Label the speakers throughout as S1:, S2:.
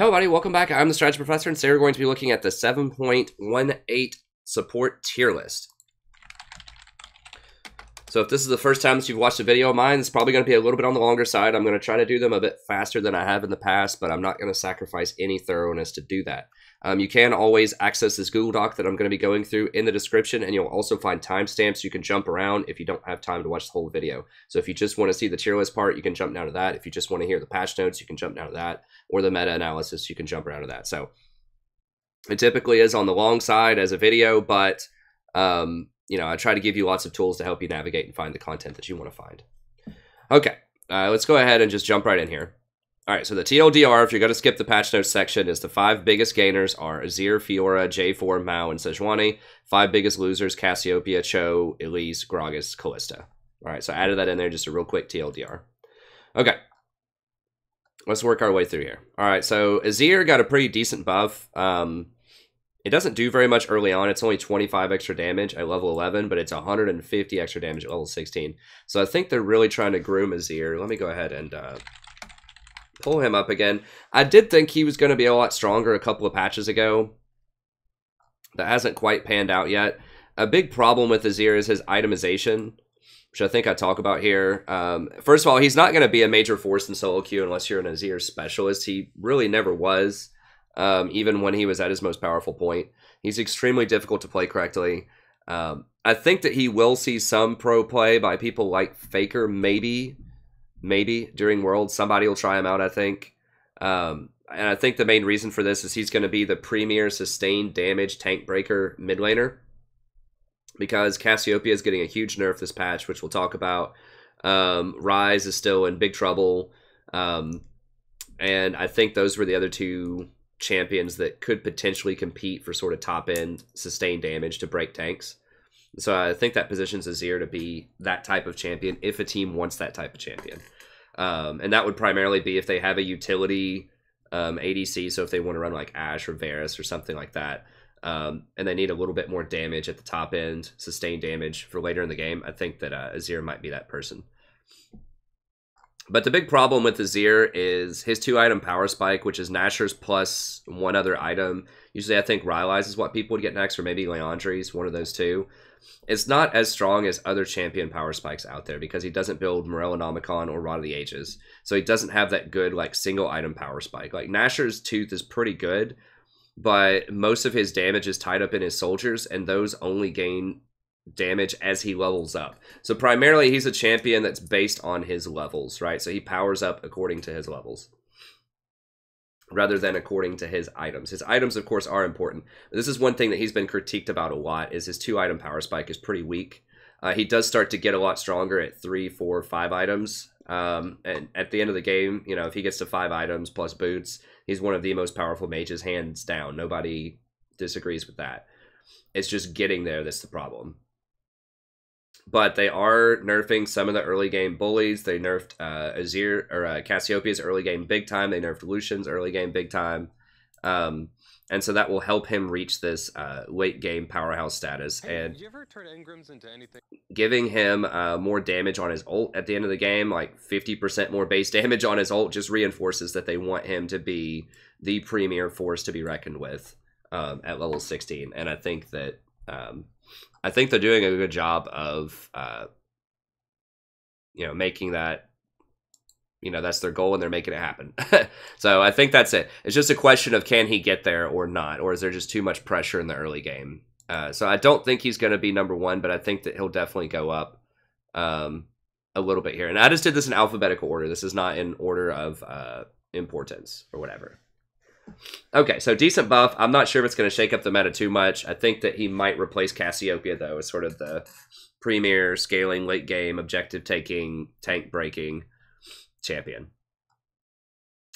S1: Hello everybody, welcome back. I'm the Strategy Professor, and today we're going to be looking at the 7.18 support tier list. So if this is the first time that you've watched a video of mine, it's probably going to be a little bit on the longer side. I'm going to try to do them a bit faster than I have in the past, but I'm not going to sacrifice any thoroughness to do that. You can always access this Google Doc that I'm going to be going through in the description, and you'll also find timestamps. You can jump around if you don't have time to watch the whole video. So if you just want to see the tier list part, you can jump down to that. If you just want to hear the patch notes, you can jump down to that. Or the meta-analysis, you can jump around to that. So it typically is on the long side as a video, but you know, I try to give you lots of tools to help you navigate and find the content that you want to find. Okay, let's go ahead and just jump right in here. All right, so the TLDR, if you're going to skip the patch notes section, is the 5 biggest gainers are Azir, Fiora, J4, Mao, and Sejuani. 5 biggest losers, Cassiopeia, Cho, Elise, Gragas, Kalista. All right, so I added that in there, just a real quick TLDR. Okay, let's work our way through here. All right, so Azir got a pretty decent buff. It doesn't do very much early on. It's only 25 extra damage at level 11, but it's 150 extra damage at level 16. So I think they're really trying to groom Azir. Let me go ahead and pull him up again. I did think he was going to be a lot stronger a couple of patches ago. That hasn't quite panned out yet. A big problem with Azir is his itemization, which I think I talk about here. First of all, he's not going to be a major force in solo queue unless you're an Azir specialist. He really never was, even when he was at his most powerful point. He's extremely difficult to play correctly. I think that he will see some pro play by people like Faker, maybe during Worlds. Somebody will try him out, I think. And I think the main reason for this is he's going to be the premier sustained damage tank breaker mid laner, because Cassiopeia is getting a huge nerf this patch, which we'll talk about. Ryze is still in big trouble. And I think those were the other two champions that could potentially compete for sort of top-end sustained damage to break tanks. So I think that positions Azir to be that type of champion if a team wants that type of champion. And that would primarily be if they have a utility ADC, so if they want to run like Ashe or Varus or something like that, and they need a little bit more damage at the top end, sustained damage for later in the game, I think that Azir might be that person. But the big problem with Azir is his 2-item power spike, which is Nashor's plus one other item. Usually I think Ryze is what people would get next, or maybe Leandri's, one of those two. It's not as strong as other champion power spikes out there because he doesn't build Morellonomicon or Rod of the Ages. So he doesn't have that good like single item power spike. Like Nashor's Tooth is pretty good, but most of his damage is tied up in his soldiers, and those only gain damage as he levels up. So primarily he's a champion that's based on his levels, right? So he powers up according to his levels rather than according to his items. His items, of course, are important. This is one thing that he's been critiqued about a lot, is his 2-item power spike is pretty weak. He does start to get a lot stronger at 3, 4, 5 items. And at the end of the game, you know, if he gets to 5 items plus boots, he's one of the most powerful mages, hands down. Nobody disagrees with that. It's just getting there that's the problem. But they are nerfing some of the early game bullies. They nerfed Azir or Cassiopeia's early game big time. They nerfed Lucian's early game big time. And so that will help him reach this late game powerhouse status.
S2: Hey,
S1: and
S2: did you ever turn engrams into anything?
S1: Giving him more damage on his ult at the end of the game, like 50% more base damage on his ult, just reinforces that they want him to be the premier force to be reckoned with at level 16. And I think that they're doing a good job of, you know, making that, you know, that's their goal, and they're making it happen. So I think that's it. It's just a question of can he get there or not, or is there just too much pressure in the early game? So I don't think he's going to be #1, but I think that he'll definitely go up a little bit here. And I just did this in alphabetical order. This is not in order of importance or whatever. Okay, so decent buff. I'm not sure if it's going to shake up the meta too much. I think that he might replace Cassiopeia, though, as sort of the premier scaling, late game, objective taking, tank breaking champion.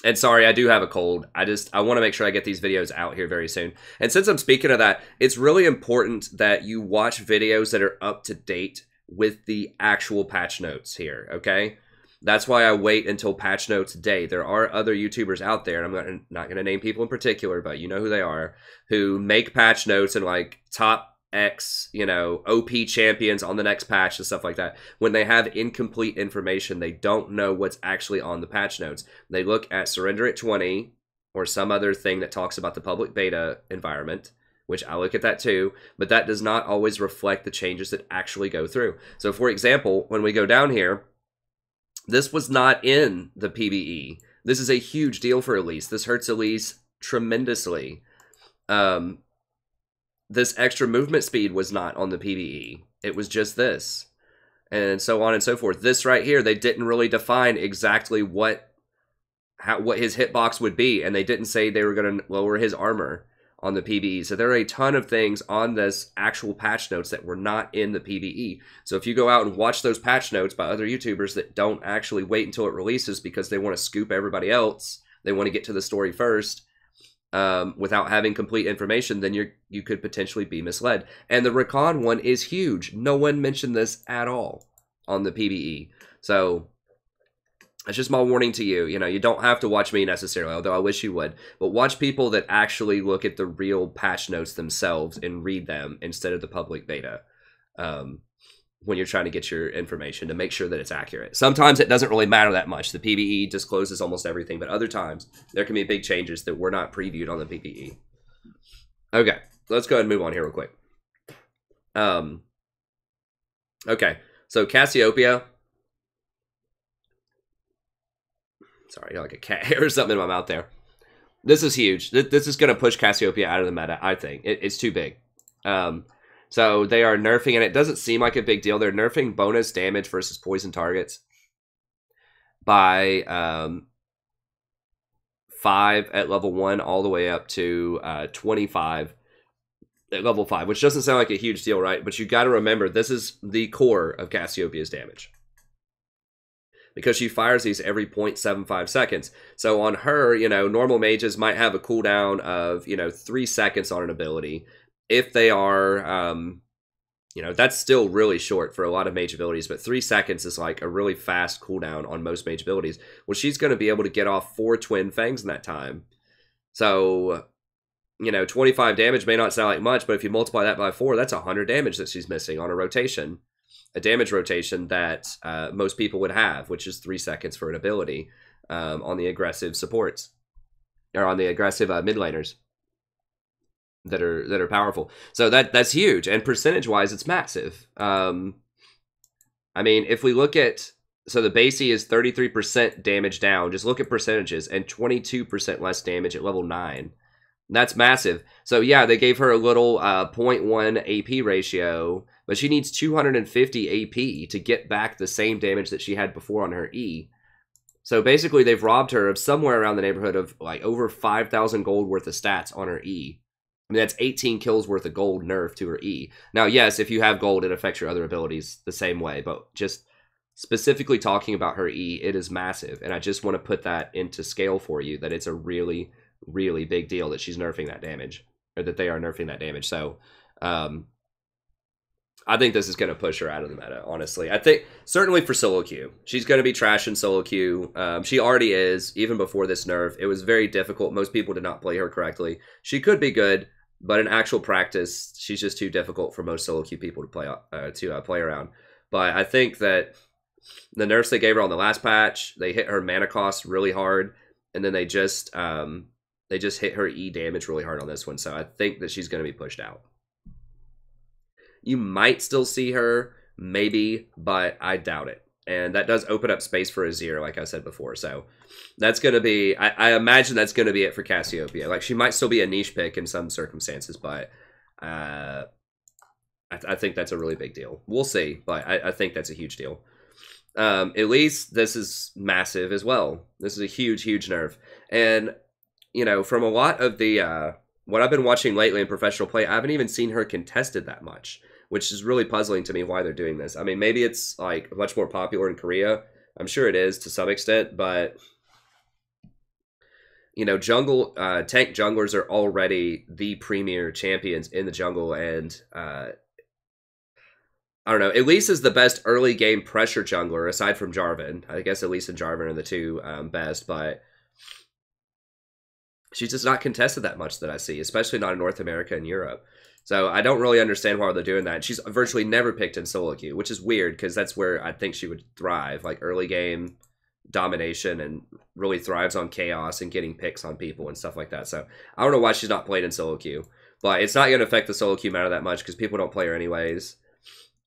S1: And sorry, I do have a cold. I want to make sure I get these videos out here very soon. And since I'm speaking of that, it's really important that you watch videos that are up to date with the actual patch notes here, okay? That's why I wait until patch notes day. There are other YouTubers out there, and I'm not going to name people in particular, but you know who they are, who make patch notes and like top X, you know, OP champions on the next patch and stuff like that. When they have incomplete information, they don't know what's actually on the patch notes. They look at surrender at 20 or some other thing that talks about the public beta environment, which I look at that too, but that does not always reflect the changes that actually go through. So for example, when we go down here, this was not in the PvE. This is a huge deal for Elise. This hurts Elise tremendously. This extra movement speed was not on the PvE. It was just this. And so on and so forth. This right here, they didn't really define exactly what his hitbox would be, and they didn't say they were going to lower his armor on the PvE. So there are a ton of things on this actual patch notes that were not in the PvE. So if you go out and watch those patch notes by other YouTubers that don't actually wait until it releases because they want to scoop everybody else, they want to get to the story first, without having complete information, then you could potentially be misled. And the Rakan one is huge. No one mentioned this at all on the PvE. So it's just my warning to you. You know, you don't have to watch me necessarily, although I wish you would. But watch people that actually look at the real patch notes themselves and read them instead of the public beta. When you're trying to get your information to make sure that it's accurate. Sometimes it doesn't really matter that much. The PvE discloses almost everything, but other times there can be big changes that were not previewed on the PvE. Okay, let's go ahead and move on here real quick. Okay, so Cassiopeia. Sorry, I got like a cat hair or something in my mouth there. This is huge. This is going to push Cassiopeia out of the meta, I think. It's too big. So they are nerfing, and it doesn't seem like a big deal. They're nerfing bonus damage versus poison targets by 5 at level 1 all the way up to 25 at level 5, which doesn't sound like a huge deal, right? But you got to remember, this is the core of Cassiopeia's damage, because she fires these every 0.75 seconds. So on her, you know, normal mages might have a cooldown of, you know, 3 seconds on an ability. If they are, you know, that's still really short for a lot of mage abilities, but 3 seconds is like a really fast cooldown on most mage abilities. Well, she's going to be able to get off 4 Twin Fangs in that time. So, you know, 25 damage may not sound like much, but if you multiply that by 4, that's 100 damage that she's missing on a rotation. A damage rotation that most people would have, which is 3 seconds for an ability on the aggressive supports, or on the aggressive mid laners that are powerful. So that's huge, and percentage wise, it's massive. I mean, if we look at, so the basey is 33% damage down. Just look at percentages, and 22% less damage at level 9. That's massive. So yeah, they gave her a little 0.1 AP ratio, but she needs 250 AP to get back the same damage that she had before on her E. So basically, they've robbed her of somewhere around the neighborhood of like over 5,000 gold worth of stats on her E. I mean, that's 18 kills worth of gold nerf to her E. Now, yes, if you have gold, it affects your other abilities the same way, but just specifically talking about her E, it is massive. And I just want to put that into scale for you, that it's a really, really big deal that she's nerfing that damage, or that they are nerfing that damage. So, I think this is going to push her out of the meta, honestly. I think, certainly for solo queue, she's going to be trash in solo queue. She already is, even before this nerf. It was very difficult. Most people did not play her correctly. She could be good, but in actual practice, she's just too difficult for most solo queue people to play around. But I think that the nerfs they gave her on the last patch, they hit her mana cost really hard, and then they just hit her E damage really hard on this one. So I think that she's going to be pushed out. You might still see her, maybe, but I doubt it. And that does open up space for Azir, like I said before. So that's going to be, I imagine that's going to be it for Cassiopeia. Like, she might still be a niche pick in some circumstances, but I think that's a really big deal. We'll see, but I think that's a huge deal. Elise, this is massive as well. This is a huge, huge nerf. And, you know, from a lot of the, what I've been watching lately in professional play, I haven't even seen her contested that much, which is really puzzling to me why they're doing this. I mean, maybe it's like much more popular in Korea. I'm sure it is to some extent, but you know, tank junglers are already the premier champions in the jungle, and I don't know. Elise is the best early game pressure jungler aside from Jarvan. I guess Elise and Jarvan are the two best, but she's just not contested that much that I see, especially not in North America and Europe. So I don't really understand why they're doing that. She's virtually never picked in solo queue, which is weird because that's where I think she would thrive, like early game, domination and really thrives on chaos and getting picks on people and stuff like that. So I don't know why she's not played in solo queue, but it's not going to affect the solo queue matter that much because people don't play her anyways.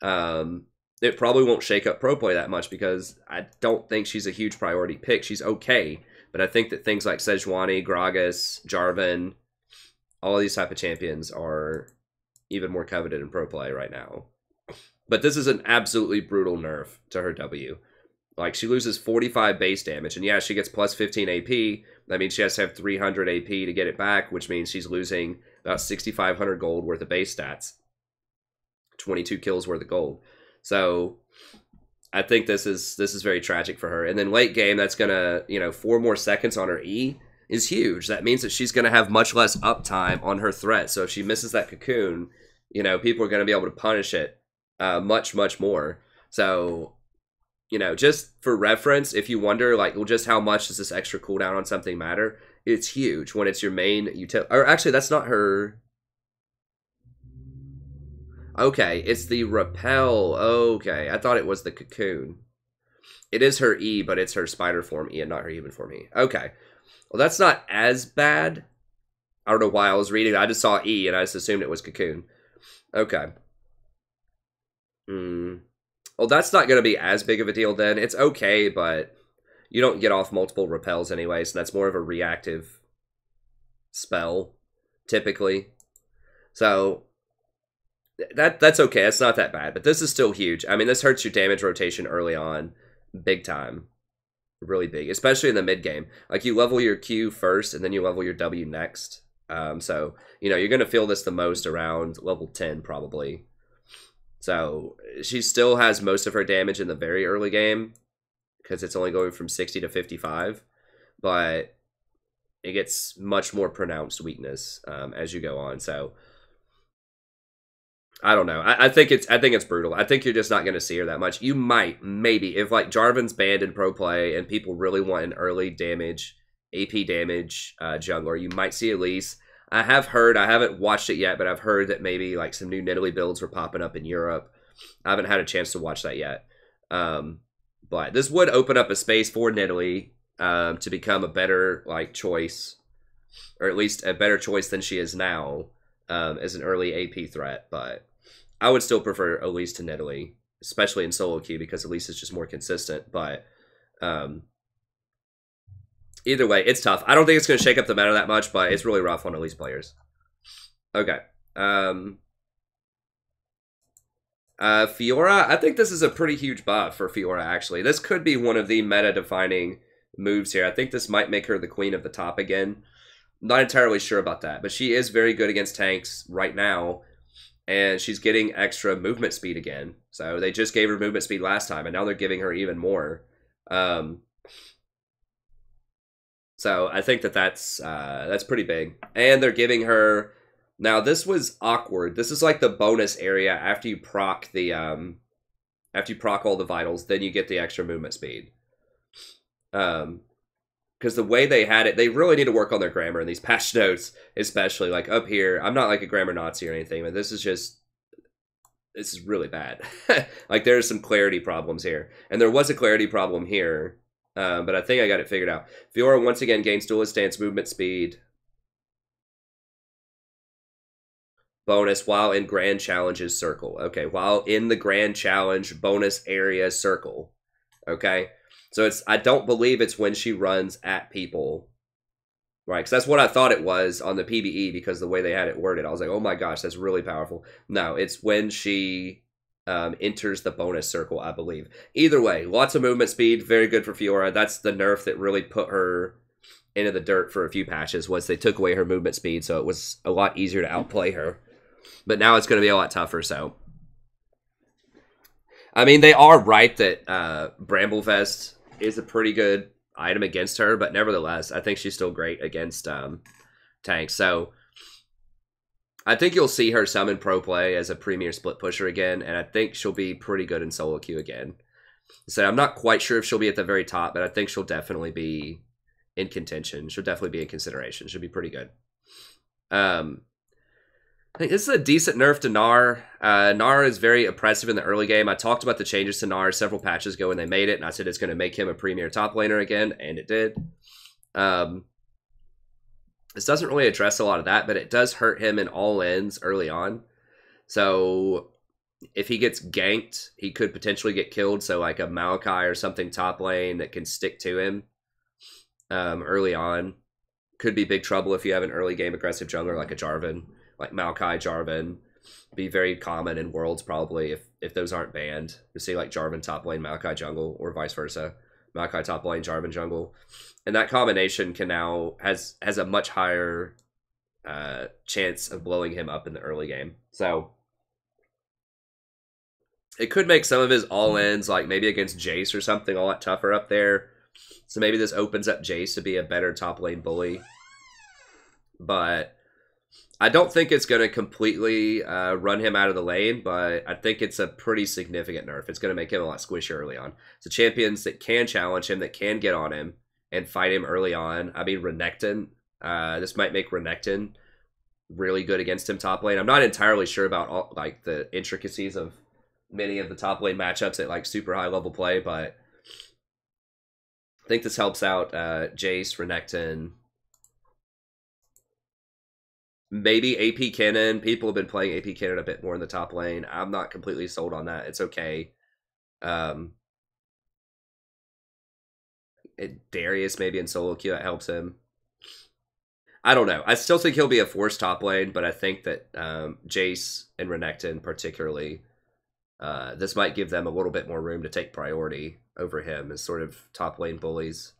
S1: It probably won't shake up pro play that much because I don't think she's a huge priority pick. She's okay, but I think that things like Sejuani, Gragas, Jarvan, all of these type of champions are even more coveted in pro play right now. But this is an absolutely brutal nerf to her W. Like, she loses 45 base damage, and yeah, she gets plus 15 AP. That means she has to have 300 AP to get it back, which means she's losing about 6,500 gold worth of base stats. 22 kills worth of gold. So I think this is very tragic for her. And then late game, that's gonna, 4 more seconds on her E is huge. That means that she's gonna have much less uptime on her threat. So if she misses that cocoon, people are gonna be able to punish it much, much more. So, just for reference, if you wonder, like, well, just how much does this extra cooldown on something matter? It's huge when it's your main utility. Or actually, that's not her. Okay, it's the repel. Okay, I thought it was the cocoon. It is her E, but it's her spider form E and not her human form E. Okay. Well, that's not as bad. I don't know why I was reading. I just saw E and I just assumed it was cocoon. Okay. Well, that's not going to be as big of a deal then. It's okay, but you don't get off multiple repels anyway, so that's more of a reactive spell, typically. So that's okay. It's not that bad, but this is still huge. I mean, this hurts your damage rotation early on, big time, really big, especially in the mid game. Like, you level your Q first, and then you level your W next. So you're gonna feel this the most around level 10 probably. So she still has most of her damage in the very early game because it's only going from 60 to 55, but it gets much more pronounced weakness as you go on. So I don't know. I think it's brutal. I think you're just not going to see her that much. You might, maybe, if like Jarvan's banned in pro play and people really want an early damage, AP damage jungler, you might see Elise. I have heard, I haven't watched it yet, but I've heard that maybe like some new Nidalee builds were popping up in Europe. I haven't had a chance to watch that yet. But this would open up a space for Nidalee to become a better like choice, or at least a better choice than she is now as an early AP threat. But I would still prefer Elise to Nidalee, especially in solo queue because Elise is just more consistent. But either way, it's tough. I don't think it's going to shake up the meta that much, but it's really rough on Elise players. Okay. Fiora, I think this is a pretty huge buff for Fiora, actually. This could be one of the meta-defining moves here. I think this might make her the queen of the top again. Not entirely sure about that, but she is very good against tanks right now, and she's getting extra movement speed again. So they just gave her movement speed last time, and now they're giving her even more. So I think that's pretty big. And they're giving her... Now, this was awkward. This is like the bonus area after you proc the... after you proc all the vitals, then you get the extra movement speed. Because the way they had it, they really need to work on their grammar in these patch notes, especially. Like up here, I'm not like a grammar Nazi or anything, but this is just... This is really bad. Like, there's some clarity problems here. And there was a clarity problem here. But I think I got it figured out. Fiora once again gains duelist stance movement speed bonus while in Grand Challenge's circle. Okay, while in the Grand Challenge bonus area circle. Okay, so it's, I don't believe it's when she runs at people. Right, because that's what I thought it was on the PBE because the way they had it worded. I was like, oh my gosh, that's really powerful. No, it's when she... enters the bonus circle, I believe. Either way, lots of movement speed, very good for Fiora. That's the nerf that really put her into the dirt for a few patches, was they took away her movement speed, so it was a lot easier to outplay her. But now it's going to be a lot tougher, so... I mean, they are right that Bramblevest is a pretty good item against her, but nevertheless, I think she's still great against tanks, so... I think you'll see her summon pro play as a premier split pusher again, and I think she'll be pretty good in solo queue again. So I'm not quite sure if she'll be at the very top, but I think she'll definitely be in contention. She'll definitely be in consideration. She'll be pretty good. I think this is a decent nerf to Gnar. Gnar is very oppressive in the early game. I talked about the changes to Gnar several patches ago when they made it, and I said it's going to make him a premier top laner again, and it did. This doesn't really address a lot of that, but it does hurt him in all ends early on. So if he gets ganked, he could potentially get killed. So like a Maokai or something top lane that can stick to him early on could be big trouble if you have an early game aggressive jungler like a Jarvan. Like Maokai, Jarvan, be very common in Worlds probably if those aren't banned. You see like Jarvan top lane, Maokai jungle, or vice versa. Maokai top lane, Jarvan jungle. And that combination can now has a much higher chance of blowing him up in the early game. So it could make some of his all-ins, like maybe against Jace or something, a lot tougher up there. So maybe this opens up Jace to be a better top lane bully. But I don't think it's going to completely run him out of the lane, but I think it's a pretty significant nerf. It's going to make him a lot squishier early on. So champions that can challenge him, that can get on him and fight him early on. I mean, Renekton. This might make Renekton really good against him top lane. I'm not entirely sure about all, like the intricacies of many of the top lane matchups at like super high level play, but I think this helps out Jace, Renekton. Maybe AP Cannon. People have been playing AP Cannon a bit more in the top lane. I'm not completely sold on that. It's okay. Darius maybe in solo queue, that helps him. I don't know. I still think he'll be a force top lane, but I think that Jace and Renekton particularly, this might give them a little bit more room to take priority over him as sort of top lane bullies.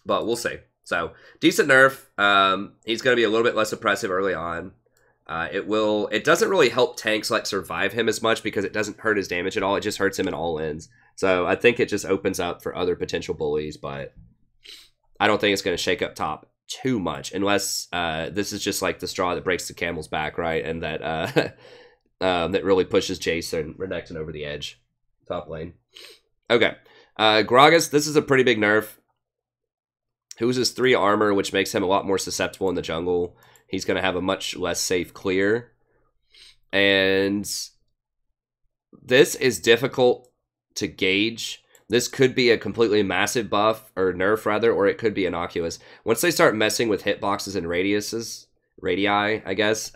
S1: But we'll see. So, decent nerf. He's going to be a little bit less oppressive early on. It doesn't really help tanks like survive him as much because it doesn't hurt his damage at all. It just hurts him in all ends. So, I think it just opens up for other potential bullies, but I don't think it's going to shake up top too much unless this is just like the straw that breaks the camel's back, right? And that that really pushes Jace and Renekton over the edge. Top lane. Okay. Gragas, this is a pretty big nerf. Who uses 3 armor, which makes him a lot more susceptible in the jungle. He's going to have a much less safe clear. And this is difficult to gauge. This could be a completely massive buff, or nerf rather, or it could be innocuous. Once they start messing with hitboxes and radii, I guess,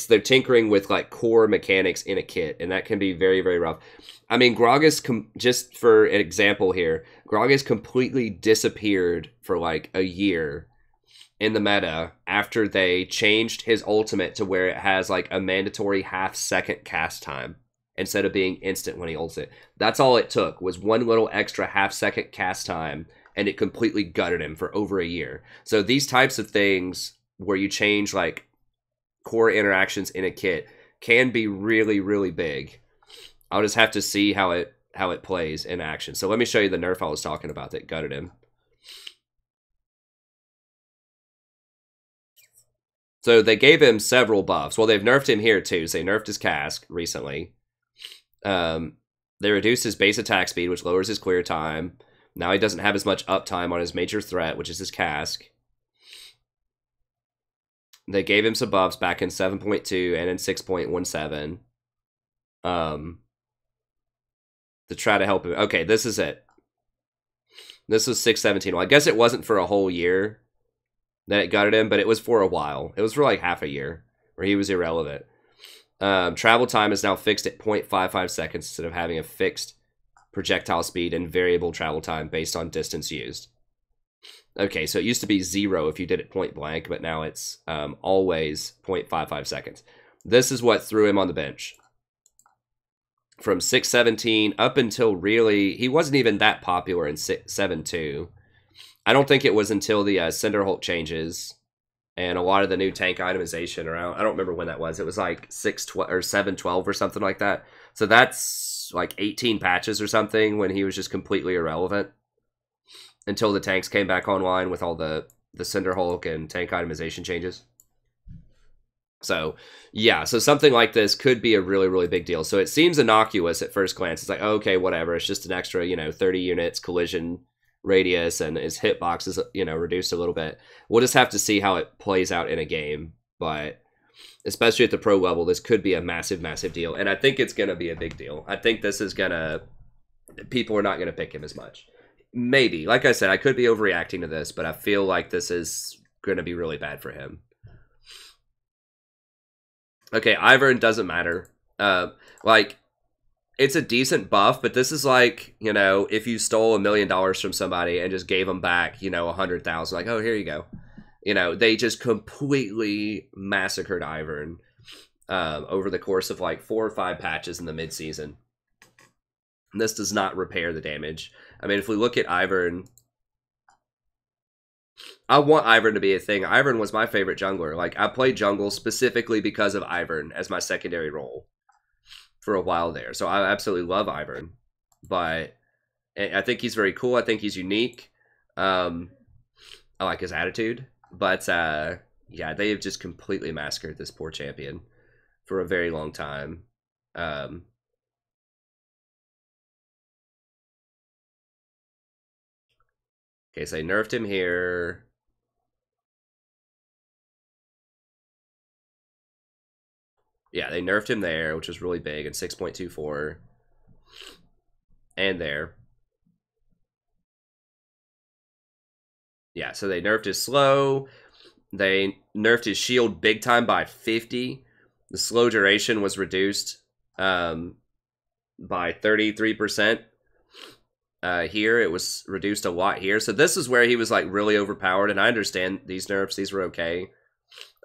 S1: they're tinkering with like core mechanics in a kit, and that can be very, very rough. I mean, Gragas, just for an example here, Gragas completely disappeared for like a year in the meta after they changed his ultimate to where it has like a mandatory half-second cast time instead of being instant when he ults it. That's all it took, was one little extra half-second cast time, and it completely gutted him for over a year. So these types of things where you change like core interactions in a kit can be really, really big. I'll just have to see how it plays in action. So let me show you the nerf I was talking about that gutted him. So they gave him several buffs. Well, they've nerfed him here too. So they nerfed his cask recently. They reduced his base attack speed, which lowers his clear time. Now he doesn't have as much uptime on his major threat, which is his cask. They gave him some buffs back in 7.2 and in 6.17. To try to help him. Okay, this is it. This was 6.17. Well, I guess it wasn't for a whole year that it gutted him, but it was for a while. It was for like half a year where he was irrelevant. Travel time is now fixed at 0.55 seconds instead of having a fixed projectile speed and variable travel time based on distance used. Okay, so it used to be 0 if you did it point blank, but now it's always 0.55 seconds. This is what threw him on the bench. From 6.17 up until really, he wasn't even that popular in 7.2. I don't think it was until the Cinder Hulk changes and a lot of the new tank itemization around, I don't remember when that was. It was like 6.12 or 7.12 or something like that. So that's like 18 patches or something when he was just completely irrelevant until the tanks came back online with all the Cinder Hulk and tank itemization changes. So, yeah, so something like this could be a really, really big deal. So it seems innocuous at first glance. It's like, okay, whatever. It's just an extra, 30 units collision radius and his hitbox is, you know, reduced a little bit. We'll just have to see how it plays out in a game, but especially at the pro level, this could be a massive, massive deal, and I think it's going to be a big deal. I think this is going to... people are not going to pick him as much. Maybe. Like I said, I could be overreacting to this, but I feel like this is going to be really bad for him. Okay, Ivern doesn't matter. Like, it's a decent buff, but this is like, you know, if you stole $1 million from somebody and just gave them back, you know, 100,000, like, oh, here you go. You know, they just completely massacred Ivern over the course of like 4 or 5 patches in the mid-season. This does not repair the damage. I mean, if we look at Ivern, I want Ivern to be a thing. Ivern was my favorite jungler. Like, I played jungle specifically because of Ivern as my secondary role for a while there. So I absolutely love Ivern. But I think he's very cool. I think he's unique. I like his attitude. But, yeah, they have just completely massacred this poor champion for a very long time. Okay, so they nerfed him here. Yeah, they nerfed him there, which was really big, and 6.24. And there. Yeah, so they nerfed his slow. They nerfed his shield big time by 50. The slow duration was reduced by 33%. Here, it was reduced a lot here. So this is where he was like really overpowered, and I understand these nerfs. These were okay,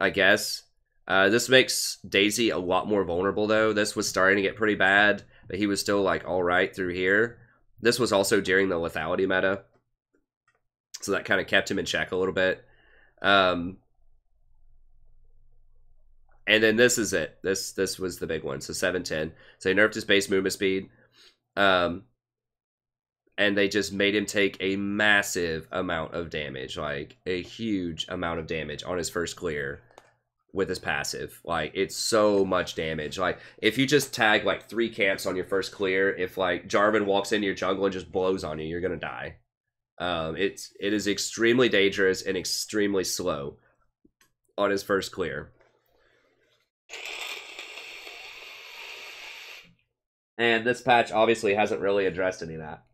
S1: I guess. This makes Daisy a lot more vulnerable, though. This was starting to get pretty bad, but he was still, like, alright through here. This was also during the lethality meta, so that kind of kept him in check a little bit. And then this is it. This was the big one, so 710. So they nerfed his base movement speed, and they just made him take a massive amount of damage, like, a huge amount of damage on his first clear. With his passive. Like, it's so much damage. Like, if you just tag like 3 camps on your first clear, if like Jarvan walks into your jungle and just blows on you, you're gonna die. It is extremely dangerous and extremely slow on his first clear. And this patch obviously hasn't really addressed any of that.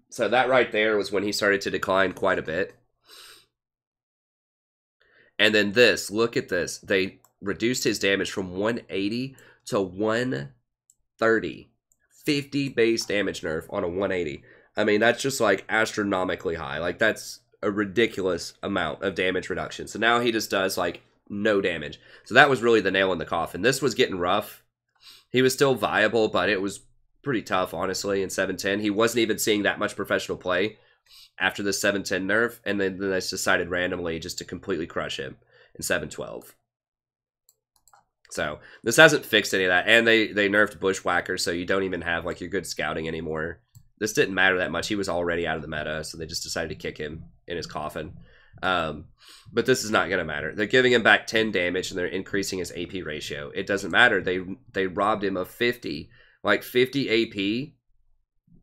S1: So that right there was when he started to decline quite a bit. And then this, look at this. They reduced his damage from 180 to 130. 50 base damage nerf on a 180. I mean, that's just like astronomically high. Like, that's a ridiculous amount of damage reduction. So now he just does like no damage. So that was really the nail in the coffin. This was getting rough. He was still viable, but it was pretty tough, honestly, in 710. He wasn't even seeing that much professional play after the 710 nerf, and then they decided randomly just to completely crush him in 712. So this hasn't fixed any of that, and they nerfed Bushwhacker, so you don't even have like your good scouting anymore. This didn't matter that much. He was already out of the meta, so they just decided to kick him in his coffin. But this is not going to matter. They're giving him back 10 damage, and they're increasing his AP ratio. It doesn't matter. They robbed him of 50. Like 50 AP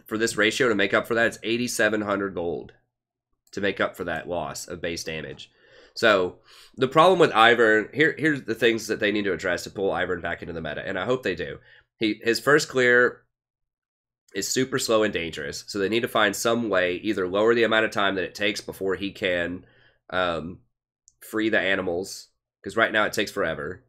S1: for this ratio to make up for that, it's 8,700 gold to make up for that loss of base damage. So the problem with Ivern, here's the things that they need to address to pull Ivern back into the meta, and I hope they do. His first clear is super slow and dangerous, so they need to find some way, either lower the amount of time that it takes before he can free the animals, because right now it takes forever.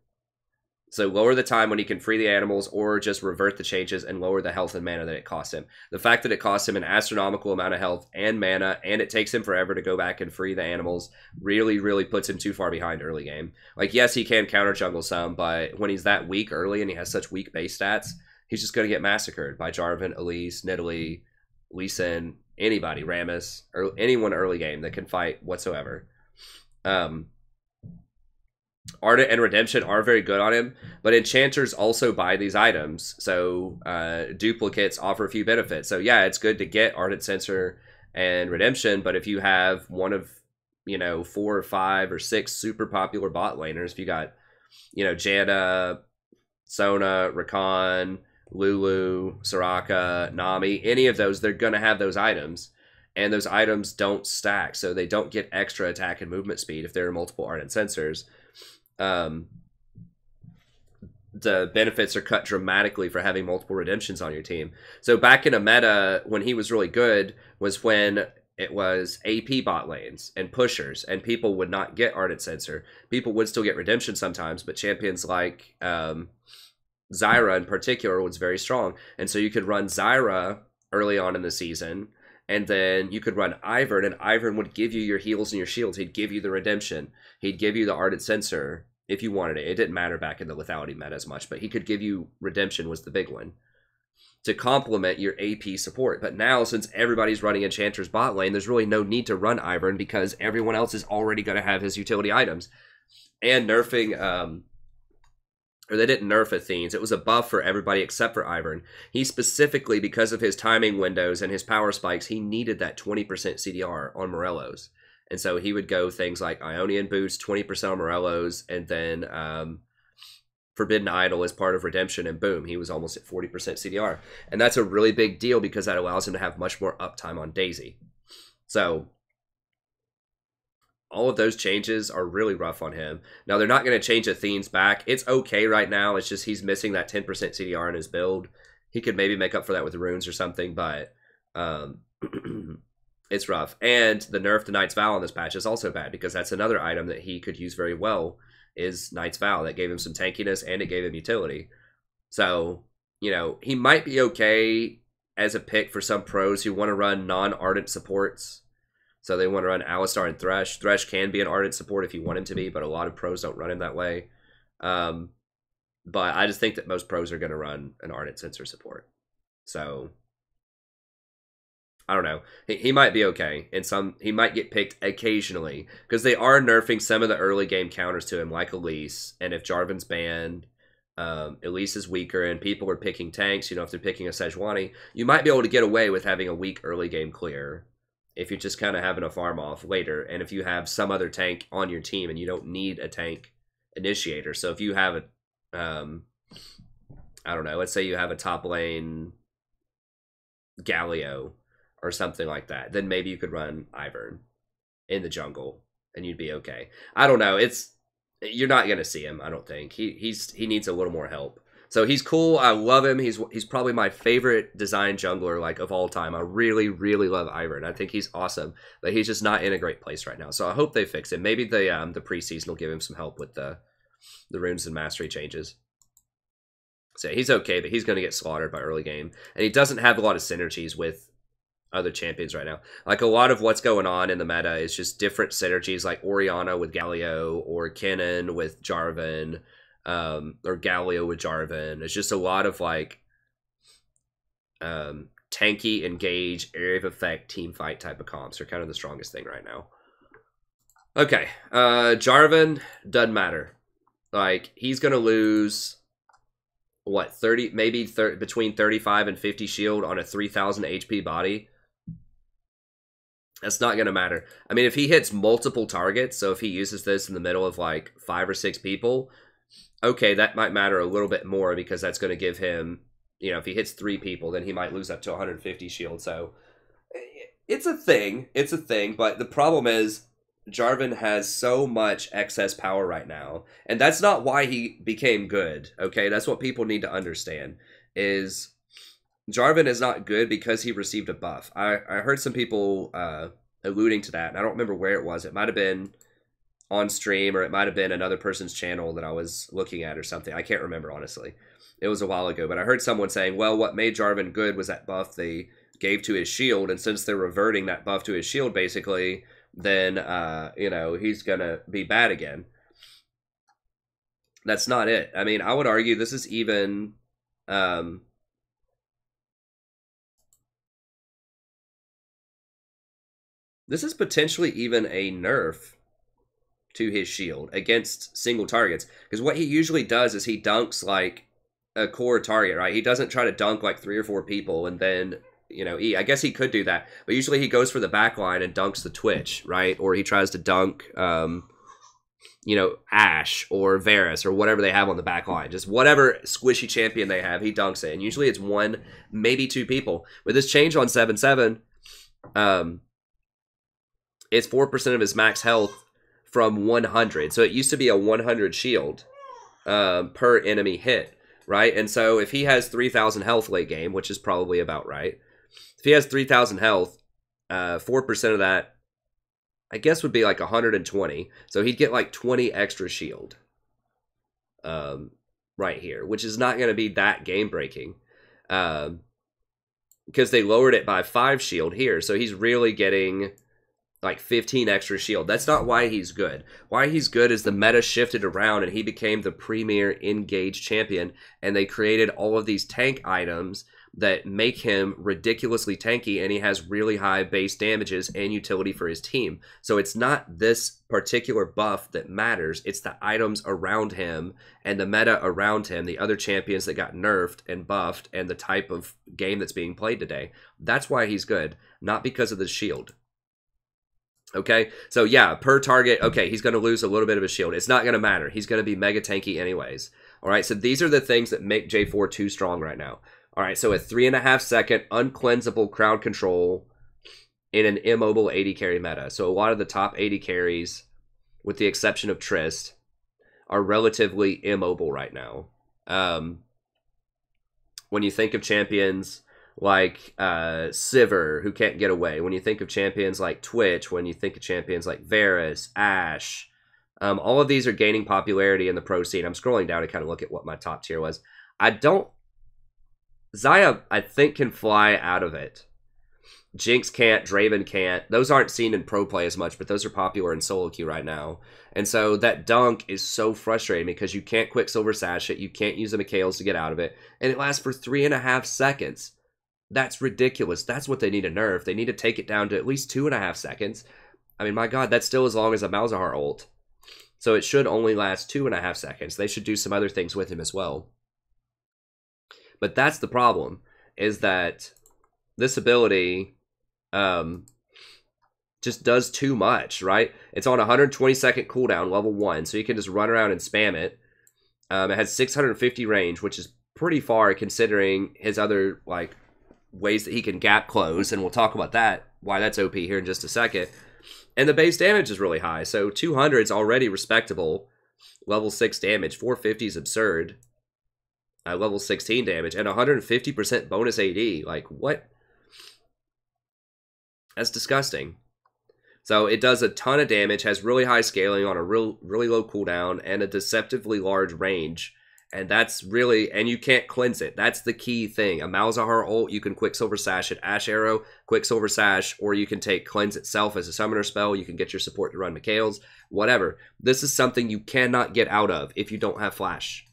S1: So lower the time when he can free the animals, or just revert the changes and lower the health and mana that it costs him. The fact that it costs him an astronomical amount of health and mana, and it takes him forever to go back and free the animals, really, really puts him too far behind early game. Like, yes, he can counter jungle some, but when he's that weak early and he has such weak base stats, he's just going to get massacred by Jarvan, Elise, Nidalee, Lucian, anybody, Rammus, or anyone early game that can fight whatsoever. Ardent and Redemption are very good on him, but enchanters also buy these items, so duplicates offer a few benefits. So yeah, it's good to get Ardent Censer and Redemption, but if you have one of, 4 or 5 or 6 super popular bot laners, if you got, Janna, Sona, Rakan, Lulu, Soraka, Nami, any of those, they're going to have those items. And those items don't stack, so they don't get extra attack and movement speed if there are multiple Ardent Sensors. The benefits are cut dramatically for having multiple redemptions on your team. So back in a meta, when he was really good, was when it was AP bot lanes and pushers, and people would not get Ardent Sensor. People would still get redemption sometimes, but champions like Zyra in particular was very strong. And so you could run Zyra early on in the season, and then you could run Ivern, and Ivern would give you your heals and your shields. He'd give you the redemption. He'd give you the Ardent Sensor if you wanted it. It didn't matter back in the lethality meta as much, but he could give you redemption was the big one to complement your AP support. But now, since everybody's running Enchanter's bot lane, there's really no need to run Ivern because everyone else is already going to have his utility items. And nerfing, or they didn't nerf Athenes. It was a buff for everybody except for Ivern. He specifically, because of his timing windows and his power spikes, he needed that 20% CDR on Morellos. And so he would go things like Ionian Boost, 20% on Morellos, and then Forbidden Idol as part of Redemption, and boom, he was almost at 40% CDR. And that's a really big deal because that allows him to have much more uptime on Daisy. So all of those changes are really rough on him. Now, they're not going to change Athene's back. It's okay right now. It's just he's missing that 10% CDR in his build. He could maybe make up for that with runes or something, but it's rough. And the nerf to Knight's Vow on this patch is also bad because that's another item that he could use very well is Knight's Vow. That gave him some tankiness and it gave him utility. So, you know, he might be okay as a pick for some pros who want to run non-Ardent supports. So they want to run Alistar and Thresh. Thresh can be an Ardent support if you want him to be, but a lot of pros don't run him that way. But I just think that most pros are going to run an Ardent Sensor support. So I don't know. He might be okay. And he might get picked occasionally because they are nerfing some of the early game counters to him, like Elise. And if Jarvan's banned, Elise is weaker, and people are picking tanks. You know, if they're picking a Sejuani, you might be able to get away with having a weak early game clear if you're just kind of having a farm off later. And if you have some other tank on your team and you don't need a tank initiator. So if you have a, I don't know, let's say you have a top lane Galio or something like that, then maybe you could run Ivern in the jungle and you'd be okay. I don't know. You're not going to see him, I don't think. He needs a little more help. So he's cool. I love him. He's probably my favorite design jungler like of all time. I really, really love Ivern. I think he's awesome, but he's just not in a great place right now. So I hope they fix him. Maybe the preseason will give him some help with the runes and mastery changes. So he's okay, but he's going to get slaughtered by early game. And he doesn't have a lot of synergies with other champions right now. Like a lot of what's going on in the meta is just different synergies, like Orianna with Galio or Kennen with Jarvan, or Galio with Jarvan. It's just a lot of like tanky, engage, area of effect, team fight type of comps are kind of the strongest thing right now. Okay, Jarvan doesn't matter. Like he's gonna lose what, 30, maybe between 35 and 50 shield on a 3000 HP body. That's not going to matter. I mean, if he hits multiple targets, so if he uses this in the middle of like 5 or 6 people, okay, that might matter a little bit more because that's going to give him, you know, if he hits 3 people, then he might lose up to 150 shield. So it's a thing. It's a thing. But the problem is Jarvan has so much excess power right now. And that's not why he became good, okay? That's what people need to understand is Jarvan is not good because he received a buff. I heard some people alluding to that, and I don't remember where it was. It might have been on stream, or it might have been another person's channel that I was looking at or something. I can't remember, honestly. It was a while ago, but I heard someone saying, well, what made Jarvan good was that buff they gave to his shield, and since they're reverting that buff to his shield, basically, then, you know, he's gonna be bad again. That's not it. I mean, I would argue this is even... this is potentially even a nerf to his shield against single targets. Because what he usually does is he dunks like a core target, right? He doesn't try to dunk like 3 or 4 people and then, you know, I guess he could do that. But usually he goes for the back line and dunks the Twitch, right? Or he tries to dunk you know, Ashe or Varus or whatever they have on the back line. Just whatever squishy champion they have, he dunks it. And usually it's one, maybe two people. With this change on 7/7, it's 4% of his max health from 100. So it used to be a 100 shield per enemy hit, right? And so if he has 3,000 health late game, which is probably about right, if he has 3,000 health, 4% of that, I guess, would be like 120. So he'd get like 20 extra shield right here, which is not going to be that game-breaking because they lowered it by 5 shield here. So he's really getting like 15 extra shield. That's not why he's good. Why he's good is the meta shifted around and he became the premier engaged champion, and they created all of these tank items that make him ridiculously tanky, and he has really high base damages and utility for his team. So it's not this particular buff that matters, it's the items around him and the meta around him, the other champions that got nerfed and buffed, and the type of game that's being played today. That's why he's good, not because of the shield. Okay, so yeah, per target, okay, he's going to lose a little bit of his shield. It's not going to matter. He's going to be mega tanky anyways. All right, so these are the things that make J4 too strong right now. All right, so a 3.5 second uncleansable crowd control in an immobile 80 carry meta. So a lot of the top 80 carries, with the exception of Trist, are relatively immobile right now. When you think of champions like Sivir, who can't get away, when you think of champions like Twitch, when you think of champions like Varus, Ashe, all of these are gaining popularity in the pro scene. I'm scrolling down to kind of look at what my top tier was. Xayah, I think, can fly out of it. Jinx can't, Draven can't. Those aren't seen in pro play as much, but those are popular in solo queue right now. And so that dunk is so frustrating because you can't Quicksilver Sash it, you can't use the Mikhails to get out of it, and it lasts for 3.5 seconds. That's ridiculous. That's what they need to nerf. They need to take it down to at least 2.5 seconds. I mean, my god, that's still as long as a Malzahar ult. So it should only last 2.5 seconds. They should do some other things with him as well. But that's the problem, is that this ability just does too much, right? It's on 120-second cooldown, level 1, so you can just run around and spam it. It has 650 range, which is pretty far considering his other like ways that he can gap close, and we'll talk about that, why that's OP here in just a second. And the base damage is really high, so 200 is already respectable. Level 6 damage, 450 is absurd. Level 16 damage, and 150% bonus AD. Like, what? That's disgusting. So it does a ton of damage, has really high scaling on a really low cooldown, and a deceptively large range. And that's really, and you can't cleanse it. That's the key thing. A Malzahar ult, you can Quicksilver Sash it, Ashe Arrow, Quicksilver Sash, or you can take Cleanse itself as a summoner spell. You can get your support to run Mikhails, whatever. This is something you cannot get out of if you don't have Flash.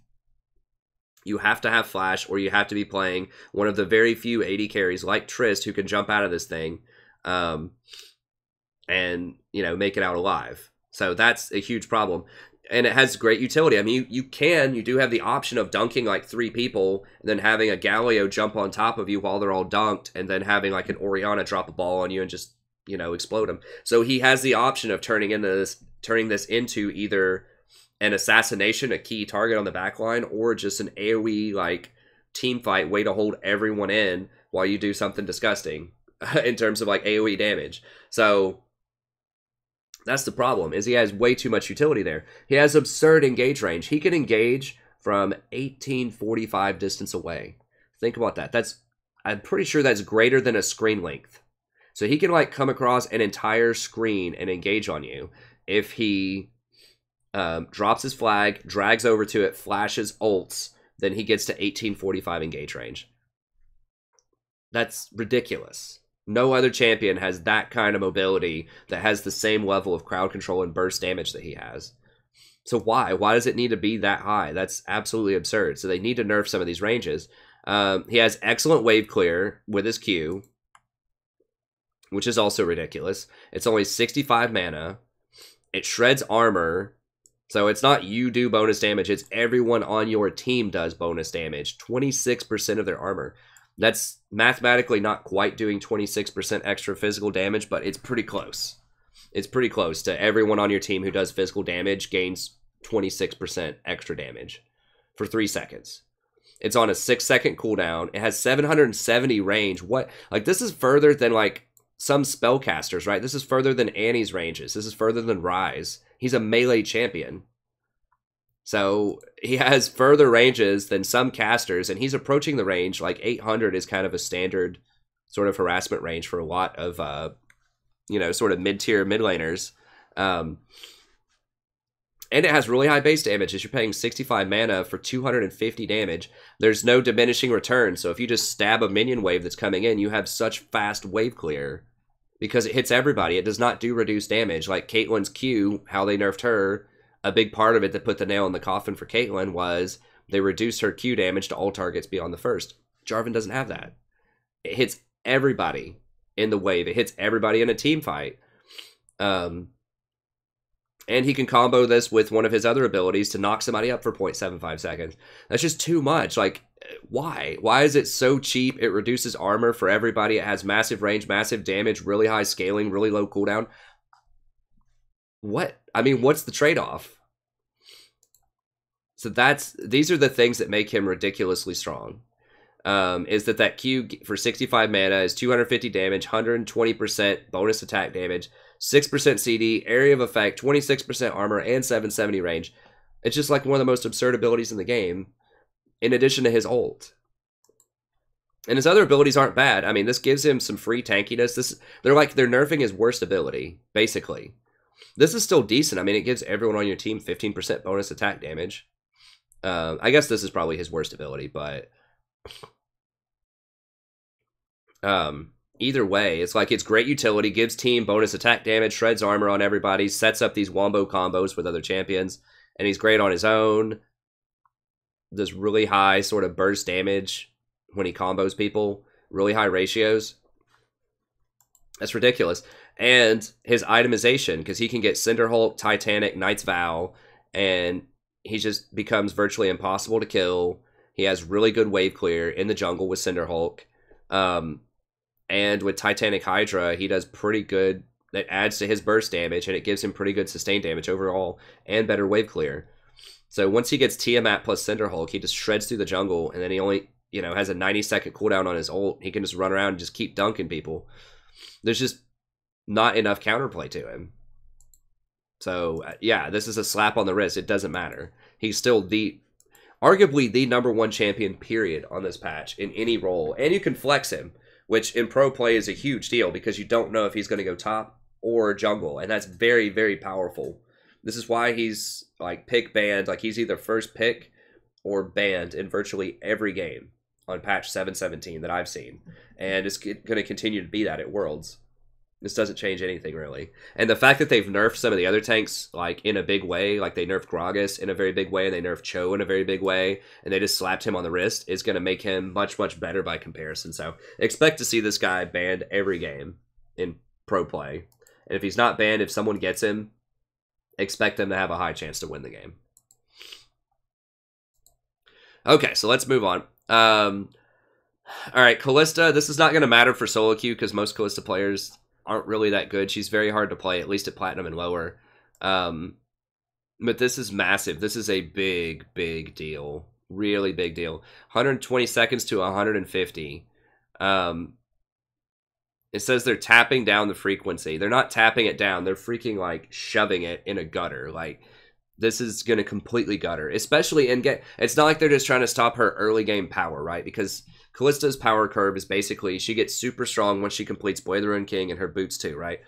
S1: You have to have Flash, or you have to be playing one of the very few 80 carries like Trist who can jump out of this thing and, you know, make it out alive. So that's a huge problem. And it has great utility. I mean, you do have the option of dunking like 3 people and then having a Galio jump on top of you while they're all dunked, and then having like an Orianna drop a ball on you and just, you know, explode them. So he has the option of turning this into either an assassination, a key target on the back line, or just an AoE like team fight way to hold everyone in while you do something disgusting in terms of like AoE damage. So that's the problem, is he has way too much utility there. He has absurd engage range. He can engage from 1845 distance away. Think about that. I'm pretty sure that's greater than a screen length. So he can like come across an entire screen and engage on you. If he drops his flag, drags over to it, flashes ults, then he gets to 1845 engage range. That's ridiculous. No other champion has that kind of mobility that has the same level of crowd control and burst damage that he has. So why? Why does it need to be that high? That's absolutely absurd. So they need to nerf some of these ranges. He has excellent wave clear with his Q, which is also ridiculous. It's only 65 mana. It shreds armor. So it's not you do bonus damage, it's everyone on your team does bonus damage. 26% of their armor. That's mathematically not quite doing 26% extra physical damage, but it's pretty close. It's pretty close to everyone on your team who does physical damage gains 26% extra damage for 3 seconds. It's on a 6-second cooldown. It has 770 range. What? Like, this is further than, like, some spellcasters, right? This is further than Annie's ranges. This is further than Ryze. He's a melee champion. So, he has further ranges than some casters, and he's approaching the range. Like, 800 is kind of a standard sort of harassment range for a lot of, you know, sort of mid-tier mid laners. And it has really high base damage as you're paying 65 mana for 250 damage. There's no diminishing return, so if you just stab a minion wave that's coming in, you have such fast wave clear because it hits everybody. It does not do reduced damage. Like Caitlyn's Q, how they nerfed her, a big part of it that put the nail in the coffin for Caitlyn was they reduced her Q damage to all targets beyond the first. Jarvan doesn't have that. It hits everybody in the wave. It hits everybody in a team fight. And he can combo this with one of his other abilities to knock somebody up for 0.75 seconds. That's just too much. Like, why? Why is it so cheap? It reduces armor for everybody. It has massive range, massive damage, really high scaling, really low cooldown. What? I mean, what's the trade-off? So these are the things that make him ridiculously strong. Is that Q for 65 mana is 250 damage, 120% bonus attack damage, 6% CD, area of effect, 26% armor, and 770 range. It's just like one of the most absurd abilities in the game, in addition to his ult. And his other abilities aren't bad. I mean, this gives him some free tankiness. They're nerfing his worst ability, basically. This is still decent. I mean, it gives everyone on your team 15% bonus attack damage. I guess this is probably his worst ability, but either way, it's like it's great utility, gives team bonus attack damage, shreds armor on everybody, sets up these wombo combos with other champions, and he's great on his own. Does really high sort of burst damage when he combos people, really high ratios. That's ridiculous. And his itemization, because he can get Cinder Hulk, Titanic, Knight's Vow, and he just becomes virtually impossible to kill. He has really good wave clear in the jungle with Cinder Hulk. And with Titanic Hydra, he does pretty good. That adds to his burst damage, and it gives him pretty good sustained damage overall, and better wave clear. So once he gets Tiamat plus Cinder Hulk, he just shreds through the jungle, and then he only, has a 90-second cooldown on his ult. He can just run around and just keep dunking people. There's just not enough counterplay to him. So, yeah, this is a slap on the wrist. It doesn't matter. He's still arguably the #1 champion, period, on this patch in any role. And you can flex him, which in pro play is a huge deal because you don't know if he's going to go top or jungle. And that's very, very powerful. This is why he's like pick banned. Like he's either first pick or banned in virtually every game on patch 7.17 that I've seen. And it's going to continue to be that at Worlds. This doesn't change anything, really. And the fact that they've nerfed some of the other tanks, like, in a big way, like they nerfed Gragas in a very big way, and they nerfed Cho in a very big way, and they just slapped him on the wrist, is going to make him much, much better by comparison. So, expect to see this guy banned every game in pro play. And if he's not banned, if someone gets him, expect them to have a high chance to win the game. Okay, so let's move on. Alright, Kalista, this is not going to matter for solo queue, because most Kalista players aren't really that good. She's very hard to play, at least at Platinum and lower. But this is massive. This is a big, big deal. Really big deal. 120 seconds to 150. It says they're tapping down the frequency. They're not tapping it down. They're freaking, like, shoving it in a gutter. Like, this is going to completely gutter. Especially in game. It's not like they're just trying to stop her early game power, right? Because Kalista's power curve is basically, she gets super strong once she completes Boy the Ruined King and her boots too, right?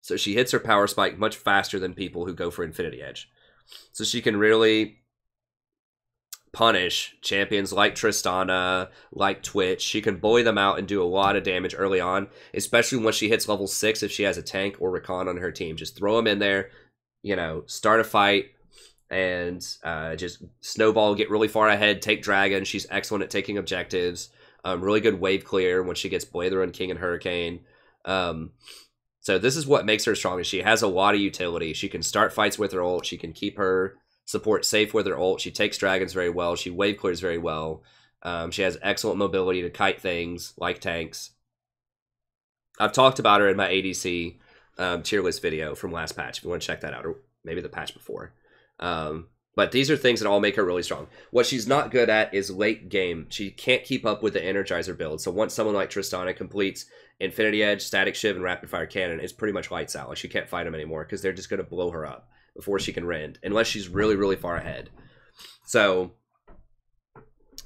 S1: So she hits her power spike much faster than people who go for Infinity Edge. So she can really punish champions like Tristana, like Twitch. She can bully them out and do a lot of damage early on, especially once she hits level 6 if she has a tank or Rakan on her team. Just throw them in there, start a fight, and just snowball, get really far ahead, take Dragon. She's excellent at taking objectives. Really good wave clear when she gets Boy the Ruined King and Hurricane. So this is what makes her strong. She has a lot of utility. She can start fights with her ult. She can keep her support safe with her ult. She takes dragons very well. She wave clears very well. She has excellent mobility to kite things like tanks. I've talked about her in my ADC tier list video from last patch if you want to check that out, or maybe the patch before. But these are things that all make her really strong. What she's not good at is late game. She can't keep up with the Energizer build. So once someone like Tristana completes Infinity Edge, Static Shiv, and Rapid Fire Cannon, it's pretty much lights out. Like, she can't fight them anymore because they're just going to blow her up before she can rend, unless she's really, really far ahead. So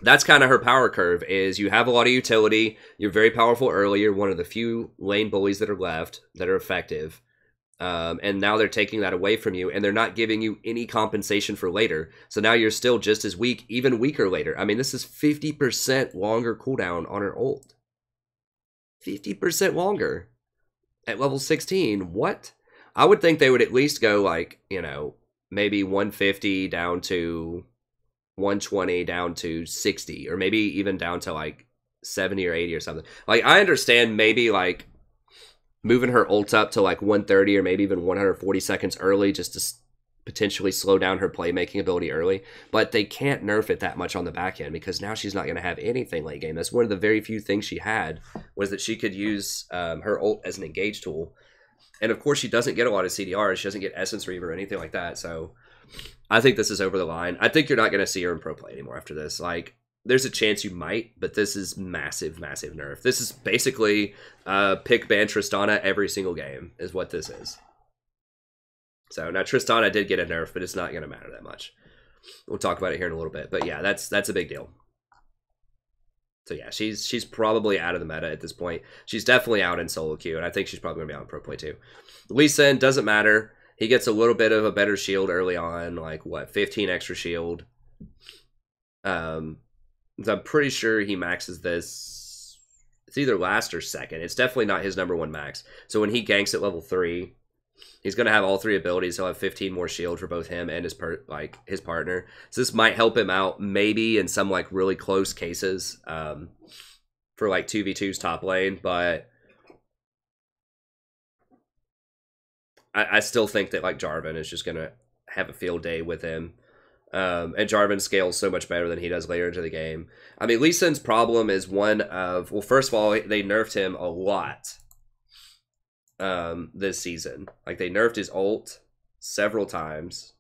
S1: that's kind of her power curve, is you have a lot of utility, you're very powerful early, you're one of the few lane bullies that are left that are effective. And now they're taking that away from you, and they're not giving you any compensation for later. So now you're still just as weak, even weaker later. I mean, this is 50% longer cooldown on her ult. 50% longer at level 16. What? I would think they would at least go like, you know, maybe 150 down to 120 down to 60, or maybe even down to like 70 or 80 or something. Like, I understand maybe like moving her ult up to like 130 or maybe even 140 seconds early just to potentially slow down her playmaking ability early. But they can't nerf it that much on the back end, because now she's not going to have anything late game. That's one of the very few things she had, was that she could use her ult as an engage tool. And of course, she doesn't get a lot of CDRs. She doesn't get Essence Reaver or anything like that. So I think this is over the line. I think you're not going to see her in pro play anymore after this. Like, there's a chance you might, but this is massive, massive nerf. This is basically pick ban Tristana every single game is what this is. So now Tristana did get a nerf, but it's not going to matter that much. We'll talk about it here in a little bit. But yeah, that's a big deal. So yeah, she's probably out of the meta at this point. She's definitely out in solo queue, and I think she's probably going to be out in pro play too. Lucian doesn't matter. He gets a little bit of a better shield early on, like what, 15 extra shield. I'm pretty sure he maxes this. It's either last or second. It's definitely not his #1 max. So when he ganks at level 3, he's going to have all 3 abilities. He'll have 15 more shield for both him and his partner. So this might help him out maybe in some like really close cases for like 2v2's top lane. But I still think that like Jarvan is just going to have a field day with him. And Jarvan scales so much better than he does later into the game. I mean, Lee Sin's problem is one of, well, first of all, they nerfed him a lot this season. Like, they nerfed his ult several times.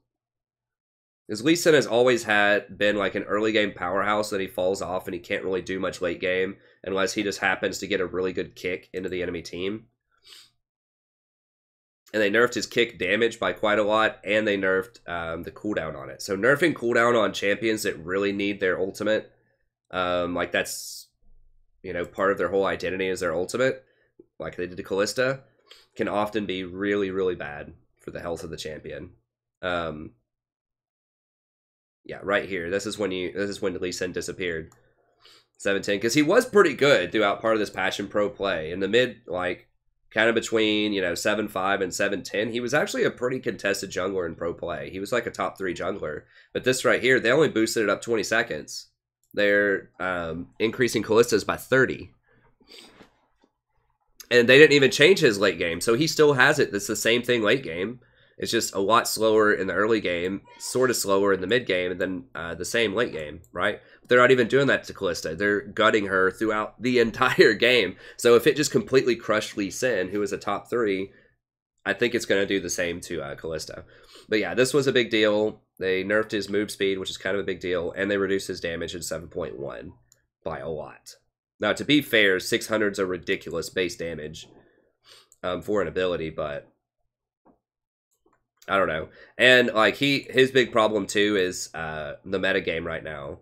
S1: Because Lee Sin has always been like an early game powerhouse that he falls off and he can't really do much late game unless he just happens to get a really good kick into the enemy team. And they nerfed his kick damage by quite a lot, and they nerfed the cooldown on it. So nerfing cooldown on champions that really need their ultimate, like that's, you know, part of their whole identity is their ultimate, like they did to Kalista, can often be really, really bad for the health of the champion. Yeah, right here. This is when Lee Sin disappeared. 7-10, because he was pretty good throughout part of this patch in pro play. In the mid, like, kind of between, you know, 7-5 and 7-10, he was actually a pretty contested jungler in pro play. He was like a top 3 jungler. But this right here, they only boosted it up 20 seconds. They're increasing Kalista's by 30. And they didn't even change his late game, so he still has it. It's the same thing late game. It's just a lot slower in the early game, sort of slower in the mid game, and then the same late game, right? But they're not even doing that to Kalista. They're gutting her throughout the entire game. So if it just completely crushed Lee Sin, who is a top 3, I think it's going to do the same to Kalista. But yeah, this was a big deal. They nerfed his move speed, which is kind of a big deal, and they reduced his damage to 7.1 by a lot. Now, to be fair, 600's a ridiculous base damage for an ability, but I don't know. And like his big problem too is the meta game right now.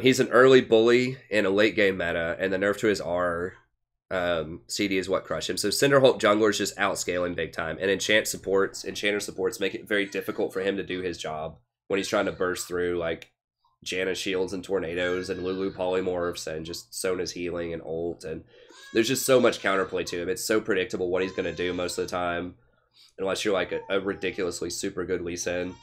S1: He's an early bully in a late game meta, and the nerf to his R CD is what crushed him. So Cinderhulk jungler is just outscaling big time, and enchanter supports make it very difficult for him to do his job when he's trying to burst through like Janna shields and tornadoes and Lulu polymorphs and just Sona's healing and ult, and there's just so much counterplay to him. It's so predictable what he's going to do most of the time, unless you're like a ridiculously super good Lee Sin.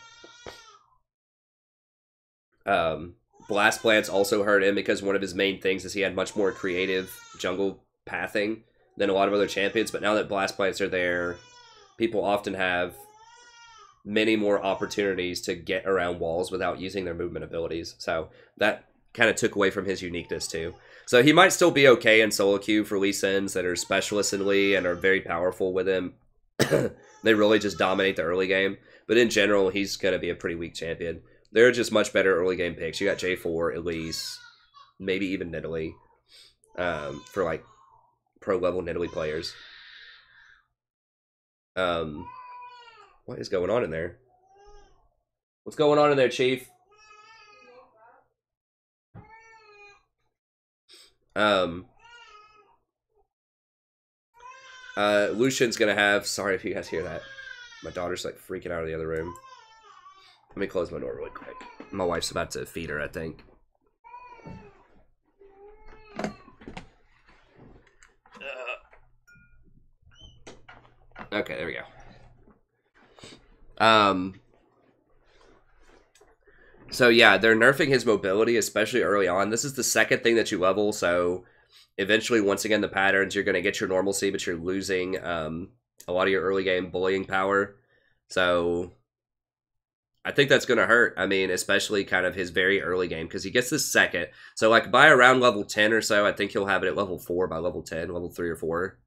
S1: Blast Plants also hurt him because one of his main things is he had much more creative jungle pathing than a lot of other champions, but now that Blast Plants are there, people often have many more opportunities to get around walls without using their movement abilities. So that kind of took away from his uniqueness too. So he might still be okay in solo queue for Lee Sins that are specialists in Lee and are very powerful with him. they really just dominate the early game. But in general, he's going to be a pretty weak champion. They're just much better early game picks. You got J4, Elise, maybe even Nidalee for like pro level Nidalee players. What is going on in there? What's going on in there, Chief? Lucian's gonna have, sorry if you guys hear that. My daughter's like freaking out of the other room. Let me close my door really quick. My wife's about to feed her, I think. Okay, there we go. So yeah, they're nerfing his mobility, especially early on. This is the second thing that you level, so eventually, once again, the patterns, you're going to get your normalcy, but you're losing a lot of your early game bullying power. So I think that's going to hurt. I mean, especially kind of his very early game, because he gets this second. So like by around level 10 or so, I think he'll have it at level 4 by level 10, level 3 or 4.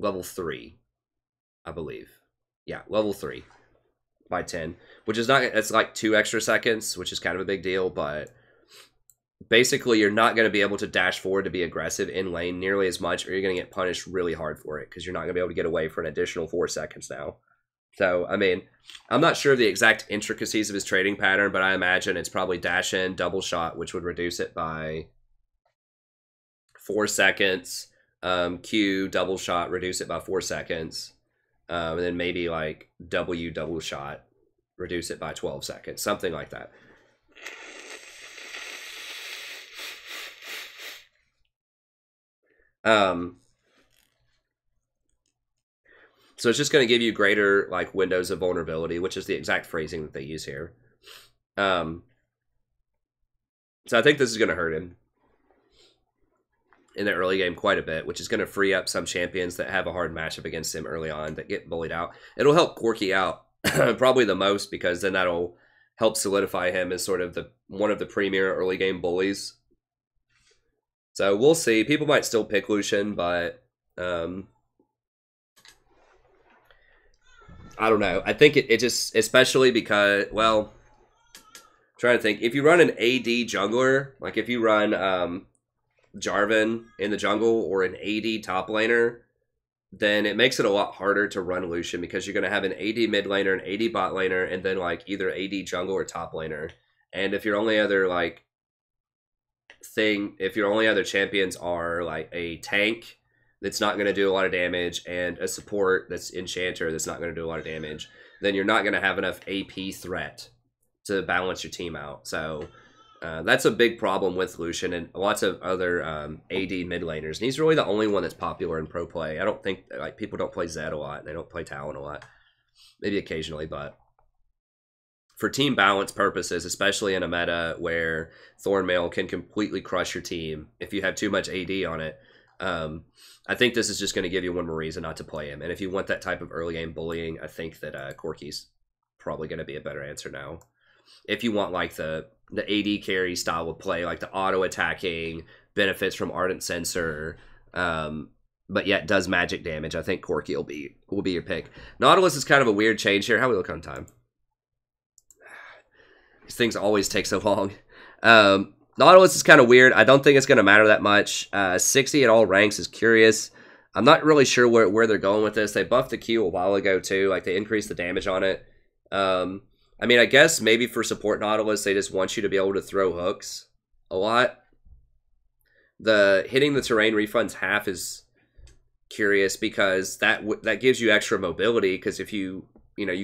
S1: Level 3, I believe. Yeah, level 3 by 10, which is not, it's like 2 extra seconds, which is kind of a big deal, but basically you're not going to be able to dash forward to be aggressive in lane nearly as much, or you're going to get punished really hard for it, because you're not going to be able to get away for an additional 4 seconds now. So, I mean, I'm not sure of the exact intricacies of his trading pattern, but I imagine it's probably dash in, double shot, which would reduce it by 4 seconds, Q, double shot, reduce it by 4 seconds, and then maybe like W, double shot, reduce it by 12 seconds, something like that. So it's just going to give you greater like windows of vulnerability, which is the exact phrasing that they use here. So I think this is going to hurt him in the early game quite a bit, which is going to free up some champions that have a hard matchup against him early on that get bullied out. It'll help Corki out probably the most, because then that'll help solidify him as sort of the one of the premier early game bullies. So we'll see. People might still pick Lucian, but I don't know. I think it just, especially because, well, I'm trying to think. If you run an AD jungler, like if you run Jarvan in the jungle or an AD top laner, then it makes it a lot harder to run Lucian, because you're going to have an AD mid laner, an AD bot laner, and then like either AD jungle or top laner. And if your only other like if your only other champions are like a tank that's not going to do a lot of damage and a support that's enchanter that's not going to do a lot of damage, then you're not going to have enough AP threat to balance your team out. So that's a big problem with Lucian and lots of other AD mid laners. And he's really the only one that's popular in pro play. I don't think, like, people don't play Zed a lot. They don't play Talon a lot. Maybe occasionally, but for team balance purposes, especially in a meta where Thornmail can completely crush your team if you have too much AD on it, I think this is just going to give you one more reason not to play him. And if you want that type of early game bullying, I think that Corki's probably going to be a better answer now. If you want like the AD carry style of play, like the auto attacking, benefits from Ardent Sensor, but yet does magic damage, I think Corki will be your pick. Nautilus is kind of a weird change here. How do we look on time? These things always take so long. Nautilus is kind of weird. I don't think it's going to matter that much. 60 at all ranks is curious. I'm not really sure where they're going with this. They buffed the Q a while ago too. Like, they increased the damage on it. I mean, I guess maybe for support Nautilus, they just want you to be able to throw hooks a lot. The hitting the terrain refunds half is curious, because that gives you extra mobility, because if you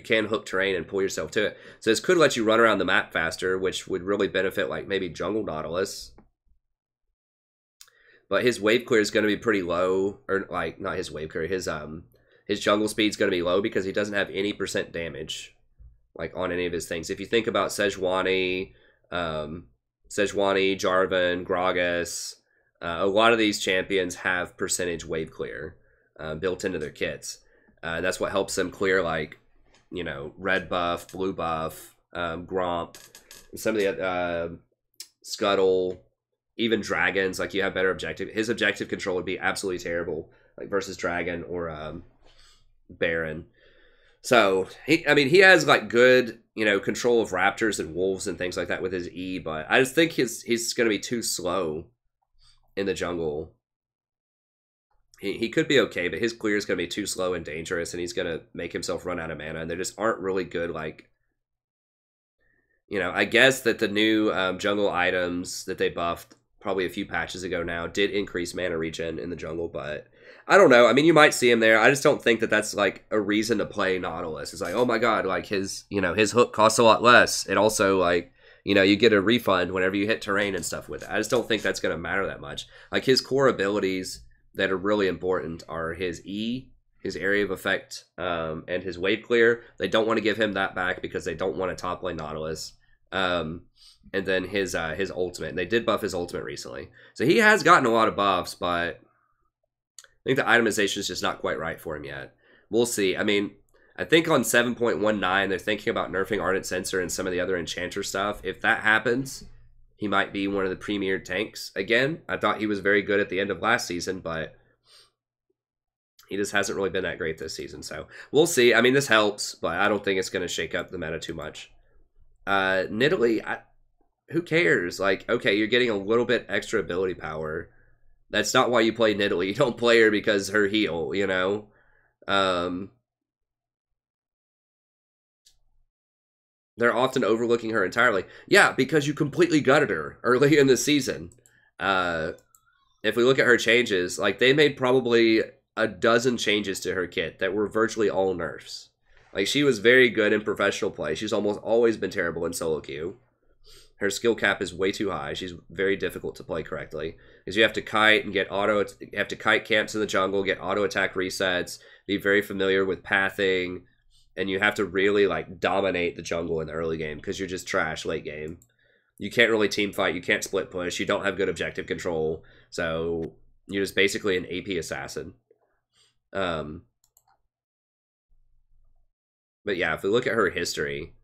S1: can hook terrain and pull yourself to it. So this could let you run around the map faster, which would really benefit like maybe jungle Nautilus. But his wave clear is going to be pretty low, or like not his wave clear, his jungle speed is going to be low, because he doesn't have any % damage like on any of his things. If you think about Sejuani, Jarvan, Gragas, a lot of these champions have percentage wave clear built into their kits. That's what helps them clear like, red buff, blue buff, Gromp, and some of the Scuttle, even dragons, like you have better objective. His objective control would be absolutely terrible, like versus dragon or Baron. So he has like good, control of raptors and wolves and things like that with his E, but I just think he's going to be too slow in the jungle. He could be okay, but his clear is going to be too slow and dangerous, and he's going to make himself run out of mana, and there just aren't really good, like, I guess that the new jungle items that they buffed probably a few patches ago now did increase mana regen in the jungle, but I don't know. I mean, you might see him there. I just don't think that that's, like, a reason to play Nautilus. It's like, oh my god, like, his hook costs a lot less. It also, like, you get a refund whenever you hit terrain and stuff with it. I just don't think that's going to matter that much. Like, his core abilities that are really important are his E, his area of effect, and his wave clear. They don't want to give him that back because they don't want to top lane Nautilus. And then his ultimate. They did buff his ultimate recently. So he has gotten a lot of buffs, but I think the itemization is just not quite right for him yet. We'll see. I mean, I think on 7.19, they're thinking about nerfing Ardent Censer and some of the other Enchanter stuff. If that happens, he might be one of the premier tanks again. I thought he was very good at the end of last season, but he just hasn't really been that great this season. So we'll see. I mean, this helps, but I don't think it's going to shake up the meta too much. Nidalee, who cares? Like, okay, you're getting a little bit extra ability power. That's not why you play Nidalee. You don't play her because her heal, They're often overlooking her entirely. Yeah, because you completely gutted her early in the season. If we look at her changes, like, they made probably a dozen changes to her kit that were virtually all nerfs. Like, she was very good in professional play. She's almost always been terrible in solo queue. Her skill cap is way too high. She's very difficult to play correctly. Because you have to kite and get you have to kite camps in the jungle, get auto attack resets, be very familiar with pathing, and you have to really, like, dominate the jungle in the early game because you're just trash late game. You can't really team fight. You can't split push. You don't have good objective control. So you're just basically an AP assassin. But yeah, if we look at her history,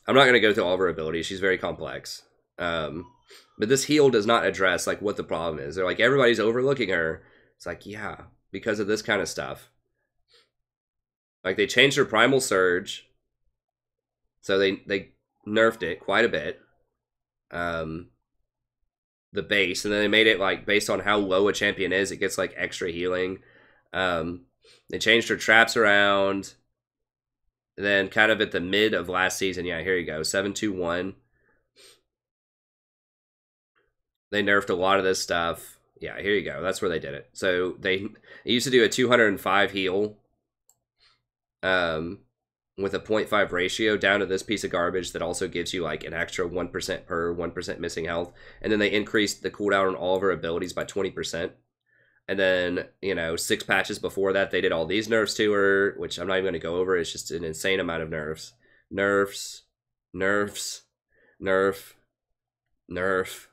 S1: I'm not going to go through all of her abilities. She's very complex. But this heal does not address, like, what the problem is. They're like, everybody's overlooking her. It's like, yeah, because of this kind of stuff. Like, they changed her Primal Surge. So they nerfed it quite a bit. The base. And then they made it, like, based on how low a champion is, it gets, like, extra healing. They changed her traps around. And then kind of at the mid of last season, yeah, here you go, 721. They nerfed a lot of this stuff. Yeah, here you go. That's where they did it. So they used to do a 205 heal with a 0.5 ratio down to this piece of garbage that also gives you, like, an extra 1% per 1% missing health. And then they increased the cooldown on all of her abilities by 20%. And then, 6 patches before that, they did all these nerfs to her, which I'm not even going to go over. It's just an insane amount of nerfs. Nerfs. Nerfs. Nerf. Nerf.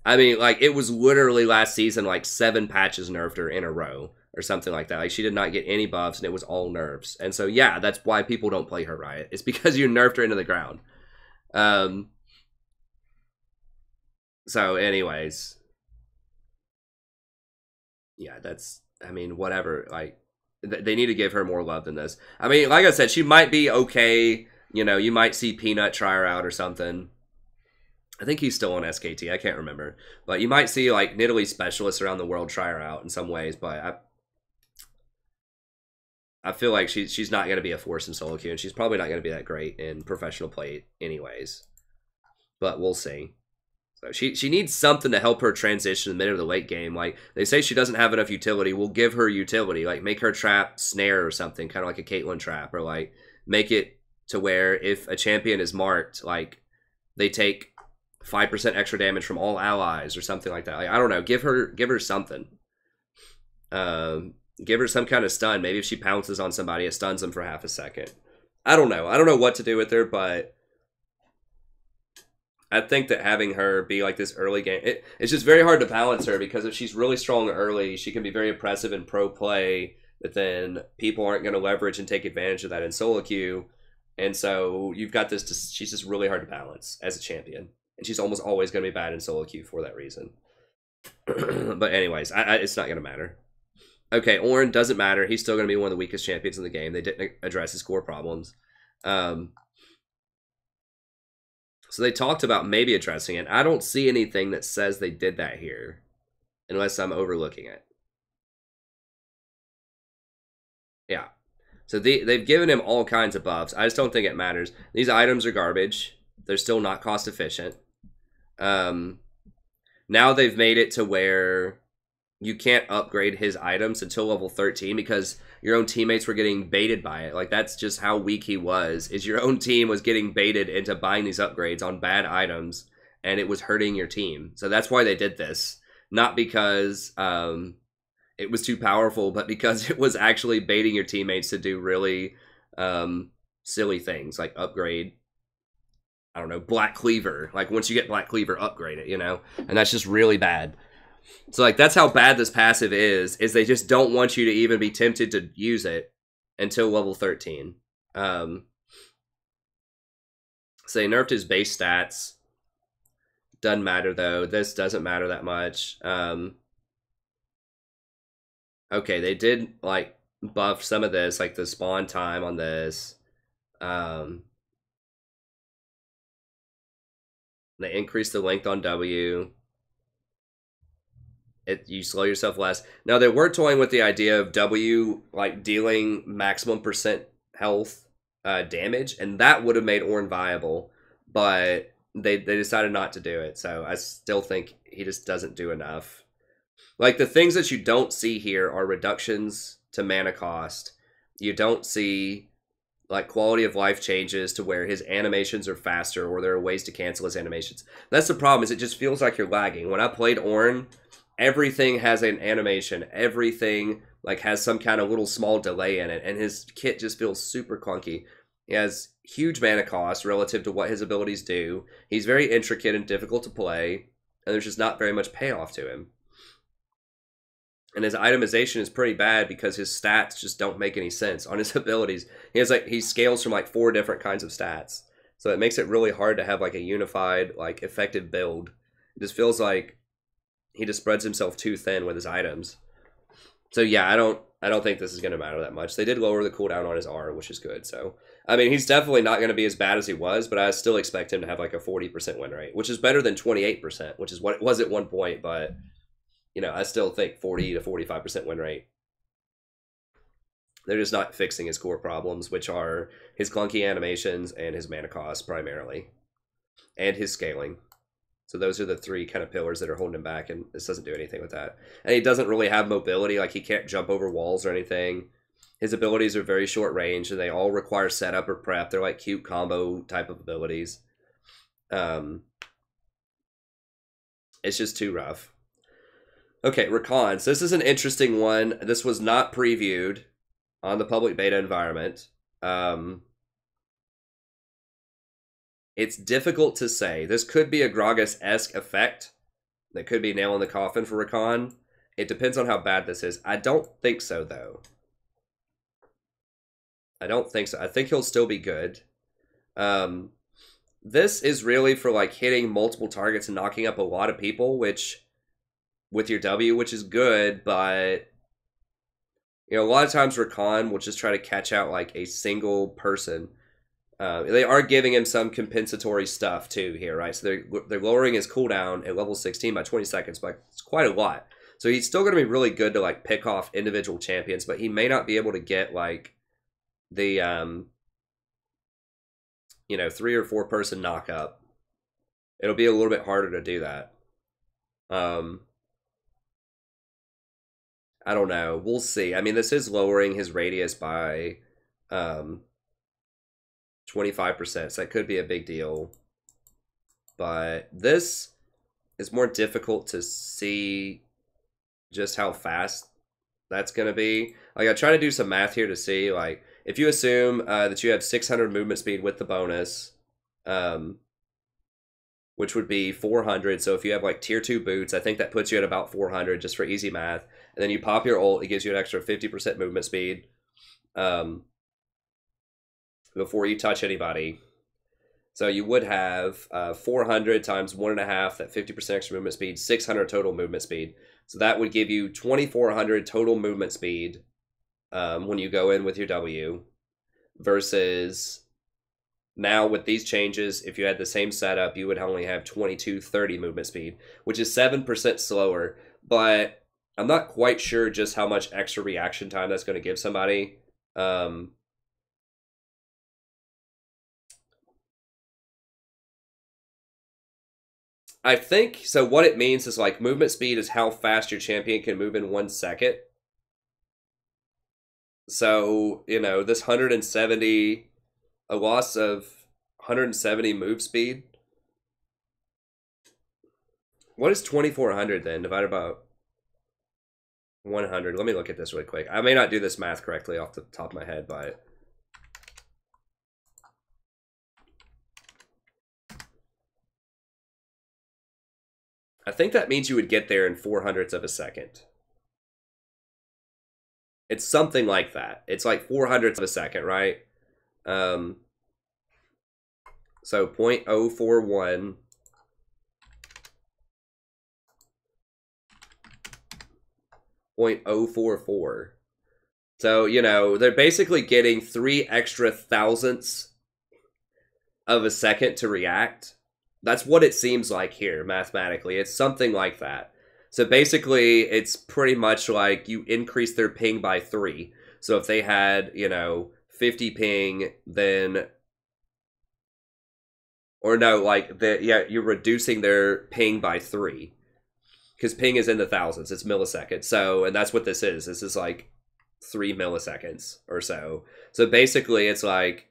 S1: I mean, like, it was literally last season, like, 7 patches nerfed her in a row or something like that. Like, she did not get any buffs, and it was all nerfs. And so, yeah, that's why people don't play her, right? It's because you nerfed her into the ground. So, anyways... yeah, that's, I mean, whatever, like, they need to give her more love than this. I mean, like I said, she might be okay, you might see Peanut try her out or something. I think he's still on SKT, I can't remember. But you might see, like, Nidalee specialists around the world try her out in some ways, but I feel like she's not going to be a force in solo queue, and she's probably not going to be that great in professional play anyways. But we'll see. So she needs something to help her transition in the mid of the late game. Like, they say she doesn't have enough utility. We'll give her utility. Like, make her trap snare or something, kind of like a Caitlyn trap. Or, like, make it to where if a champion is marked, like, they take 5% extra damage from all allies or something like that. Like, I don't know. Give her something. Give her some kind of stun. Maybe if she pounces on somebody, it stuns them for half a second. I don't know. I don't know what to do with her, but... I think that having her be like this early game, it's just very hard to balance her because if she's really strong early, she can be very impressive in pro play, but then people aren't going to leverage and take advantage of that in solo queue. And so you've got this, she's just really hard to balance as a champion. And she's almost always going to be bad in solo queue for that reason. But anyways, it's not going to matter. Okay, Ornn doesn't matter. He's still going to be one of the weakest champions in the game. They didn't address his core problems. So they talked about maybe addressing it. I don't see anything that says they did that here, unless I'm overlooking it. Yeah. So they've given him all kinds of buffs. I just don't think it matters. These items are garbage. They're still not cost efficient. Now they've made it to where you can't upgrade his items until level 13 because your own teammates were getting baited by it. Like, that's just how weak he was, is your own team was getting baited into buying these upgrades on bad items, and it was hurting your team. So that's why they did this. Not because it was too powerful, but because it was actually baiting your teammates to do really silly things, like upgrade, I don't know, Black Cleaver. Like, once you get Black Cleaver, upgrade it, you know? And that's just really bad. So, like, that's how bad this passive is they just don't want you to even be tempted to use it until level 13. So they nerfed his base stats. Doesn't matter, though. This doesn't matter that much. Okay, they did, like, buff some of this, like the spawn time on this. They increased the length on W. You slow yourself less. Now, they were toying with the idea of W, like, dealing maximum percent health damage, and that would have made Ornn viable, but they decided not to do it, so I still think he just doesn't do enough. Like, the things that you don't see here are reductions to mana cost. You don't see, like, quality of life changes to where his animations are faster or there are ways to cancel his animations. That's the problem, is it just feels like you're lagging. When I played Ornn, everything has an animation. Everything, like, has some kind of little small delay in it, and his kit just feels super clunky. He has huge mana cost relative to what his abilities do. He's very intricate and difficult to play, and there's just not very much payoff to him. And his itemization is pretty bad because his stats just don't make any sense on his abilities. He scales from, like, 4 different kinds of stats. So it makes it really hard to have, like, a unified, like, effective build. It just feels like he just spreads himself too thin with his items. So yeah, I don't think this is going to matter that much. They did lower the cooldown on his R, which is good. So, I mean, he's definitely not going to be as bad as he was, but I still expect him to have, like, a 40% win rate, which is better than 28%, which is what it was at one point, but, you know, I still think 40 to 45% win rate. They're just not fixing his core problems, which are his clunky animations and his mana cost primarily, and his scaling. So those are the 3 kind of pillars that are holding him back, and this doesn't do anything with that. And he doesn't really have mobility, like, he can't jump over walls or anything. His abilities are very short range, and they all require setup or prep. They're like cute combo type of abilities. It's just too rough. Okay, Rakan. So this is an interesting one. This was not previewed on the public beta environment. It's difficult to say. This could be a Gragas-esque effect. That could be a nail in the coffin for Rakan. It depends on how bad this is. I don't think so, though. I don't think so. I think he'll still be good. This is really for, like, hitting multiple targets and knocking up a lot of people, which, with your W, which is good, but, you know, a lot of times Rakan will just try to catch out, like, a single person. They are giving him some compensatory stuff, too, here, right? So they're lowering his cooldown at level 16 by 20 seconds, but it's quite a lot. So he's still going to be really good to, like, pick off individual champions, but he may not be able to get, like, the, you know, 3 or 4 person knock up. It'll be a little bit harder to do that. I don't know. We'll see. I mean, this is lowering his radius by 25%, so that could be a big deal. But this is more difficult to see just how fast that's going to be. Like, I try to do some math here to see, like, if you assume that you have 600 movement speed with the bonus, which would be 400. So if you have, like, tier 2 boots, I think that puts you at about 400 just for easy math. And then you pop your ult, it gives you an extra 50% movement speed before you touch anybody. So you would have 400 times 1.5, that 50% extra movement speed, 600 total movement speed. So that would give you 2,400 total movement speed when you go in with your W, versus now with these changes, if you had the same setup, you would only have 2230 movement speed, which is 7% slower. But I'm not quite sure just how much extra reaction time that's going to give somebody. I think, so what it means is like movement speed is how fast your champion can move in 1 second. So, you know, this 170, a loss of 170 move speed. What is 2,400 then divided by 100? Let me look at this really quick. I may not do this math correctly off the top of my head, but I think that means you would get there in 400ths of a second. It's something like that. It's like 400ths of a second, right? So 0.041 0.044. So, you know, they're basically getting 3 extra thousandths of a second to react. That's what it seems like here, mathematically. It's something like that. So basically, it's pretty much like you increase their ping by 3. So if they had, you know, 50 ping, then... Or no, like, you're reducing their ping by 3. Because ping is in the thousands, it's milliseconds. So, and that's what this is. This is like 3 milliseconds or so. So basically, it's like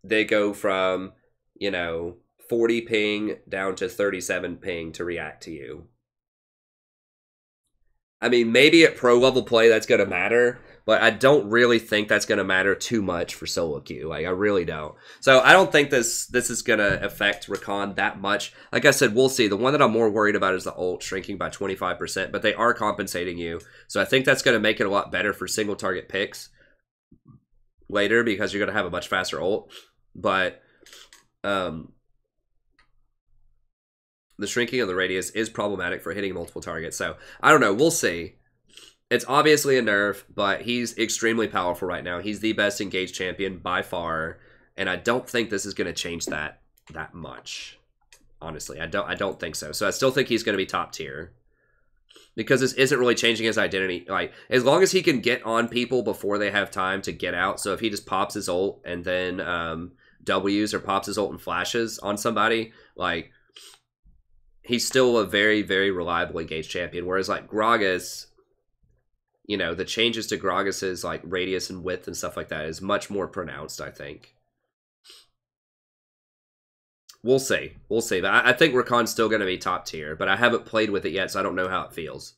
S1: they go from, you know, 40 ping down to 37 ping to react to you. I mean, maybe at pro level play that's going to matter, but I don't really think that's going to matter too much for solo queue. Like, I really don't. So I don't think this is going to affect Rakan that much. Like I said, we'll see. The one that I'm more worried about is the ult shrinking by 25%, but they are compensating you. So I think that's going to make it a lot better for single target picks later, because you're going to have a much faster ult. But the shrinking of the radius is problematic for hitting multiple targets. So, I don't know. We'll see. It's obviously a nerf, but he's extremely powerful right now. He's the best engaged champion by far, and I don't think this is going to change that much. Honestly, I don't think so. So, I still think he's going to be top tier, because this isn't really changing his identity. Like, as long as he can get on people before they have time to get out. So, if he just pops his ult and then W's, or pops his ult and flashes on somebody, like, he's still a very, very reliable engaged champion. Whereas, like, Gragas, you know, the changes to Gragas's, like, radius and width and stuff like that is much more pronounced, I think. We'll see. We'll see. But I think Rakan's still going to be top tier, but I haven't played with it yet, so I don't know how it feels.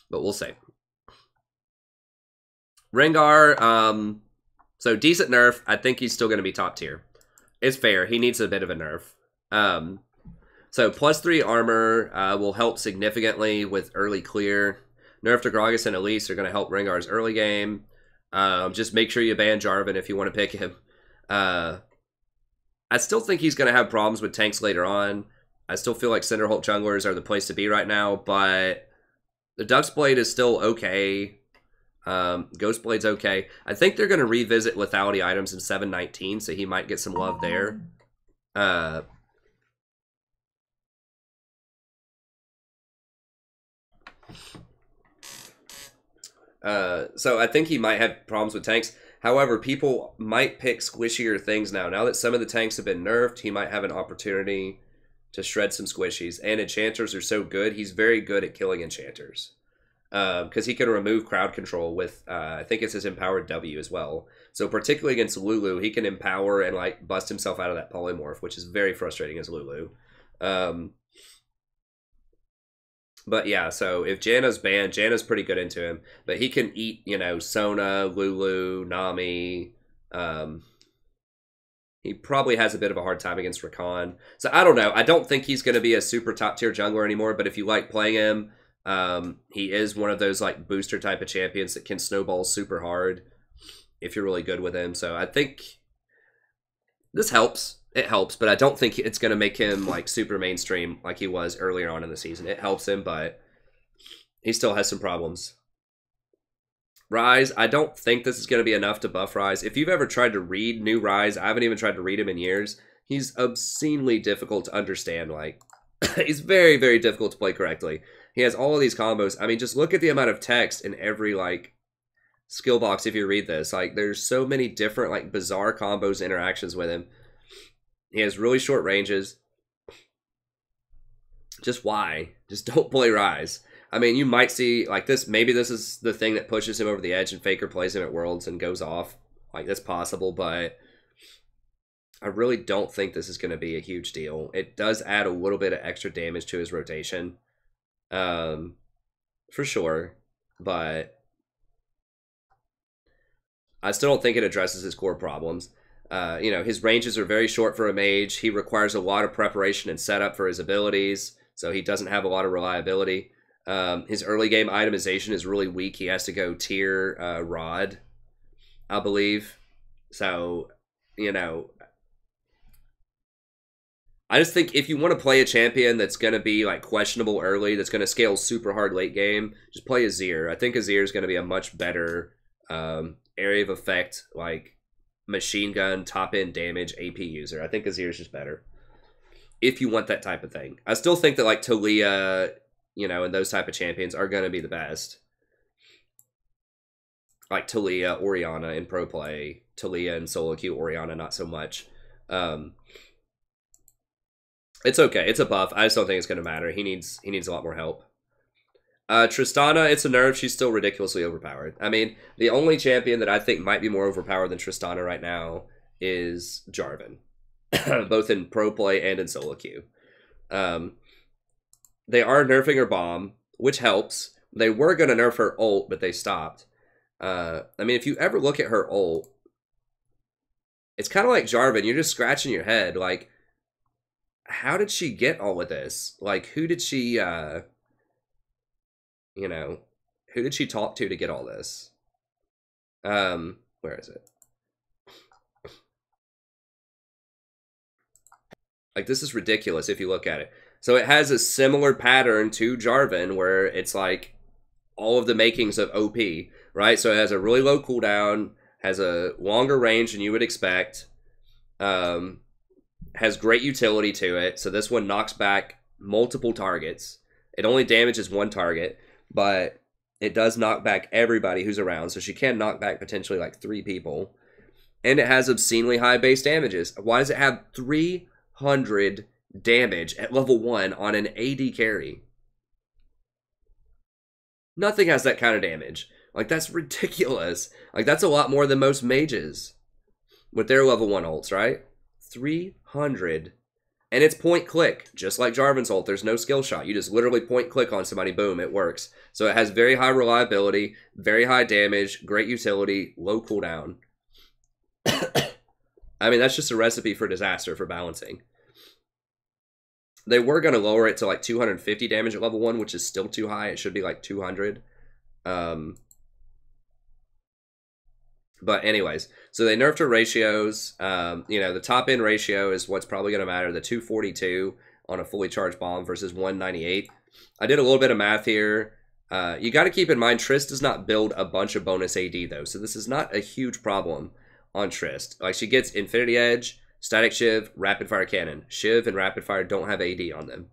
S1: But we'll see. Rengar, so decent nerf. I think he's still going to be top tier. It's fair. He needs a bit of a nerf. So +3 armor will help significantly with early clear. Nerf to Gragas and Elise are going to help Rengar's early game. Just make sure you ban Jarvan if you want to pick him. I still think he's going to have problems with tanks later on. I still feel like Cinder Hulk junglers are the place to be right now, but the Duskblade is still okay. Ghostblade's okay. I think they're going to revisit lethality items in 7.19, so he might get some love there. So I think he might have problems with tanks. However, people might pick squishier things now. Now that some of the tanks have been nerfed, he might have an opportunity to shred some squishies. And enchanters are so good, he's very good at killing enchanters. Because he can remove crowd control with, I think it's his empowered W as well. So particularly against Lulu, he can empower and like bust himself out of that polymorph, which is very frustrating as Lulu. But yeah, so if Janna's banned, Janna's pretty good into him. But he can eat, you know, Sona, Lulu, Nami. He probably has a bit of a hard time against Rakan. So I don't know. I don't think he's going to be a super top tier jungler anymore. But if you like playing him, he is one of those like booster type of champions that can snowball super hard if you're really good with him. So I think this helps. It helps, but I don't think it's going to make him like super mainstream like he was earlier on in the season. It helps him, but he still has some problems. Ryze, I don't think this is going to be enough to buff Ryze. If you've ever tried to read new Ryze, I haven't even tried to read him in years. He's obscenely difficult to understand. Like, he's very, very difficult to play correctly. He has all of these combos. I mean, just look at the amount of text in every, like, skill box if you read this. Like, there's so many different, like, bizarre combos, interactions with him. He has really short ranges. Just why? Just don't play Ryze. I mean, you might see, like, this, maybe this is the thing that pushes him over the edge and Faker plays him at Worlds and goes off. Like, that's possible, but I really don't think this is going to be a huge deal. It does add a little bit of extra damage to his rotation. For sure. But I still don't think it addresses his core problems. You know, his ranges are very short for a mage. He requires a lot of preparation and setup for his abilities, so he doesn't have a lot of reliability. His early game itemization is really weak. He has to go tier Rod, I believe. So, you know, I just think if you want to play a champion that's going to be like questionable early, that's going to scale super hard late game, just play Azir. I think Azir is going to be a much better area of effect, like machine gun, top end damage, AP user. I think Azir is just better if you want that type of thing. I still think that like Talia, you know, and those type of champions are going to be the best. Like Talia, Orianna in pro play, Talia and solo queue, Orianna not so much. It's okay. It's a buff. I just don't think it's going to matter. He needs a lot more help. Tristana, it's a nerf. She's still ridiculously overpowered. I mean, the only champion that I think might be more overpowered than Tristana right now is Jarvan, both in pro play and in solo queue. They are nerfing her bomb, which helps. They were going to nerf her ult, but they stopped. I mean, if you ever look at her ult, it's kind of like Jarvan. You're just scratching your head. Like, how did she get all of this? Like, who did she, you know, who did she talk to get all this? Where is it? Like, this is ridiculous if you look at it. So it has a similar pattern to Jarvan where it's like all of the makings of OP, right? So it has a really low cooldown, has a longer range than you would expect, has great utility to it. So this one knocks back multiple targets. It only damages one target, but it does knock back everybody who's around. So she can knock back potentially like 3 people. And it has obscenely high base damages. Why does it have 300 damage at level 1 on an AD carry? Nothing has that kind of damage. Like, that's ridiculous. Like, that's a lot more than most mages with their level 1 ults, right? 300. And it's point click, just like Jarvan's ult. There's no skill shot. You just literally point click on somebody, boom, it works. So it has very high reliability, very high damage, great utility, low cooldown. I mean, that's just a recipe for disaster for balancing. They were going to lower it to like 250 damage at level 1, which is still too high. It should be like 200. But anyways, so they nerfed her ratios. You know, the top end ratio is what's probably going to matter. The 242 on a fully charged bomb versus 198. I did a little bit of math here. You got to keep in mind, Trist does not build a bunch of bonus AD though. So this is not a huge problem on Trist. Like, she gets Infinity Edge, Static Shiv, Rapid Fire Cannon. Shiv and Rapid Fire don't have AD on them.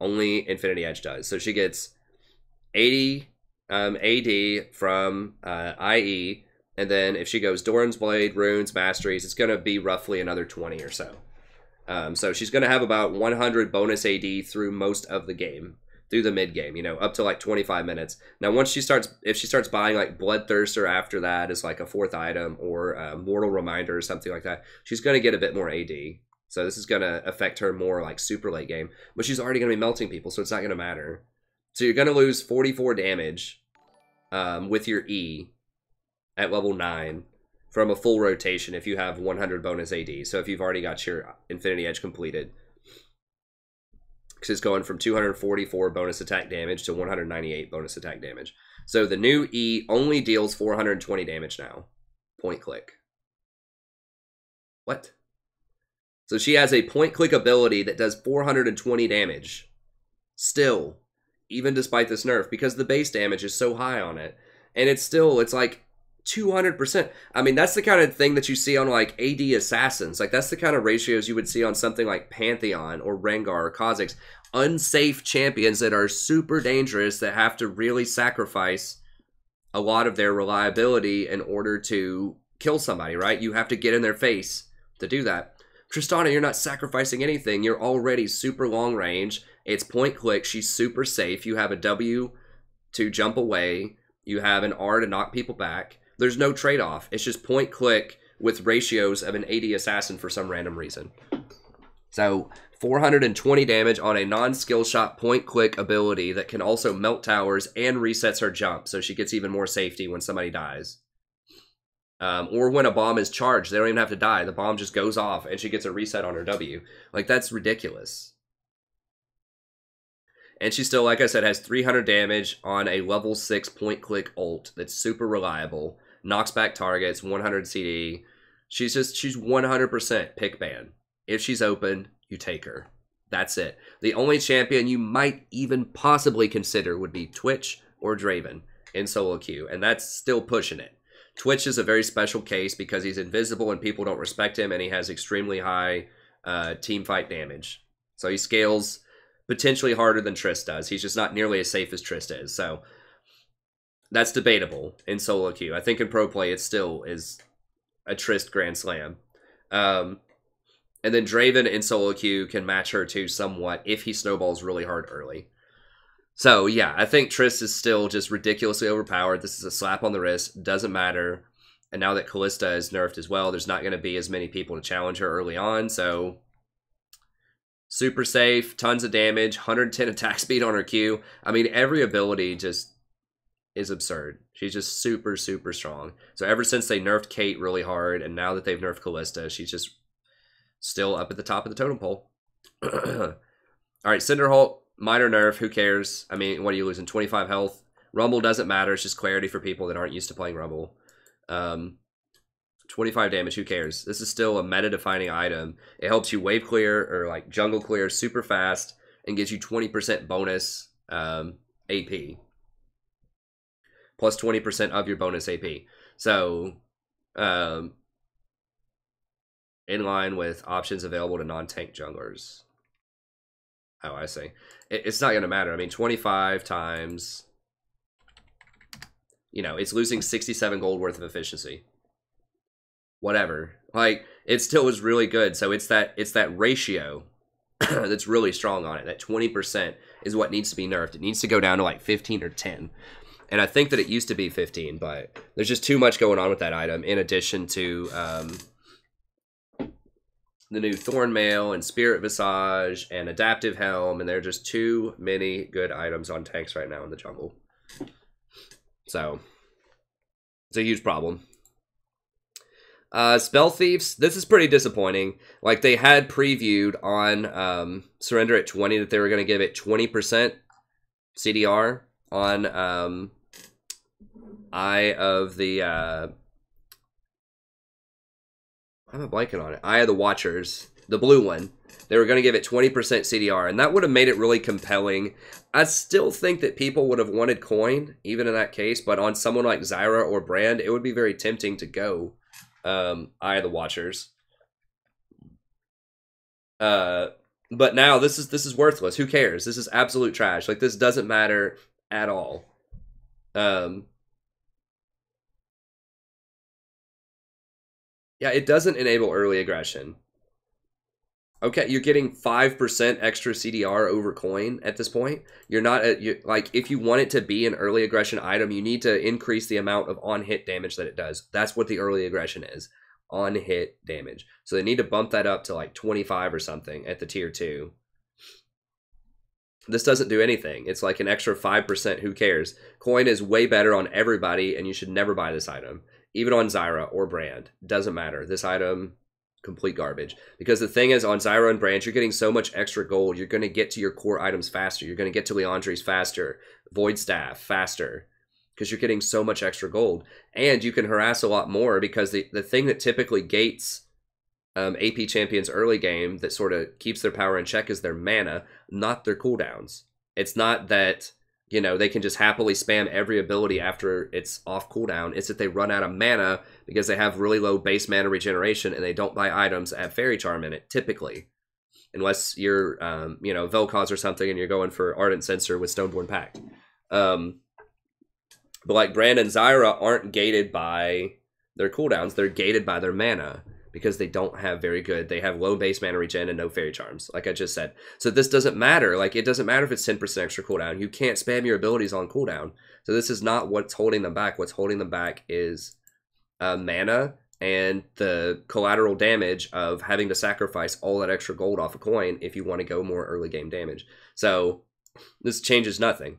S1: Only Infinity Edge does. So she gets 80 AD from IE. And then if she goes Doran's Blade, Runes, Masteries, it's going to be roughly another 20 or so. So she's going to have about 100 bonus AD through most of the game. Through the mid game, you know, up to like 25 minutes. Now, once she starts, if she starts buying like Bloodthirster after that as like a 4th item, or Mortal Reminder or something like that, she's going to get a bit more AD. So this is going to affect her more like super late game. But she's already going to be melting people, so it's not going to matter. So you're going to lose 44 damage with your E at level 9 from a full rotation if you have 100 bonus AD. So if you've already got your Infinity Edge completed. Because it's going from 244 bonus attack damage to 198 bonus attack damage. So the new E only deals 420 damage now. Point click. What? So she has a point-click ability that does 420 damage. Still, even despite this nerf, because the base damage is so high on it. And it's like 200%. I mean, that's the kind of thing that you see on, like, AD Assassins. Like, that's the kind of ratios you would see on something like Pantheon or Rengar or Kha'Zix. Unsafe champions that are super dangerous that have to really sacrifice a lot of their reliability in order to kill somebody, right? You have to get in their face to do that. Tristana, you're not sacrificing anything. You're already super long range. It's point click. She's super safe. You have a W to jump away. You have an R to knock people back. There's no trade-off. It's just point click with ratios of an AD assassin for some random reason. So 420 damage on a non-skill shot point click ability that can also melt towers and resets her jump, so she gets even more safety when somebody dies. Or when a bomb is charged, they don't even have to die. The bomb just goes off and she gets a reset on her W. Like, that's ridiculous. And she still, like I said, has 300 damage on a level 6 point-click ult that's super reliable. Knocks back targets, 100 CD. She's 100% pick ban. If she's open, you take her. That's it. The only champion you might even possibly consider would be Twitch or Draven in solo queue, and that's still pushing it. Twitch is a very special case because he's invisible and people don't respect him, and he has extremely high team fight damage. So he scales potentially harder than Trist does. He's just not nearly as safe as Trist is. So that's debatable in solo queue. I think in pro play it still is a Trist Grand Slam. And then Draven in solo queue can match her too somewhat if he snowballs really hard early. So, yeah, I think Trist is still just ridiculously overpowered. This is a slap on the wrist. Doesn't matter. And now that Kalista is nerfed as well, there's not going to be as many people to challenge her early on. So, super safe, tons of damage, 110 attack speed on her Q. I mean, every ability just is absurd. She's just super, super strong. So, ever since they nerfed Kate really hard, and now that they've nerfed Kalista, she's just still up at the top of the totem pole. All right, Cinder Hulk. Minor nerf, who cares? I mean, what are you losing? 25 health? Rumble doesn't matter. It's just clarity for people that aren't used to playing Rumble. 25 damage, who cares? This is still a meta-defining item. It helps you wave clear or like jungle clear super fast and gives you 20% bonus AP. Plus 20% of your bonus AP. So, in line with options available to non-tank junglers. Oh, I see. It's not going to matter. I mean, 25 times, you know, it's losing 67 gold worth of efficiency. Whatever. Like, it still was really good. So it's that ratio that's really strong on it. That 20% is what needs to be nerfed. It needs to go down to like 15 or 10. And I think that it used to be 15, but there's just too much going on with that item in addition to the new Thornmail and Spirit Visage and Adaptive Helm, and there are just too many good items on tanks right now in the jungle. So, it's a huge problem. Spellthieves, this is pretty disappointing. Like, they had previewed on Surrender at 20 that they were going to give it 20% CDR on Eye of the... I'm blanking on it. Eye of the Watchers, the blue one. They were going to give it 20% CDR, and that would have made it really compelling. I still think that people would have wanted coin, even in that case, but on someone like Zyra or Brand, it would be very tempting to go Eye of the Watchers. But now this is worthless. Who cares? This is absolute trash. Like, this doesn't matter at all. Yeah, it doesn't enable early aggression. Okay, you're getting 5% extra CDR over coin at this point. You're not like, if you want it to be an early aggression item, you need to increase the amount of on-hit damage that it does. That's what the early aggression is, on-hit damage. So they need to bump that up to like 25 or something at the tier 2. This doesn't do anything. It's like an extra 5%. Who cares? Coin is way better on everybody, and you should never buy this item. Even on Zyra or Brand. Doesn't matter. This item, complete garbage. Because the thing is, on Zyra and Brand, you're getting so much extra gold. You're going to get to your core items faster. You're going to get to Leandre's faster. Void Staff faster. Because you're getting so much extra gold. And you can harass a lot more because the thing that typically gates AP champions early game that sort of keeps their power in check is their mana, not their cooldowns. It's not that, you know, they can just happily spam every ability after it's off cooldown. It's that they run out of mana because they have really low base mana regeneration and they don't buy items that have Fairy Charm in it, typically. Unless you're, you know, Vel'Koz or something and you're going for Ardent Censer with Stoneborn Pact. But like Brand and Zyra aren't gated by their cooldowns. They're gated by their mana because they don't have very good. They have low base mana regen and no Fairy Charms, like I just said. So this doesn't matter. Like, it doesn't matter if it's 10% extra cooldown. You can't spam your abilities on cooldown. So this is not what's holding them back. What's holding them back is mana and the collateral damage of having to sacrifice all that extra gold off a coin if you want to go more early game damage. So this changes nothing.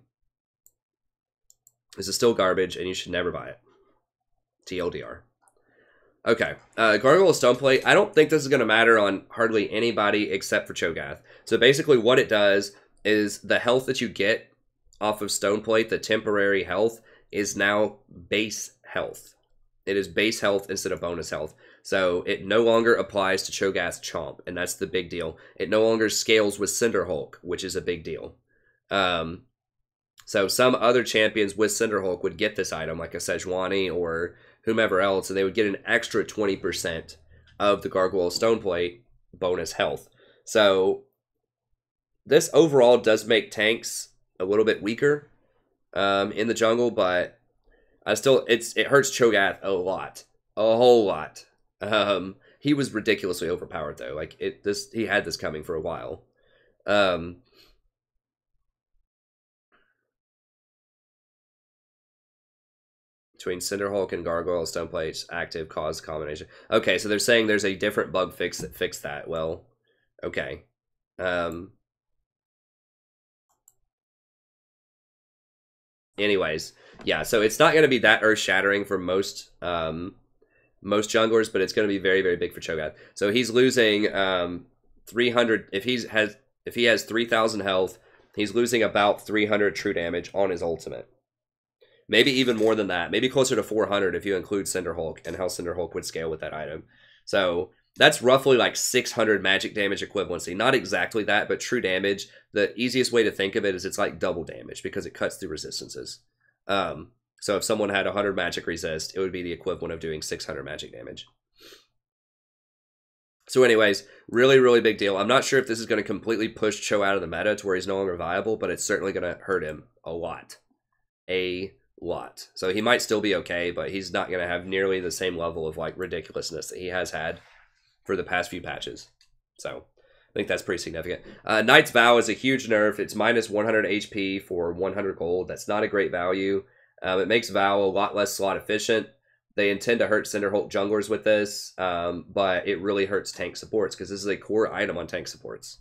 S1: This is still garbage, and you should never buy it. TLDR. Okay, Gargoyle Stoneplate. I don't think this is going to matter on hardly anybody except for Cho'Gath. So basically what it does is the health that you get off of Stoneplate, the temporary health, is now base health. It is base health instead of bonus health. So it no longer applies to Cho'Gath's Chomp, and that's the big deal. It no longer scales with Cinderhulk, which is a big deal. So some other champions with Cinderhulk would get this item, like a Sejuani or whomever else, and they would get an extra 20% of the Gargoyle Stoneplate bonus health. So this overall does make tanks a little bit weaker in the jungle, but I still it hurts Cho'Gath a lot, a whole lot. He was ridiculously overpowered though. Like he had this coming for a while. Between Cinderhulk and Gargoyle Stoneplate's active cause combination. Okay, so they're saying there's a different bug fix that fixed that. Well, okay. Anyways, yeah, so it's not going to be that earth-shattering for most junglers, but it's going to be very, very big for Cho'Gath. So he's losing 300. If he has 3,000 health, he's losing about 300 true damage on his ultimate. Maybe even more than that. Maybe closer to 400 if you include Cinderhulk and how Cinderhulk would scale with that item. So that's roughly like 600 magic damage equivalency. Not exactly that, but true damage. The easiest way to think of it is it's like double damage because it cuts through resistances. So if someone had 100 magic resist, it would be the equivalent of doing 600 magic damage. So anyways, really, really big deal. I'm not sure if this is going to completely push Cho out of the meta to where he's no longer viable, but it's certainly going to hurt him a lot. A lot. So he might still be okay, but he's not going to have nearly the same level of like ridiculousness that he has had for the past few patches. So I think that's pretty significant. Knight's Vow is a huge nerf. It's minus 100 HP for 100 gold. That's not a great value. It makes Vow a lot less slot efficient. They intend to hurt Cinderhulk junglers with this, but it really hurts tank supports because this is a core item on tank supports.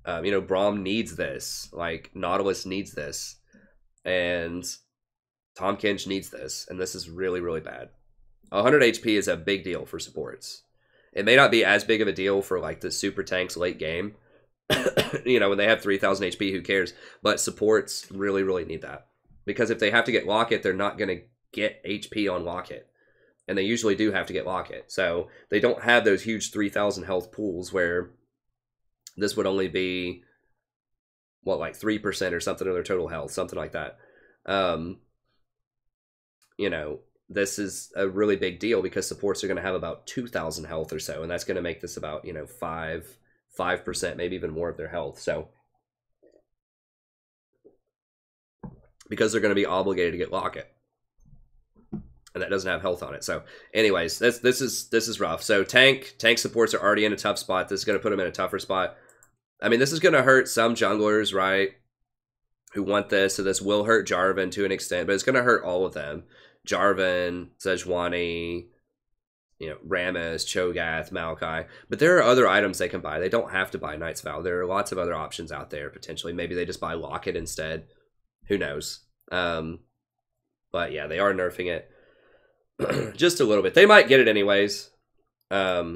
S1: You know, Braum needs this. Like, Nautilus needs this. And Tahm Kench needs this, and this is really, really bad. 100 HP is a big deal for supports. It may not be as big of a deal for like the super tanks late game. You know, when they have 3,000 HP, who cares? But supports really, really need that. Because if they have to get Locket, they're not going to get HP on Locket. And they usually do have to get Locket. So they don't have those huge 3,000 health pools where this would only be, what, like 3% or something of their total health, something like that. You know, this is a really big deal because supports are going to have about 2,000 health or so, and that's going to make this about, you know, 5%, maybe even more of their health. So, because they're going to be obligated to get Locket, and that doesn't have health on it. So, anyways, this is rough. So, tank supports are already in a tough spot. This is going to put them in a tougher spot. I mean, this is going to hurt some junglers, right, who want this. So this will hurt Jarvan to an extent, but it's going to hurt all of them. Jarvan, Sejuani, you know, Rammus, Cho'Gath, Maokai. But there are other items they can buy. They don't have to buy Knight's Vow. There are lots of other options out there, potentially. Maybe they just buy Locket instead. Who knows? But yeah, they are nerfing it just a little bit. They might get it anyways. But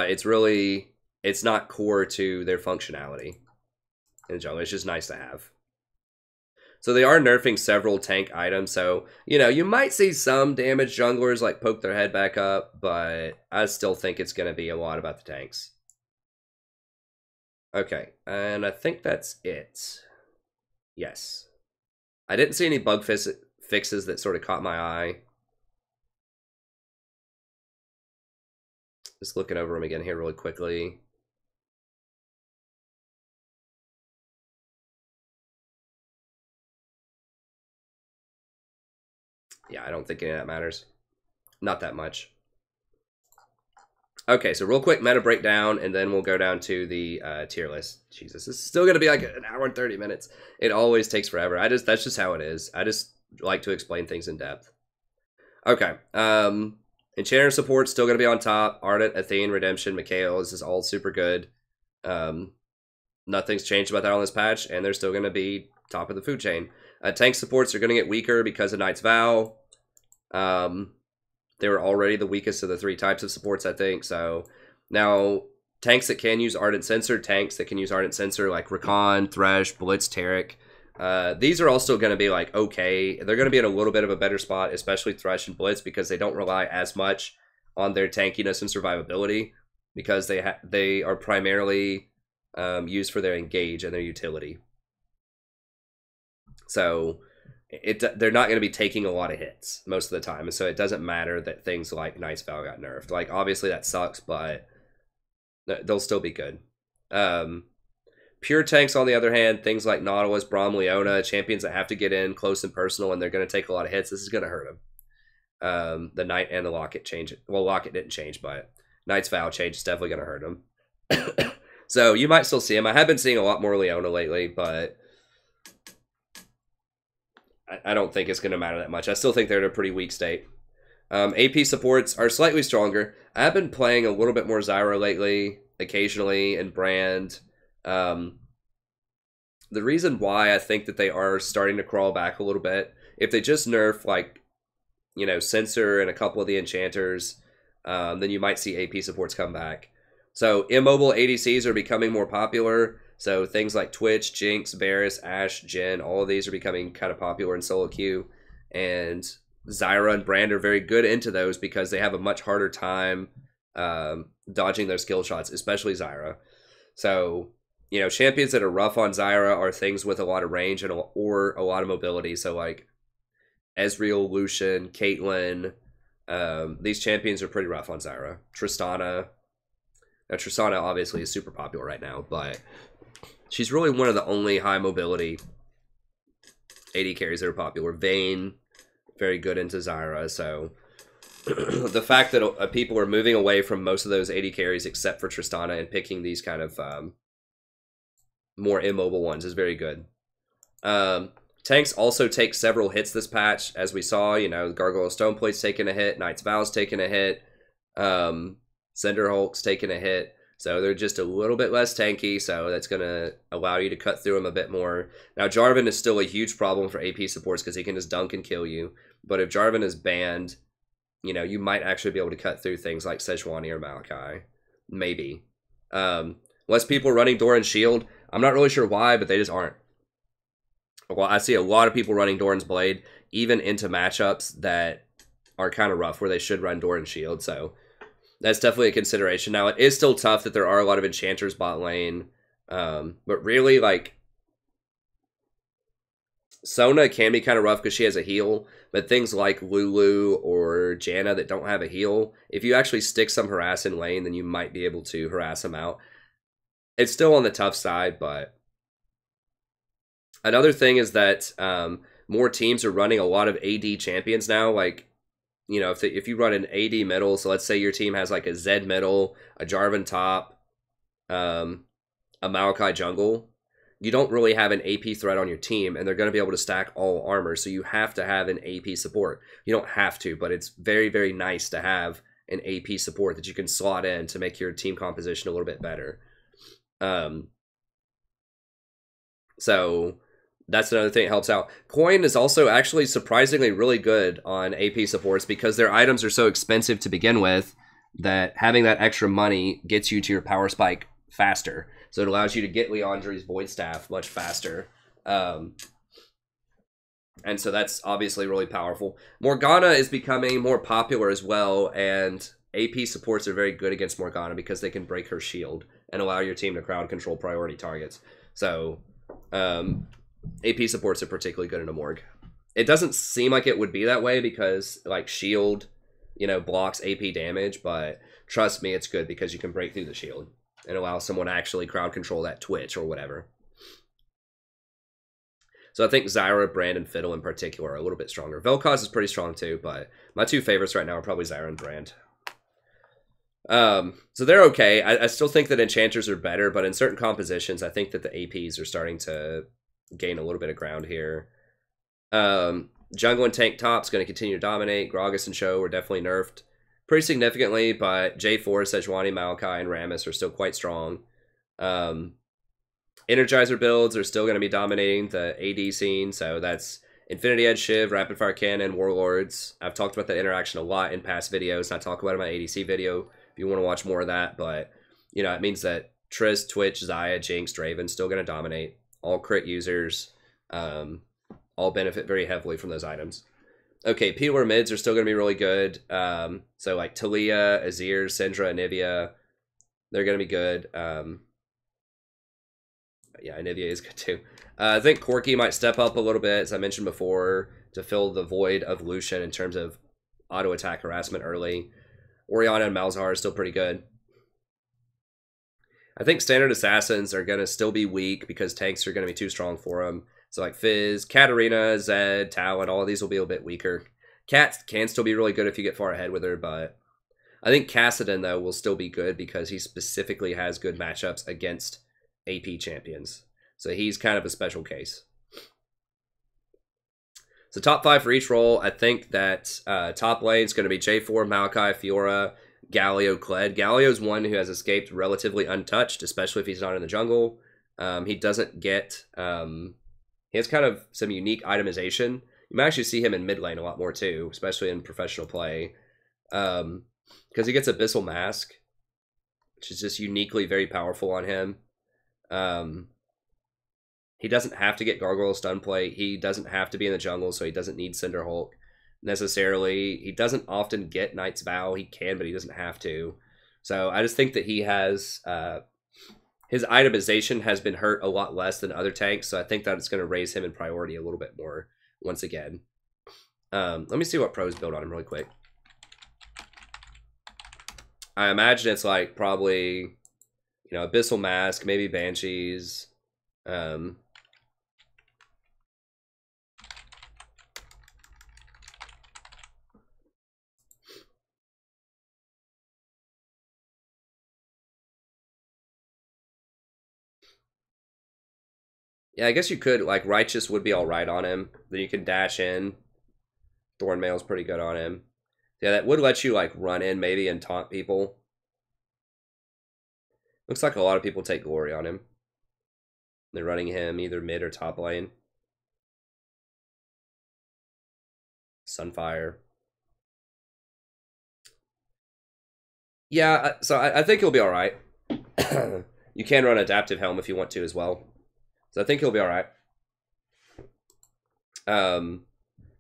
S1: it's not core to their functionality in the jungle. It's just nice to have. So they are nerfing several tank items. So, you know, you might see some damaged junglers like poke their head back up, but I still think it's going to be a lot about the tanks. Okay, and I think that's it. Yes. I didn't see any bug fixes that sort of caught my eye. Just looking over them again here really quickly. Yeah, I don't think any of that matters. Not that much. Okay, so real quick meta breakdown, and then we'll go down to the tier list. Jesus, this is still going to be like an hour and 30 minutes. It always takes forever. That's just how it is. I just like to explain things in depth. Okay, Enchanter support still going to be on top. Ardent, Athene, Redemption, Mikhail. This is all super good. Nothing's changed about that on this patch, and they're still going to be top of the food chain. Tank supports are going to get weaker because of Knight's Vow. They were already the weakest of the 3 types of supports, I think. So now tanks that can use Ardent Sensor, tanks that can use Ardent Sensor like Rakan, Thresh, Blitz, Taric. These are also going to be like okay. They're going to be in a little bit of a better spot, especially Thresh and Blitz, because they don't rely as much on their tankiness and survivability, because they are primarily used for their engage and their utility. So they're not going to be taking a lot of hits most of the time, and so it doesn't matter that things like Knight's Vow got nerfed. Like, obviously that sucks, but they'll still be good. Pure tanks, on the other hand, things like Nautilus, Braum, Leona, champions that have to get in close and personal, and they're going to take a lot of hits. This is going to hurt them. The Knight and the Locket change. Well, Locket didn't change, but Knight's Vow change is definitely going to hurt them. So you might still see him. I have been seeing a lot more Leona lately, but I don't think it's going to matter that much. I still think they're in a pretty weak state. AP supports are slightly stronger. I've been playing a little bit more Zyra lately, occasionally, and Brand. The reason why I think that they are starting to crawl back a little bit, if they just nerf, like, you know, Sensor and a couple of the enchanters, then you might see AP supports come back. So immobile ADCs are becoming more popular. So things like Twitch, Jinx, Varus, Ashe, Jhin, all of these are becoming kind of popular in solo queue. And Zyra and Brand are very good into those because they have a much harder time dodging their skill shots, especially Zyra. So, you know, champions that are rough on Zyra are things with a lot of range and or a lot of mobility. So like Ezreal, Lucian, Caitlyn, these champions are pretty rough on Zyra. Tristana. Now, Tristana obviously is super popular right now, but she's really one of the only high mobility AD carries that are popular. Vayne, very good into Zyra. So the fact that people are moving away from most of those AD carries except for Tristana and picking these kind of more immobile ones is very good. Tanks also take several hits this patch, as we saw. You know, Gargoyle Stoneplate's taking a hit, Knight's Vow's taking a hit, Cinder Hulk's taking a hit. So they're just a little bit less tanky, so that's going to allow you to cut through them a bit more. Now, Jarvan is still a huge problem for AP supports because he can just dunk and kill you. But if Jarvan is banned, you know, you might actually be able to cut through things like Sejuani or Malachi. Maybe. Less people running Doran's Shield. I'm not really sure why, but they just aren't. Well, I see a lot of people running Doran's Blade, even into matchups that are kind of rough, where they should run Doran's Shield, so that's definitely a consideration. Now, it is still tough that there are a lot of enchanters bot lane, but really, like, Sona can be kind of rough because she has a heal, but things like Lulu or Janna that don't have a heal, if you actually stick some harass in lane, then you might be able to harass them out. It's still on the tough side, but another thing is that more teams are running a lot of AD champions now. Like, you know, if you run an AD middle, so let's say your team has like a Zed middle, a Jarvan top, a Maokai jungle, you don't really have an AP threat on your team, and they're going to be able to stack all armor, so you have to have an AP support. You don't have to, but it's very, very nice to have an AP support that you can slot in to make your team composition a little bit better. So that's another thing that helps out. Coin is also actually surprisingly really good on AP supports because their items are so expensive to begin with that having that extra money gets you to your power spike faster. So it allows you to get Leandri's Void Staff much faster. And so that's obviously really powerful. Morgana is becoming more popular as well, and AP supports are very good against Morgana because they can break her shield and allow your team to crowd control priority targets. So AP supports are particularly good in a Morg. It doesn't seem like it would be that way because like shield, you know, blocks AP damage, but trust me, it's good because you can break through the shield and allow someone to actually crowd control that Twitch or whatever. So I think Zyra, Brand, and Fiddle in particular are a little bit stronger. Vel'Koz is pretty strong too, but my two favorites right now are probably Zyra and Brand. So they're okay. I still think that enchanters are better, but in certain compositions, I think that the APs are starting to gain a little bit of ground here. Jungle and tank top's going to continue to dominate. Gragas and Show are definitely nerfed pretty significantly, but J4, Sejuani, Maokai, and Rammus are still quite strong. Energizer builds are still going to be dominating the AD scene, so that's Infinity Edge, Shiv, Rapid Fire Cannon, Warlords. I've talked about that interaction a lot in past videos, and I talk about it in my ADC video if you want to watch more of that, but, you know, it means that Trist, Twitch, Xayah, Jinx, Draven still going to dominate. All crit users, all benefit very heavily from those items. Okay, Peeler mids are still going to be really good. So, like, Taliyah, Azir, Syndra, Anivia, they're going to be good. Yeah, Anivia is good too. I think Corki might step up a little bit, as I mentioned before, to fill the void of Lucian in terms of auto attack harassment early. Orianna and Malzahar are still pretty good. I think standard assassins are going to still be weak because tanks are going to be too strong for them. So like Fizz, Katarina, Zed, Talon, all of these will be a bit weaker. Cat can still be really good if you get far ahead with her, but I think Kassadin, though, will still be good because he specifically has good matchups against AP champions. So he's kind of a special case. So top 5 for each role. I think that top lane is going to be J4, Maokai, Fiora, Galio, Kled. Galio's one who has escaped relatively untouched, especially if he's not in the jungle. He doesn't get... he has kind of some unique itemization. You might actually see him in mid lane a lot more too, especially in professional play. Because he gets Abyssal Mask, which is just uniquely very powerful on him. He doesn't have to get Gargoyle Stun Plate. He doesn't have to be in the jungle, so he doesn't need Cinder Hulk necessarily. He doesn't often get Knight's Vow. He can, but he doesn't have to. So I just think that he has... his itemization has been hurt a lot less than other tanks, so I think that it's going to raise him in priority a little bit more once again. Let me see what pros build on him really quick. I imagine it's like probably, you know, Abyssal Mask, maybe Banshees. Yeah, I guess you could, like, Righteous would be alright on him. Then you can dash in. Thornmail's pretty good on him. Yeah, that would let you, like, run in maybe and taunt people. Looks like a lot of people take glory on him. They're running him either mid or top lane. Sunfire. Yeah, so I think he'll be alright. You can run Adaptive Helm if you want to as well. So I think he'll be alright. And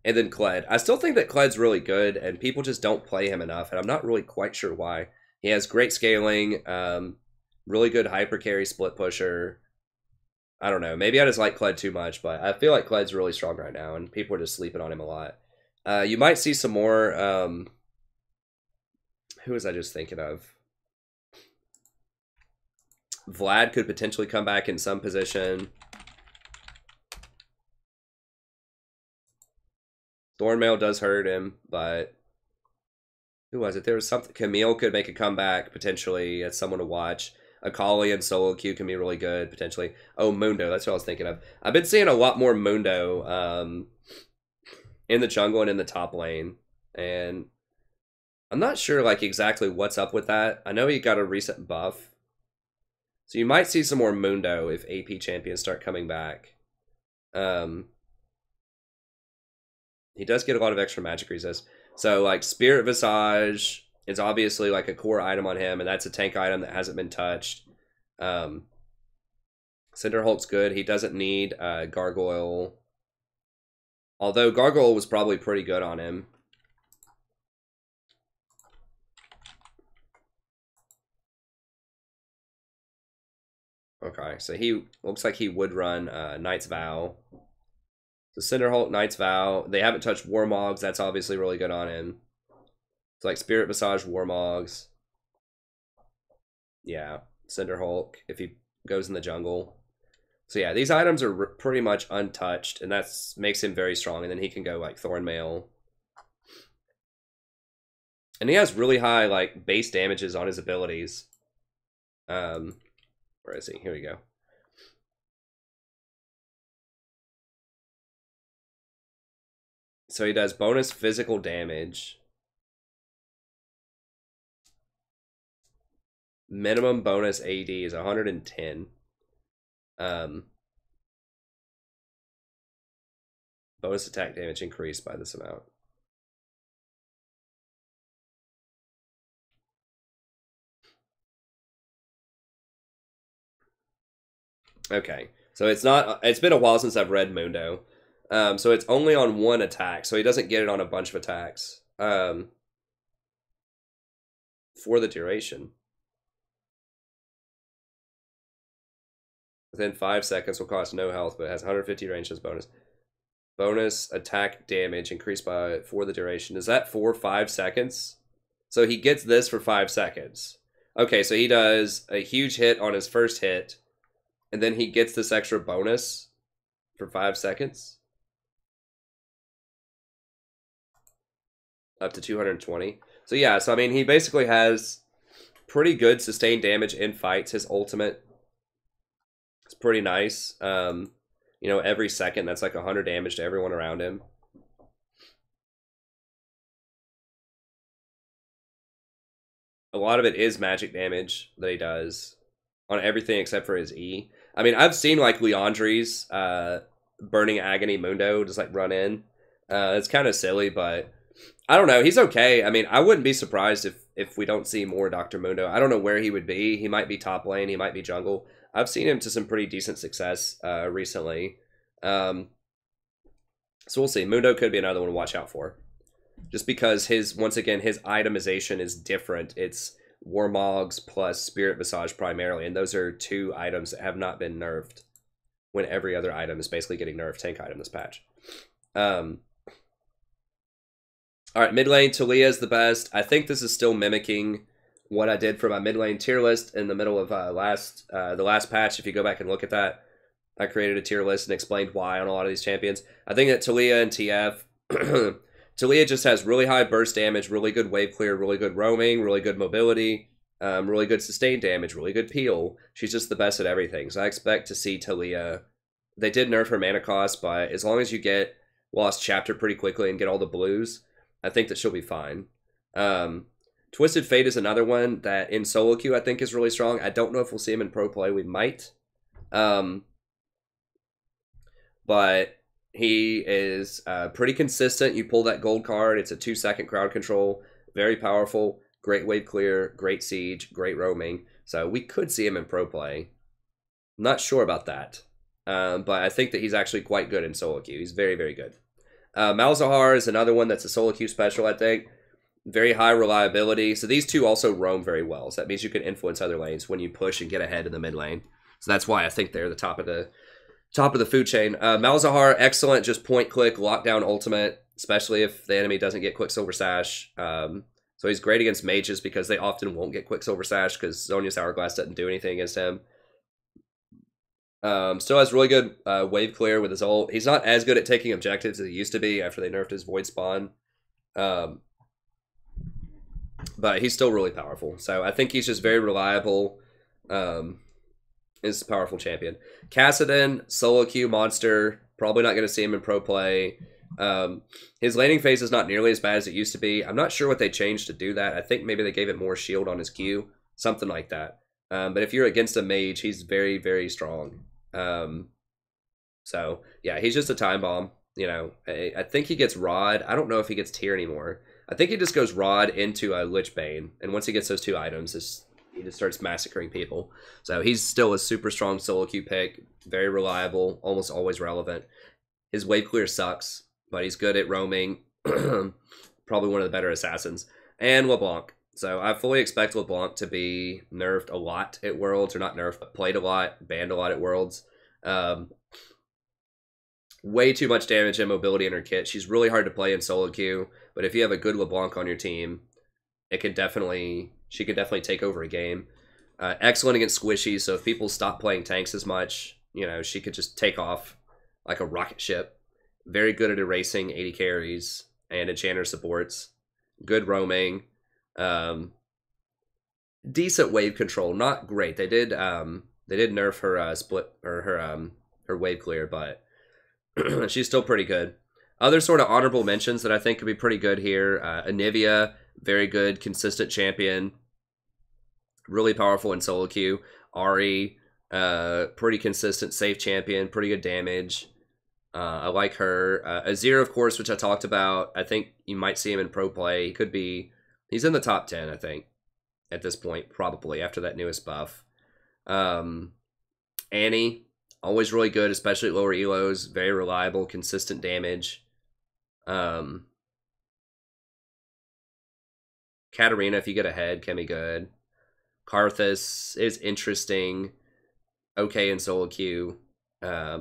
S1: then Kled. I still think that Kled's really good, and people just don't play him enough, and I'm not really quite sure why. He has great scaling, really good hyper carry split pusher. I don't know. Maybe I just like Kled too much, but I feel like Kled's really strong right now, and people are just sleeping on him a lot. You might see some more... who was I just thinking of? Vlad could potentially come back in some position. Thornmail does hurt him, but who was it? There was something. Camille could make a comeback potentially as someone to watch. Akali and solo queue can be really good potentially. Oh, Mundo, that's what I was thinking of. I've been seeing a lot more Mundo in the jungle and in the top lane, and I'm not sure like exactly what's up with that. I know he got a recent buff. So you might see some more Mundo if AP champions start coming back. He does get a lot of extra magic resist. So like Spirit Visage is obviously like a core item on him, and that's a tank item that hasn't been touched. Cinder Hulk's good. He doesn't need Gargoyle Although Gargoyle was probably pretty good on him. Okay, so he looks like he would run Knight's Vow. So Cinderhulk, Knight's Vow. They haven't touched Warmogs. That's obviously really good on him. It's like Spirit Massage, Warmogs. Yeah, Cinderhulk if he goes in the jungle. So yeah, these items are pretty much untouched, and that makes him very strong. And then he can go like Thornmail. And he has really high like base damages on his abilities. Where is he? Here we go. So he does bonus physical damage. Minimum bonus AD is 110. Bonus attack damage increased by this amount. Okay, so it's been a while since I've read Mundo. So it's only on one attack, so he doesn't get it on a bunch of attacks. For the duration. Within 5 seconds will cost no health, but it has 150 range as bonus. Bonus attack damage increased by for the duration. Is that for 5 seconds? So he gets this for 5 seconds. Okay, so he does a huge hit on his first hit, and then he gets this extra bonus for 5 seconds. Up to 220. So yeah, so I mean, he basically has pretty good sustained damage in fights. His ultimate is pretty nice. You know, every second, that's like 100 damage to everyone around him. A lot of it is magic damage that he does on everything except for his E. I mean, I've seen like Leandri's Burning Agony Mundo just like run in. It's kind of silly, but I don't know. He's okay. I mean, I wouldn't be surprised if we don't see more Dr. Mundo. I don't know where he would be. He might be top lane. He might be jungle. I've seen him to some pretty decent success recently. So we'll see. Mundo could be another one to watch out for. Just because once again, his itemization is different. It's Warmogs plus Spirit Massage primarily, and those are two items that have not been nerfed when every other item is basically getting nerfed tank item this patch. Alright, mid lane, Talia is the best. I think this is still mimicking what I did for my mid lane tier list in the middle of the last patch. If you go back and look at that, I created a tier list and explained why on a lot of these champions. I think that Talia and TF, Talia just has really high burst damage, really good wave clear, really good roaming, really good mobility, really good sustained damage, really good peel. She's just the best at everything. So I expect to see Talia. They did nerf her mana cost, but as long as you get Lost Chapter pretty quickly and get all the blues, I think that she'll be fine. Twisted Fate is another one that in solo queue I think is really strong. I don't know if we'll see him in pro play. We might. But he is pretty consistent. You pull that gold card. It's a 2-second crowd control. Very powerful. Great wave clear. Great siege. Great roaming. So we could see him in pro play. I'm not sure about that. But I think that he's actually quite good in solo queue. He's very, very good. Malzahar is another one that's a solo queue special, I think. Very high reliability. So these two also roam very well. So that means you can influence other lanes when you push and get ahead in the mid lane. So that's why I think they're the top of the food chain. Malzahar, excellent, just point click, lockdown ultimate, especially if the enemy doesn't get Quicksilver Sash. So he's great against mages because they often won't get Quicksilver Sash because Zhonya's Hourglass doesn't do anything against him. Still has really good wave clear with his ult. He's not as good at taking objectives as he used to be after they nerfed his Void Spawn. But he's still really powerful. So I think he's just very reliable. Is a powerful champion. Kassadin, solo queue monster. Probably not going to see him in pro play. His laning phase is not nearly as bad as it used to be. I'm not sure what they changed to do that. I think maybe they gave it more shield on his Q. Something like that. But if you're against a mage, he's very, very strong. So, yeah, he's just a time bomb. You know, I think he gets Rod. I don't know if he gets tier anymore. I think he just goes Rod into a Lich Bane. And once he gets those two items, he just starts massacring people. So he's still a super strong solo queue pick. Very reliable. Almost always relevant. His wave clear sucks. but he's good at roaming. Probably one of the better assassins. And LeBlanc. So I fully expect LeBlanc to be nerfed a lot at Worlds, or not nerfed, but played a lot, banned a lot at Worlds. Way too much damage and mobility in her kit. She's really hard to play in solo queue, but if you have a good LeBlanc on your team, she could definitely take over a game. Excellent against squishies, so if people stop playing tanks as much, you know, she could just take off like a rocket ship. Very good at erasing 80 carries and enchanter supports. Good roaming. Decent wave control, not great. They did nerf her split, or her wave clear, but she's still pretty good. Other sort of honorable mentions that I think could be pretty good here. Anivia, very good, consistent champion. Really powerful in solo queue. Ari, pretty consistent, safe champion, pretty good damage. I like her. Azir, of course, which I talked about. I think you might see him in pro play. He could be, he's in the top 10, I think, at this point, probably, after that newest buff. Annie, always really good, especially at lower elos. Very reliable, consistent damage. Katarina, if you get ahead, can be good. Karthus is interesting. Okay in solo queue. I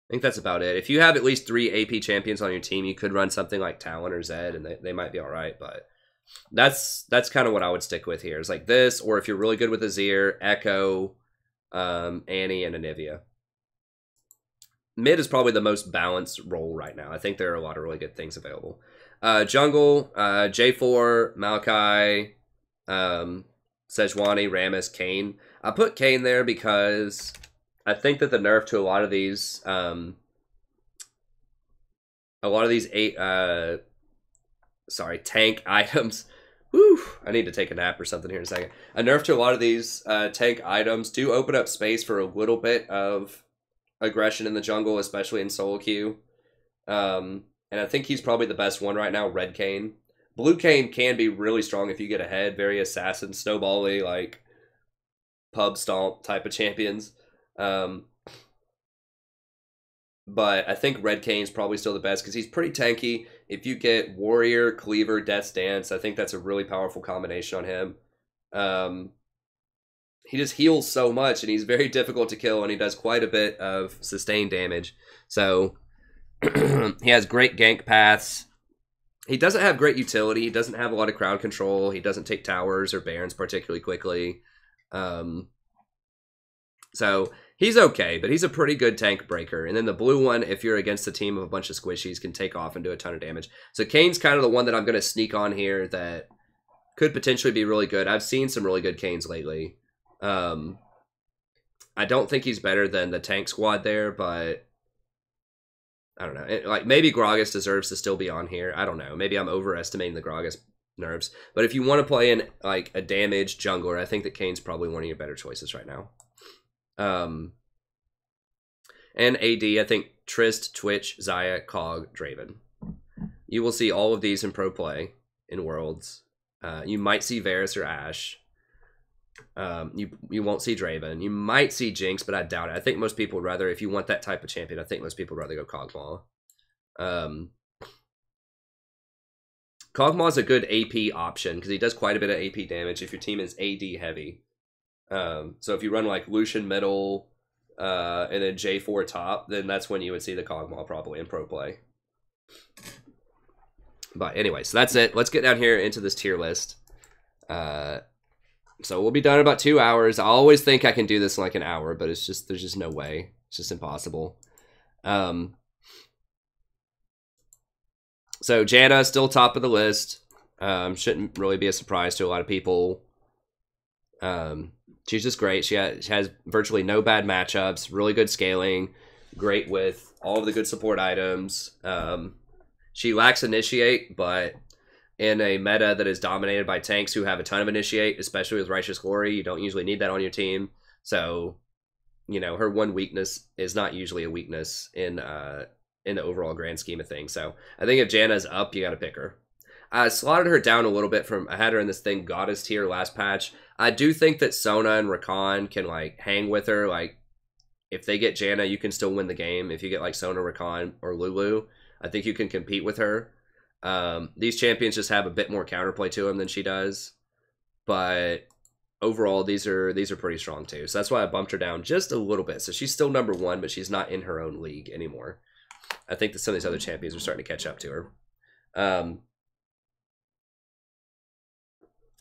S1: think that's about it. If you have at least 3 AP champions on your team, you could run something like Talon or Zed, and they might be all right. But that's kind of what I would stick with here. It's like this, or if you're really good with Azir, Echo, Annie, and Anivia. Mid is probably the most balanced role right now. I think there are a lot of really good things available. Jungle, J4, Maokai, Sejuani, Rammus, Kayn. I put Kayn there because I think that the nerf to a lot of these tank items. Whew, I need to take a nap or something here in a second. A nerf to a lot of these tank items do open up space for a little bit of aggression in the jungle, especially in solo queue. And I think he's probably the best one right now, Red Kayn. Blue Kayn can be really strong if you get ahead. Very assassin, snowball-y, like pub stomp type of champions. But I think Red Kayn's probably still the best because he's pretty tanky. If you get Warrior, Cleaver, Death's Dance, I think that's a really powerful combination on him. He just heals so much, and he's very difficult to kill, and he does quite a bit of sustained damage. So he has great gank paths. He doesn't have great utility. He doesn't have a lot of crowd control. He doesn't take towers or barons particularly quickly. So he's okay, but he's a pretty good tank breaker. And then the blue one, if you're against a team of a bunch of squishies, can take off and do a ton of damage. So Kayn's kind of the one that I'm going to sneak on here that could potentially be really good. I've seen some really good Kayns lately. I don't think he's better than the tank squad there, but I don't know. Like, maybe Gragas deserves to still be on here. I don't know. Maybe I'm overestimating the Gragas nerfs. But if you want to play in like a damaged jungler, I think that Kayn's probably one of your better choices right now. And AD, I think Trist, Twitch, Xayah, Cog, Draven. You will see all of these in pro play in Worlds. You might see Varus or Ashe. You won't see Draven. You might see Jinx, but I doubt it. I think most people would rather, if you want that type of champion, I think most people would rather go Kog'Maw. Kog'Maw is a good AP option because he does quite a bit of AP damage if your team is AD heavy. So if you run like Lucian middle and then J4 top, then that's when you would see the Kog'Maw probably in pro play. But anyway, so that's it. Let's get down here into this tier list. So we'll be done in about 2 hours. I always think I can do this in like an hour, but it's just, there's just no way. It's just impossible. So Janna still top of the list. Shouldn't really be a surprise to a lot of people. She's just great. She has virtually no bad matchups. Really good scaling. Great with all of the good support items. She lacks initiate, but in a meta that is dominated by tanks who have a ton of initiate, especially with Righteous Glory, you don't usually need that on your team. So, you know, her one weakness is not usually a weakness in the overall grand scheme of things. So I think if Janna's up, you got to pick her. I slotted her down a little bit from, I had her in this thing Goddess tier last patch. I do think that Sona and Rakan can like hang with her. Like if they get Janna, you can still win the game. If you get like Sona, Rakan, or Lulu, I think you can compete with her. These champions just have a bit more counterplay to them than she does, but overall, these are pretty strong too. So that's why I bumped her down just a little bit. So she's still number 1, but she's not in her own league anymore. I think that some of these other champions are starting to catch up to her.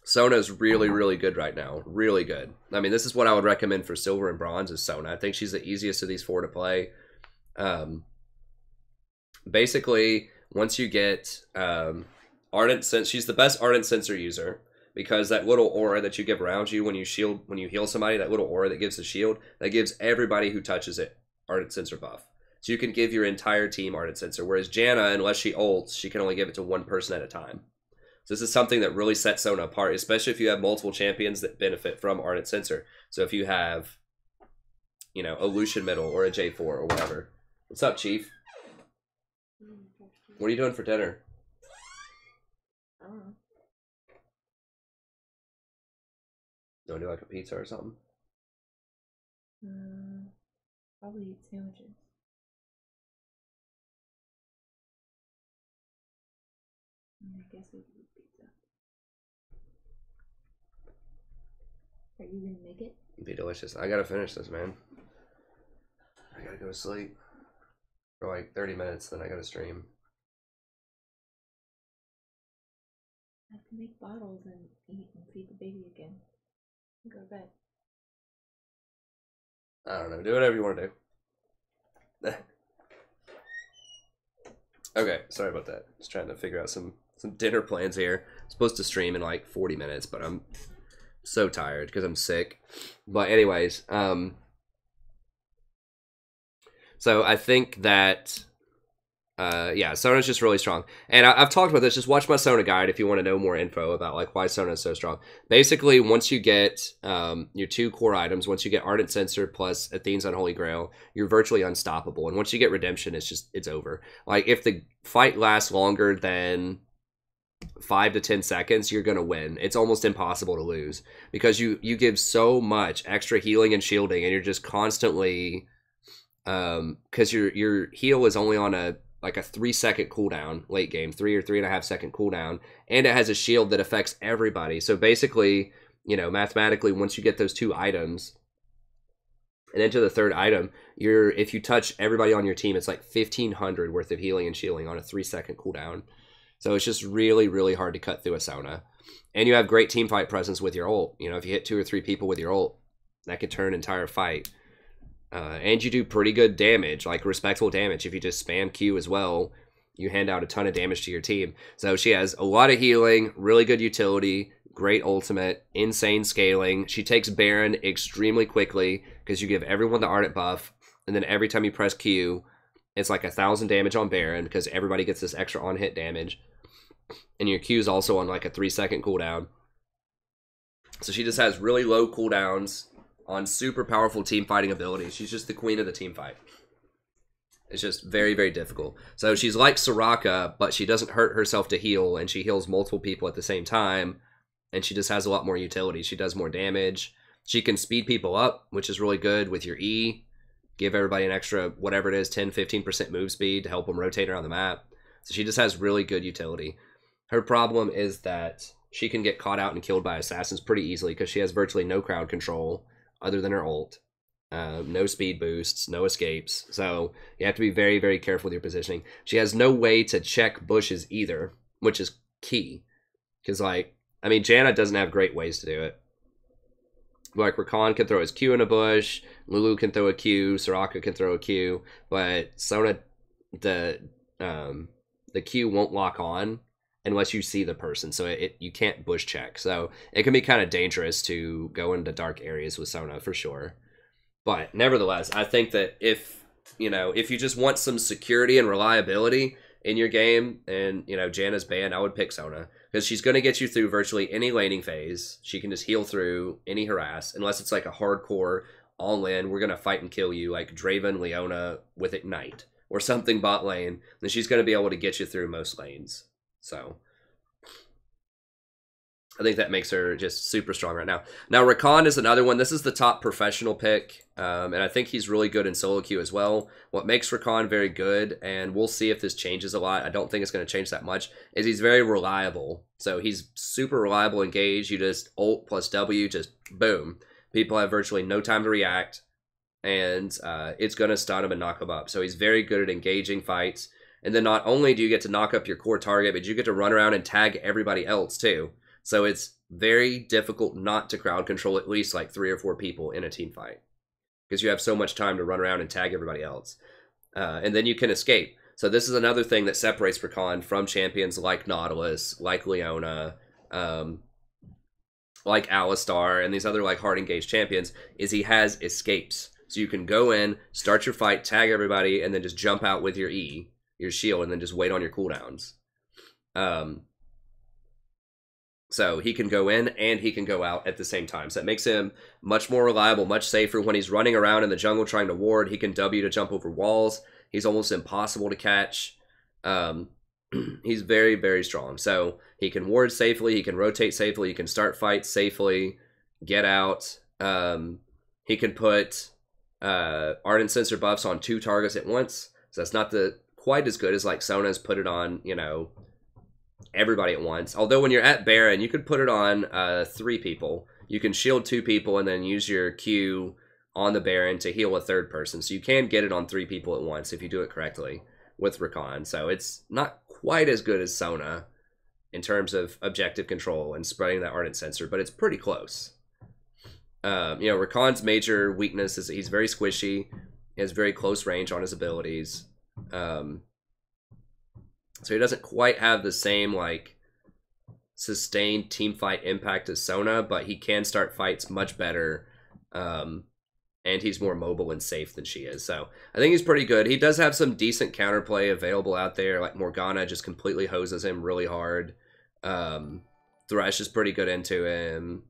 S1: Sona's really, really good right now. Really good. I mean, this is what I would recommend for silver and bronze is Sona. I think she's the easiest of these 4 to play. Basically, once you get Ardent Sense, she's the best Ardent Sensor user. Because that little aura that you give around you when you heal somebody, that little aura that gives the shield, that gives everybody who touches it Ardent Sensor buff. So you can give your entire team Ardent Sensor. Whereas Janna, unless she ults, she can only give it to one person at a time. So this is something that really sets Sona apart, especially if you have multiple champions that benefit from Ardent Sensor. So if you have, you know, a Lucian middle or a J4 or whatever. What's up, Chief? What are you doing for dinner?
S3: I don't know.
S1: You want to do like a pizza or something?
S3: Probably eat sandwiches. I guess we could eat pizza. Are you gonna make it?
S1: It'd be delicious. I gotta finish this, man. I gotta go to sleep for like 30 minutes, then I gotta stream.
S3: I can make bottles and eat and feed the baby again. Go to bed.
S1: I don't know. Do whatever you want to do. Okay, sorry about that. Just trying to figure out some dinner plans here. I'm supposed to stream in like 40 minutes, but I'm so tired because I'm sick. But anyways, so I think that yeah, Sona's just really strong. And I've talked about this. Just watch my Sona guide if you want to know more info about like why Sona is so strong. Basically, once you get your 2 core items, once you get Ardent Sensor plus Athene's Unholy Grail, you're virtually unstoppable. And once you get Redemption, it's over. Like if the fight lasts longer than 5 to 10 seconds, you're gonna win. It's almost impossible to lose because you give so much extra healing and shielding, and you're just constantly because your heal is only on a 3-second cooldown late game, 3 or 3.5 second cooldown, and it has a shield that affects everybody. So basically, you know, mathematically, once you get those 2 items and into the 3rd item, if you touch everybody on your team, it's like 1,500 worth of healing and shielding on a 3-second cooldown. So it's just really, really hard to cut through a Sona. And you have great team fight presence with your ult. You know, if you hit 2 or 3 people with your ult, that could turn an entire fight. And you do pretty good damage, like respectable damage. If you just spam Q as well, you hand out a ton of damage to your team. So she has a lot of healing, really good utility, great ultimate, insane scaling. She takes Baron extremely quickly because you give everyone the Ardent buff, and then every time you press Q, it's like 1,000 damage on Baron because everybody gets this extra on-hit damage. And your Q is also on like a 3-second cooldown. So she just has really low cooldowns on super powerful team fighting abilities. She's just the queen of the team fight. It's just very, very difficult. So she's like Soraka, but she doesn't hurt herself to heal, and she heals multiple people at the same time, and she just has a lot more utility. She does more damage. She can speed people up, which is really good with your E. Give everybody an extra, whatever it is, 10-15% move speed to help them rotate around the map. So she just has really good utility. Her problem is that she can get caught out and killed by assassins pretty easily because she has virtually no crowd control other than her ult. No speed boosts, no escapes. So you have to be very, very careful with your positioning. She has no way to check bushes either, which is key. Because, like, I mean, Janna doesn't have great ways to do it. Like, Rakan can throw his Q in a bush, Lulu can throw a Q, Soraka can throw a Q, but Sona, the Q won't lock on unless you see the person, so you can't bush check. So it can be kind of dangerous to go into dark areas with Sona for sure. But nevertheless, I think that if you just want some security and reliability in your game, and Janna's banned, I would pick Sona because she's going to get you through virtually any laning phase. She can just heal through any harass, unless it's like a hardcore all in. We're going to fight and kill you, like Draven, Leona with Ignite or something bot lane. Then she's going to be able to get you through most lanes. So I think that makes her just super strong right now. Now, Rakan is another one. This is the top professional pick, and I think he's really good in solo queue as well. What makes Rakan very good, and we'll see if this changes a lot, I don't think it's going to change that much, is he's very reliable. So he's super reliable engage. You just ult plus W, just boom. People have virtually no time to react, and it's going to stun him and knock him up. So he's very good at engaging fights. And then not only do you get to knock up your core target, but you get to run around and tag everybody else too. So it's very difficult not to crowd control at least like 3 or 4 people in a team fight, because you have so much time to run around and tag everybody else. And then you can escape. So this is another thing that separates Rakan from champions like Nautilus, like Leona, like Alistar, and these other like hard engaged champions, is he has escapes. So you can go in, start your fight, tag everybody, and then just jump out with your E, your shield, and then just wait on your cooldowns. So he can go in and he can go out at the same time. So that makes him much more reliable, much safer. When he's running around in the jungle trying to ward, he can W to jump over walls. He's almost impossible to catch. He's very, very strong. So he can ward safely, he can rotate safely, he can start fights safely, get out. He can put Ardent Sensor buffs on 2 targets at once. So that's not quite as good as like Sona's put it on, you know, everybody at once. Although when you're at Baron, you could put it on 3 people. You can shield 2 people and then use your Q on the Baron to heal a 3rd person. So you can get it on 3 people at once if you do it correctly with Rakan. So it's not quite as good as Sona in terms of objective control and spreading that Ardent Sensor, but it's pretty close. You know, Rakan's major weakness is that he's very squishy. He has very close range on his abilities. So he doesn't quite have the same like sustained team fight impact as Sona, but he can start fights much better. And he's more mobile and safe than she is. So I think he's pretty good. He does have some decent counterplay available out there. Like Morgana just completely hoses him really hard. Thresh is pretty good into him.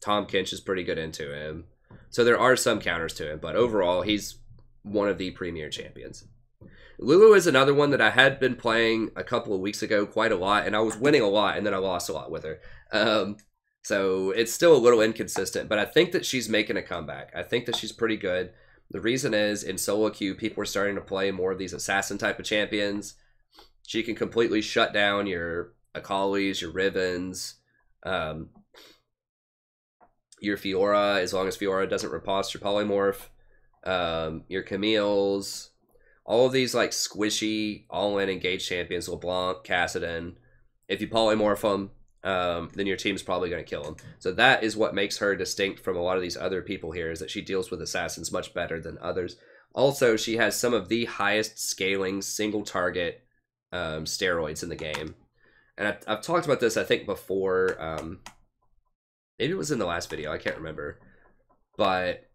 S1: Tom Kinch is pretty good into him. So there are some counters to him, but overall he's one of the premier champions. Lulu is another one that I had been playing a couple of weeks ago quite a lot, and I was winning a lot, and then I lost a lot with her. So it's still a little inconsistent, but I think that she's making a comeback. I think that she's pretty good. The reason is, in solo queue, people are starting to play more of these assassin type of champions. She can completely shut down your Akalis, your Rivens, your Fiora, as long as Fiora doesn't riposte your polymorph, your Camille's. All of these like squishy, all-in engaged champions, LeBlanc, Kassadin, if you polymorph them, then your team's probably going to kill them. So that is what makes her distinct from a lot of these other people here, is that she deals with assassins much better than others. Also, she has some of the highest scaling single target steroids in the game. And I've talked about this, I think, before. Maybe it was in the last video, I can't remember. But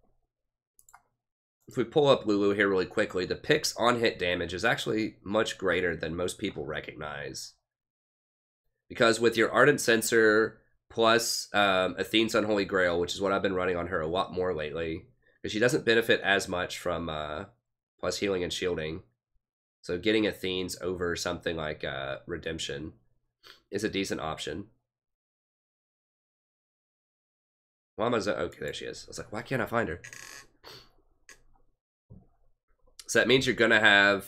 S1: if we pull up Lulu here really quickly, the Pick's on-hit damage is actually much greater than most people recognize. Because with your Ardent Sensor plus Athene's Unholy Grail, which is what I've been running on her a lot more lately, because she doesn't benefit as much from plus healing and shielding. So getting Athene's over something like Redemption is a decent option. Why am I... Okay, there she is. I was like, why can't I find her? So that means you're going to have,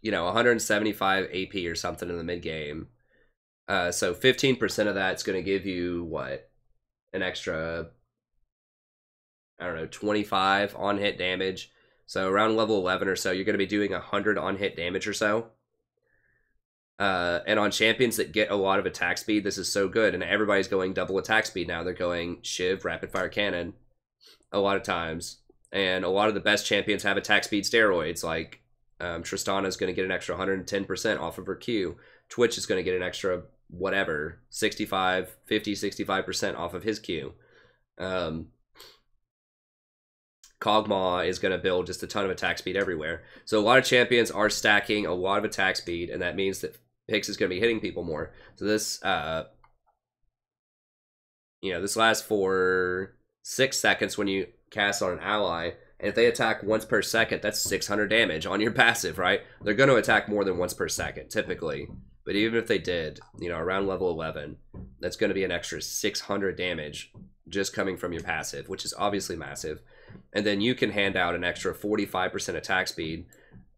S1: you know, 175 AP or something in the mid-game. So 15% of that's going to give you, what, an extra, I don't know, 25 on-hit damage. So around level 11 or so, you're going to be doing 100 on-hit damage or so. And on champions that get a lot of attack speed, this is so good. And everybody's going double attack speed now. They're going Shiv, Rapid Fire Cannon, a lot of times. And a lot of the best champions have attack speed steroids, like Tristana is going to get an extra 110% off of her Q. Twitch is going to get an extra, whatever, 65, 50, 65% off of his Q. Kog'Maw is going to build just a ton of attack speed everywhere. So a lot of champions are stacking a lot of attack speed, and that means that Pix is going to be hitting people more. So this, you know, this lasts for 6 seconds when you cast on an ally, and if they attack once per second, that's 600 damage on your passive, right? They're going to attack more than once per second, typically. But even if they did, you know, around level 11, That's going to be an extra 600 damage just coming from your passive, which is obviously massive. And then you can hand out an extra 45% attack speed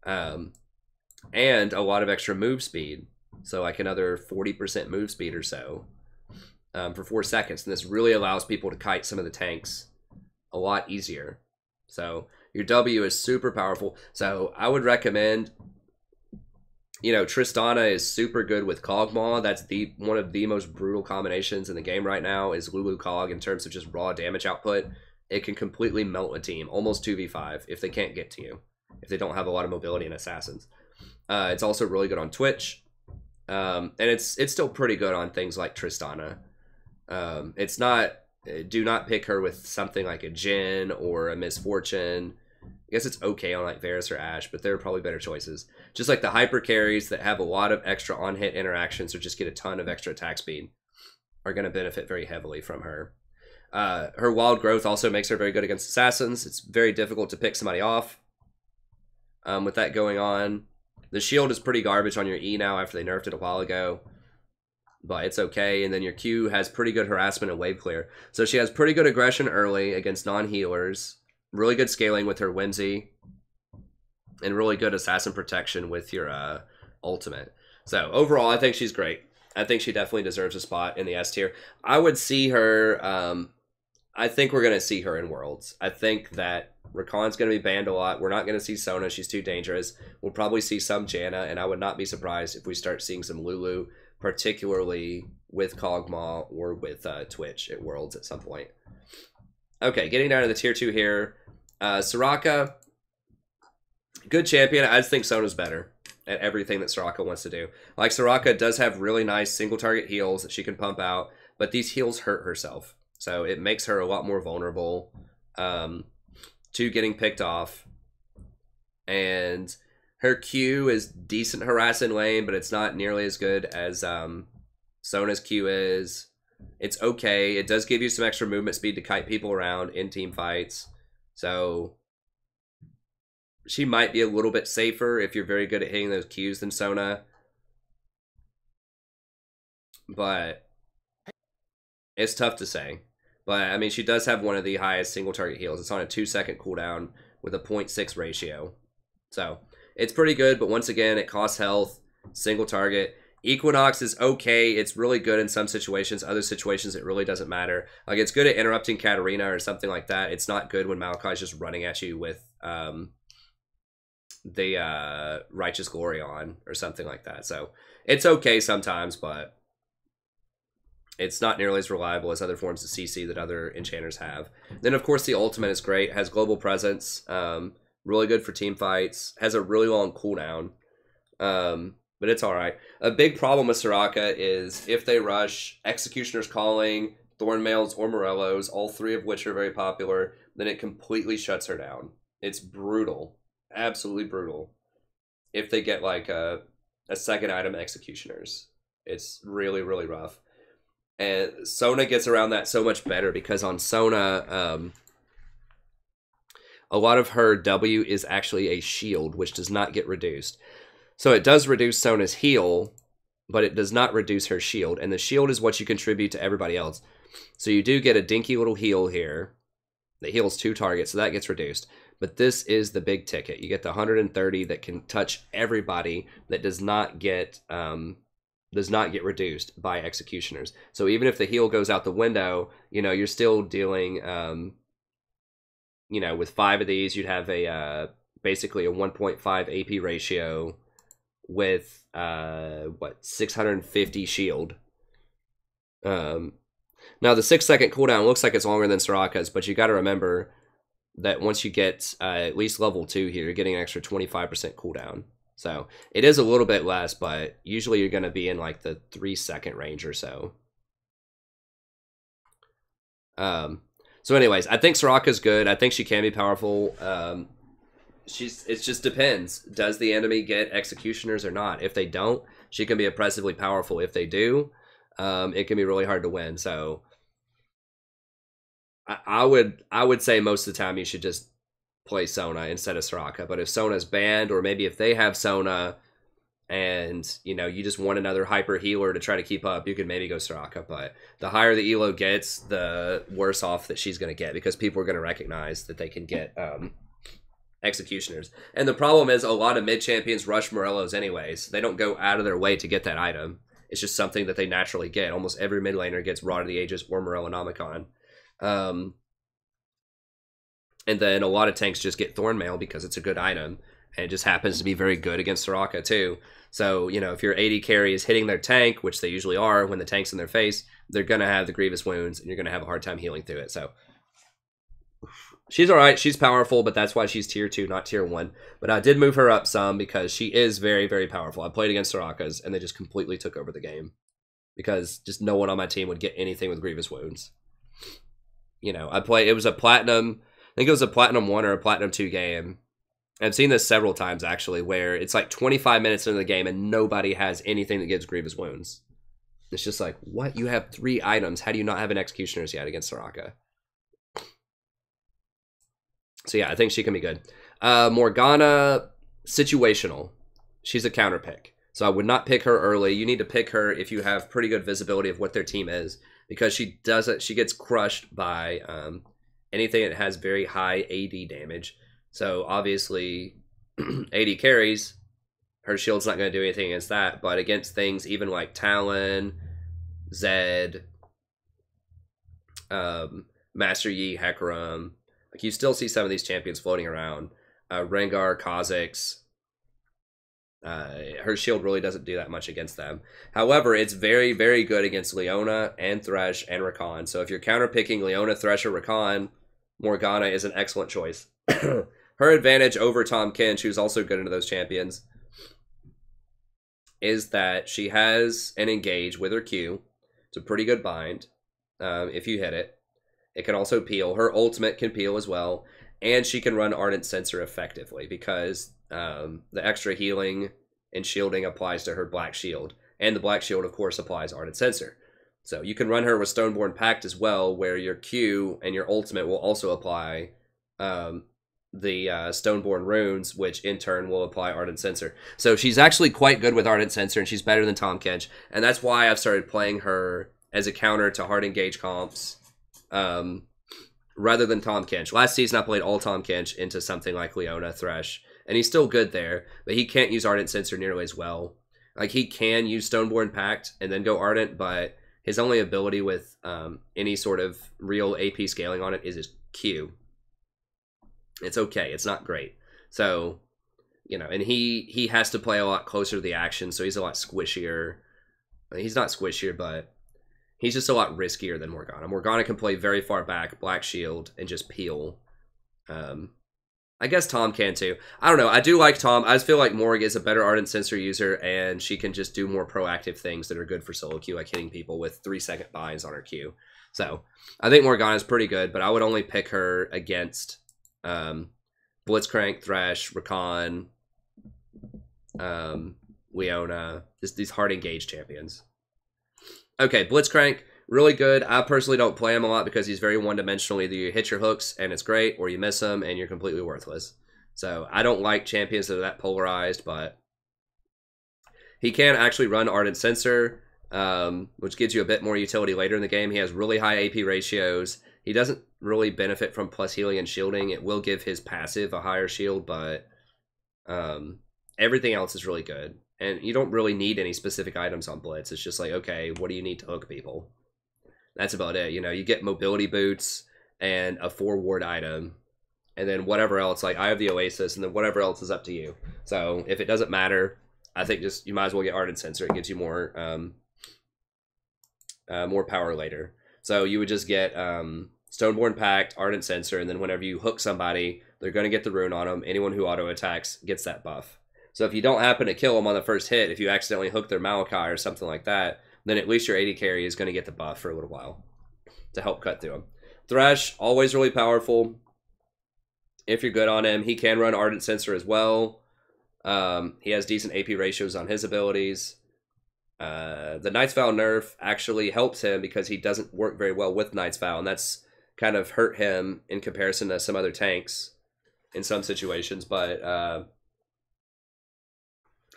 S1: and a lot of extra move speed. So like another 40% move speed or so for 4 seconds. And this really allows people to kite some of the tanks a lot easier. So your W is super powerful. So I would recommend, you know, Tristana is super good with Kog'Maw. That's one of the most brutal combinations in the game right now is Lulu Cog in terms of just raw damage output. It can completely melt a team, almost 2v5 if they can't get to you, if they don't have a lot of mobility and assassins. It's also really good on Twitch. And it's still pretty good on things like Tristana. It's not, do not pick her with something like a Jhin or a Misfortune. I guess it's okay on like Varus or Ashe, but there are probably better choices. Just like the hyper carries that have a lot of extra on-hit interactions or just get a ton of extra attack speed are going to benefit very heavily from her. Her wild growth also makes her very good against assassins. It's very difficult to pick somebody off with that going on. The shield is pretty garbage on your E now after they nerfed it a while ago, but it's okay. And then your Q has pretty good harassment and wave clear. So she has pretty good aggression early against non-healers, really good scaling with her Whimsy, and really good assassin protection with your ultimate. So overall, I think she's great. I think she definitely deserves a spot in the S tier. I would see her, I think we're going to see her in Worlds. I think that Rakan's going to be banned a lot. We're not going to see Sona. She's too dangerous. We'll probably see some Janna, and I would not be surprised if we start seeing some Lulu, particularly with Kog'Maw or with Twitch at Worlds at some point. Okay, getting down to the tier 2 here. Soraka, good champion. I just think Sona's better at everything that Soraka wants to do. Like, Soraka does have really nice single target heals that she can pump out, but these heals hurt herself. So it makes her a lot more vulnerable to getting picked off. And her Q is decent harass in lane, but it's not nearly as good as Sona's Q is. It's okay. It does give you some extra movement speed to kite people around in team fights. So she might be a little bit safer if you're very good at hitting those Qs than Sona. But it's tough to say. But, I mean, she does have one of the highest single target heals. It's on a 2-second cooldown with a 0.6 ratio. So, it's pretty good, but once again, it costs health, single target. Equinox is okay. It's really good in some situations. Other situations, it really doesn't matter. Like, it's good at interrupting Katarina or something like that. It's not good when Maokai's just running at you with the Righteous Glory on or something like that. So, it's okay sometimes, but it's not nearly as reliable as other forms of CC that other enchanters have. Then, of course, the ultimate is great. Has global presence. Really good for team fights. Has a really long cooldown. But it's alright. A big problem with Soraka is if they rush Executioner's Calling, Thornmails, or Morellos, all three of which are very popular, then it completely shuts her down. It's brutal. Absolutely brutal. If they get like a second item Executioners. It's really, really rough. And Sona gets around that so much better because on Sona, a lot of her W is actually a shield, which does not get reduced. So it does reduce Sona's heal, but it does not reduce her shield. And the shield is what you contribute to everybody else. So you do get a dinky little heal here that heals 2 targets, so that gets reduced. But this is the big ticket. You get the 130 that can touch everybody that does not get reduced by Executioners. So even if the heal goes out the window, you know, you're still dealing, you know, with 5 of these, you'd have a basically a 1.5 AP ratio with, 650 shield. Now, the 6-second cooldown looks like it's longer than Soraka's, but you got to remember that once you get at least level 2 here, you're getting an extra 25% cooldown. So it is a little bit less, but usually you're going to be in like the 3-second range or so. So anyways, I think Soraka's good. I think she can be powerful. It just depends. Does the enemy get Executioners or not? If they don't, she can be oppressively powerful. If they do, it can be really hard to win. So I would say most of the time you should just play Sona instead of Soraka. But if Sona's banned, or maybe if they have Sona and you know you just want another hyper healer to try to keep up, you could maybe go Soraka. But the higher the elo gets, the worse off that she's going to get, because people are going to recognize that they can get executioners. And the problem is a lot of mid champions rush Morellos anyways. They don't go out of their way to get that item. It's just something that they naturally get. Almost every mid laner gets Rod of the Ages or Morellonomicon. And then a lot of tanks just get Thornmail because it's a good item. And it just happens to be very good against Soraka too. So, you know, if your AD carry is hitting their tank, which they usually are when the tank's in their face, they're going to have the grievous wounds and you're going to have a hard time healing through it. So she's all right. She's powerful, but that's why she's tier 2, not tier 1. But I did move her up some because she is very, very powerful. I played against Sorakas and they just completely took over the game because just no one on my team would get anything with grievous wounds. You know, it was a platinum, I think it was a platinum 1 or a platinum 2 game. I've seen this several times, actually, where it's like 25 minutes into the game and nobody has anything that gives grievous wounds. It's just like, what? You have 3 items. How do you not have an Executioner's yet against Soraka? So yeah, I think she can be good. Morgana, situational. She's a counter pick. So I would not pick her early. You need to pick her if you have pretty good visibility of what their team is, because she gets crushed by anything that has very high AD damage. So obviously, AD carries, her shield's not going to do anything against that, but against things even like Talon, Zed, Master Yi, Hecarim, like you still see some of these champions floating around. Rengar, Kha'Zix, her shield really doesn't do that much against them. However, it's very, very good against Leona and Thresh and Rakan. So if you're counter-picking Leona, Thresh, or Rakan, Morgana is an excellent choice. Her advantage over Tahm Kench, who's also good into those champions, is that she has an engage with her Q. It's a pretty good bind if you hit it. It can also peel. Her ultimate can peel as well. And she can run Ardent Censer effectively because the extra healing and shielding applies to her Black Shield. And the Black Shield, of course, applies Ardent Censer. So you can run her with Stoneborn Pact as well, where your Q and your ultimate will also apply the Stoneborn runes, which in turn will apply Ardent Censer. So she's actually quite good with Ardent Censer, and she's better than Tahm Kench. And that's why I've started playing her as a counter to hard engage comps rather than Tahm Kench. Last season I played all Tahm Kench into something like Leona, Thresh, and he's still good there, but he can't use Ardent Censer nearly as well. Like, he can use Stoneborn Pact and then go Ardent, but his only ability with any sort of real AP scaling on it is his Q. It's okay. It's not great. So, you know, and he has to play a lot closer to the action, so he's a lot squishier. He's not squishier, but he's just a lot riskier than Morgana. Morgana can play very far back, Black Shield, and just peel. I guess Tahm can too. I don't know. I do like Tahm. I just feel like Morg is a better Ardent Censer user, and she can just do more proactive things that are good for solo queue, like hitting people with 3-second binds on her Q. So I think Morgana is pretty good, but I would only pick her against Blitzcrank, Thresh, Rakan, Leona, these hard engaged champions. Okay, Blitzcrank, really good. I personally don't play him a lot because he's very one-dimensional. Either you hit your hooks and it's great, or you miss them and you're completely worthless. So I don't like champions that are that polarized, but he can actually run Ardent Censer, which gives you a bit more utility later in the game. He has really high AP ratios. He doesn't really benefit from plus healing and shielding. It will give his passive a higher shield, but everything else is really good. And you don't really need any specific items on Blitz. It's just like, okay, what do you need to hook people? That's about it. You know, you get mobility boots and a 4-ward item. And then whatever else, like I have the Oasis, and then whatever else is up to you. So if it doesn't matter, I think just you might as well get Ardent Censer. It gives you more more power later. So you would just get Stoneborn Pact, Ardent Censer, and then whenever you hook somebody, they're going to get the rune on them. Anyone who auto-attacks gets that buff. So if you don't happen to kill them on the first hit, if you accidentally hook their Maokai or something like that, then at least your AD carry is going to get the buff for a little while to help cut through them. Thresh, always really powerful. If you're good on him, he can run Ardent Censer as well. He has decent AP ratios on his abilities. The Knight's Vow nerf actually helps him because he doesn't work very well with Knight's Vow, and that's kind of hurt him in comparison to some other tanks in some situations. But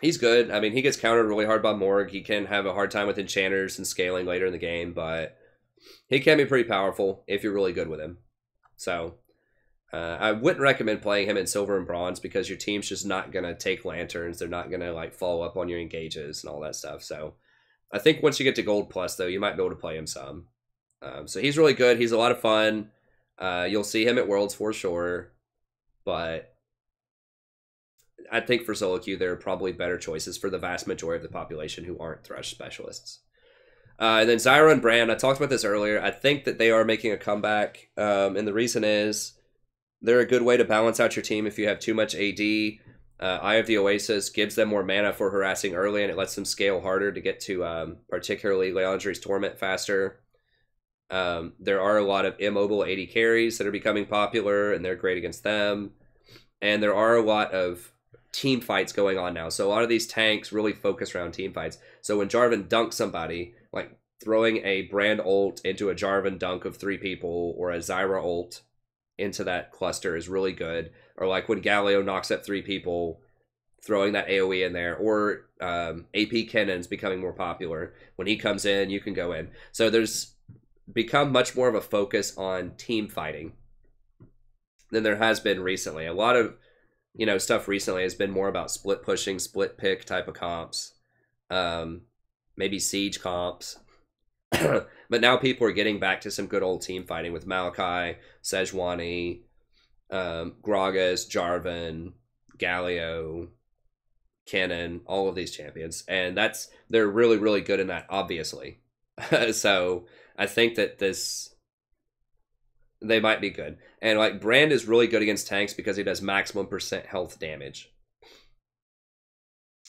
S1: He's good. I mean, he gets countered really hard by Morg. He can have a hard time with enchanters and scaling later in the game, but he can be pretty powerful if you're really good with him. So I wouldn't recommend playing him in silver and bronze because your team's just not going to take lanterns. They're not going to like follow up on your engages and all that stuff. So I think once you get to gold plus, though, you might be able to play him some. So he's really good. He's a lot of fun. You'll see him at Worlds for sure. But I think for solo queue, there are probably better choices for the vast majority of the population who aren't Thresh specialists. And then Zyra and Brand, I talked about this earlier. I think that they are making a comeback. And the reason is they're a good way to balance out your team if you have too much AD. Eye of the Oasis gives them more mana for harassing early, and it lets them scale harder to get to particularly Leandri's Torment faster. There are a lot of immobile AD carries that are becoming popular, and they're great against them. And there are a lot of team fights going on now. So a lot of these tanks really focus around team fights. So when Jarvan dunks somebody, like throwing a Brand ult into a Jarvan dunk of 3 people or a Zyra ult into that cluster is really good. Or like when Galio knocks up 3 people, throwing that AoE in there. Or AP Cannon's becoming more popular. When he comes in, you can go in. So there's become much more of a focus on team fighting than there has been recently. A lot of stuff recently has been more about split pushing, split pick type of comps, maybe siege comps. But now people are getting back to some good old team fighting with Maokai, Sejuani, Gragas, Jarvan, Galio, Cannon, all of these champions. And they're really, really good in that, obviously. So I think that they might be good. And like Brand is really good against tanks because he does maximum % health damage.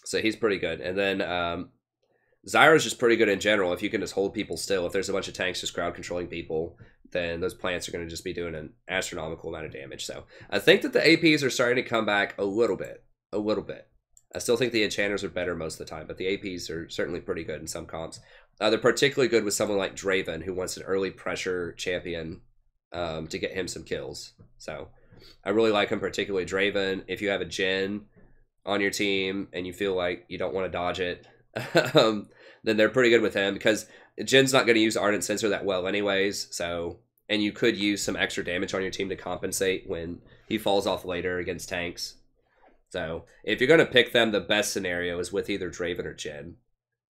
S1: So he's pretty good. And then Zyra's just pretty good in general. If you can just hold people still, if there's a bunch of tanks just crowd controlling people, then those plants are going to just be doing an astronomical amount of damage. So I think that the APs are starting to come back a little bit. I still think the enchanters are better most of the time, but the APs are certainly pretty good in some comps. They're particularly good with someone like Draven, who wants an early pressure champion to get him some kills. So I really like him, particularly Draven. If you have a Jhin on your team and you feel like you don't want to dodge it, then they're pretty good with him because Jin's not going to use Ardent Sensor that well anyways. So, and you could use some extra damage on your team to compensate when he falls off later against tanks. So if you're going to pick them, the best scenario is with either Draven or Jhin.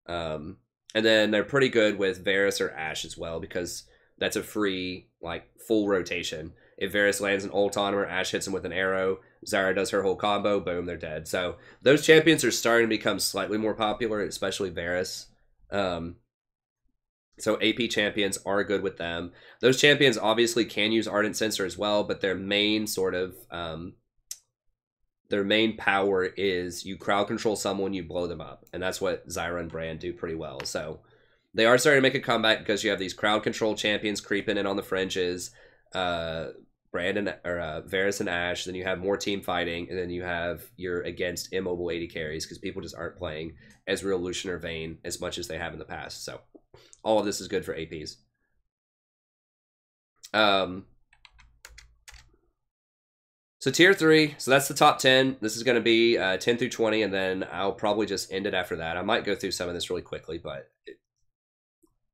S1: And then they're pretty good with Varus or Ashe as well because that's a free, like, full rotation. If Varus lands an ult on him or Ashe hits him with an arrow, Zyra does her whole combo, boom, they're dead. So those champions are starting to become slightly more popular, especially Varus. So AP champions are good with them. Those champions obviously can use Ardent Sensor as well, but their main sort of their main power is you crowd control someone, you blow them up. And that's what Zyra and Brand do pretty well. So they are starting to make a comeback because you have these crowd control champions creeping in on the fringes. Varus and Ashe, then you have more team fighting, and then you have your against immobile AD carries because people just aren't playing Ezreal, Lucian, or Vayne as much as they have in the past. So all of this is good for APs. So tier 3, so that's the top 10. This is going to be 10 through 20, and then I'll probably just end it after that. I might go through some of this really quickly, but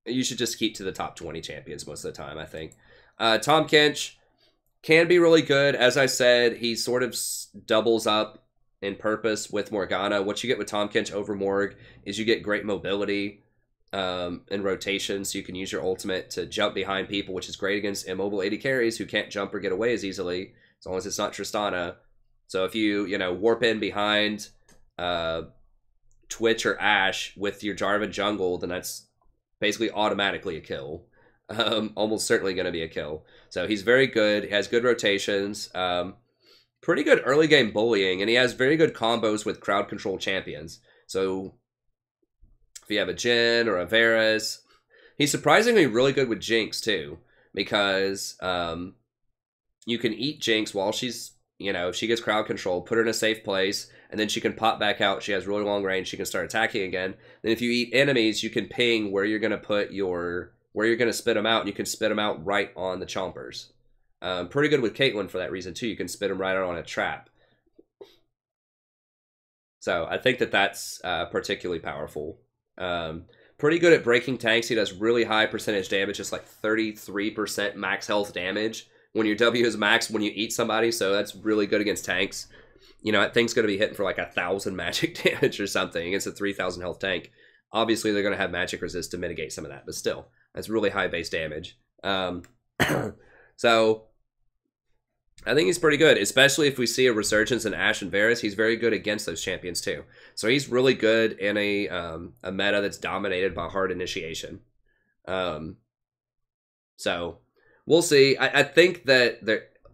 S1: you should just keep to the top 20 champions most of the time, I think. Tahm Kench can be really good. As I said, he sort of doubles up in purpose with Morgana. What you get with Tahm Kench over Morg is you get great mobility and rotation, so you can use your ultimate to jump behind people, which is great against immobile AD carries who can't jump or get away as easily, as long as it's not Tristana. So if you, warp in behind Twitch or Ashe with your Jarvan jungle, then that's basically automatically a kill. Almost certainly going to be a kill. So he's very good. He has good rotations. Pretty good early game bullying, and he has very good combos with crowd control champions. So if you have a Jhin or a Varus, he's surprisingly really good with Jinx too, because you can eat Jinx while she's, if she gets crowd control, put her in a safe place, and then she can pop back out. She has really long range. She can start attacking again. Then if you eat enemies, you can ping where you're going to put where you're going to spit them out, and you can spit them out right on the chompers. Pretty good with Caitlyn for that reason too. You can spit them right out on a trap. So I think that that's particularly powerful. Pretty good at breaking tanks. He does really high percentage damage, just like 33% max health damage when your W is max when you eat somebody. So that's really good against tanks. You know, that thing's going to be hitting for like 1,000 magic damage or something against a 3,000 health tank. Obviously, they're going to have magic resist to mitigate some of that, but still, that's really high base damage. So I think he's pretty good, especially if we see a resurgence in Ashe and Varus. He's very good against those champions too. So he's really good in a meta that's dominated by hard initiation. So we'll see. I think that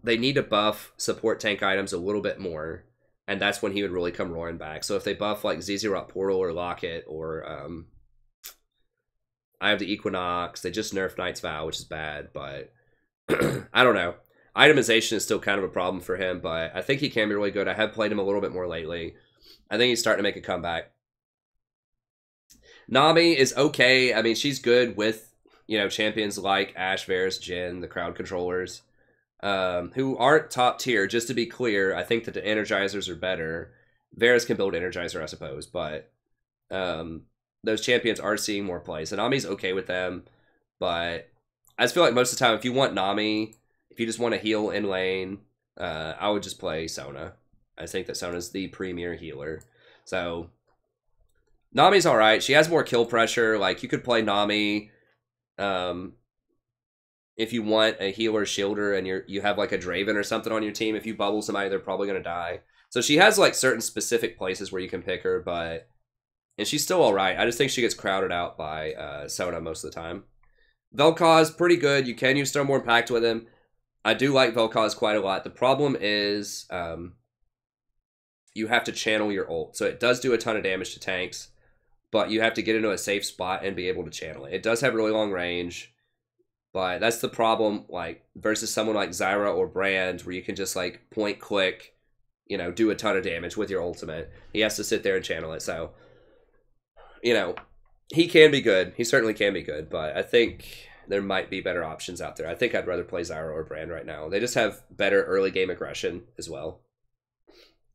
S1: they need to buff support tank items a little bit more, and that's when he would really come roaring back. So if they buff like Zizirot Portal or Locket or I have the Equinox, they just nerfed Knight's Vow, which is bad, but I don't know. Itemization is still kind of a problem for him, but I think he can be really good. I have played him a little bit more lately. I think he's starting to make a comeback. Nami is okay. I mean, she's good with, you know, champions like Ashe, Varus, Jhin, the crowd controllers, who aren't top tier. Just to be clear, I think that the Energizers are better. Varus can build Energizer, I suppose, but those champions are seeing more plays. And Nami's okay with them, but I just feel like most of the time, if you want Nami, if you just want to heal in lane, I would just play Sona. I think that Sona's the premier healer. So Nami's all right. She has more kill pressure. Like, you could play Nami if you want a healer shielder and you have like a Draven or something on your team. If you bubble somebody, they're probably going to die. So she has like certain specific places where you can pick her, and she's still all right. I just think she gets crowded out by Sona most of the time. Vel'Koz, pretty good. You can use Stormborn Pact with him. I do like Vel'Koz quite a lot. The problem is you have to channel your ult. So it does do a ton of damage to tanks, but you have to get into a safe spot and be able to channel it. It does have really long range, but that's the problem, like, versus someone like Zyra or Brand, where you can just, like, point click, you know, do a ton of damage with your ultimate. He has to sit there and channel it. So, you know, he can be good. He certainly can be good, but I think there might be better options out there. I think I'd rather play Zyra or Brand right now. They just have better early game aggression as well.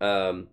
S1: Alistar's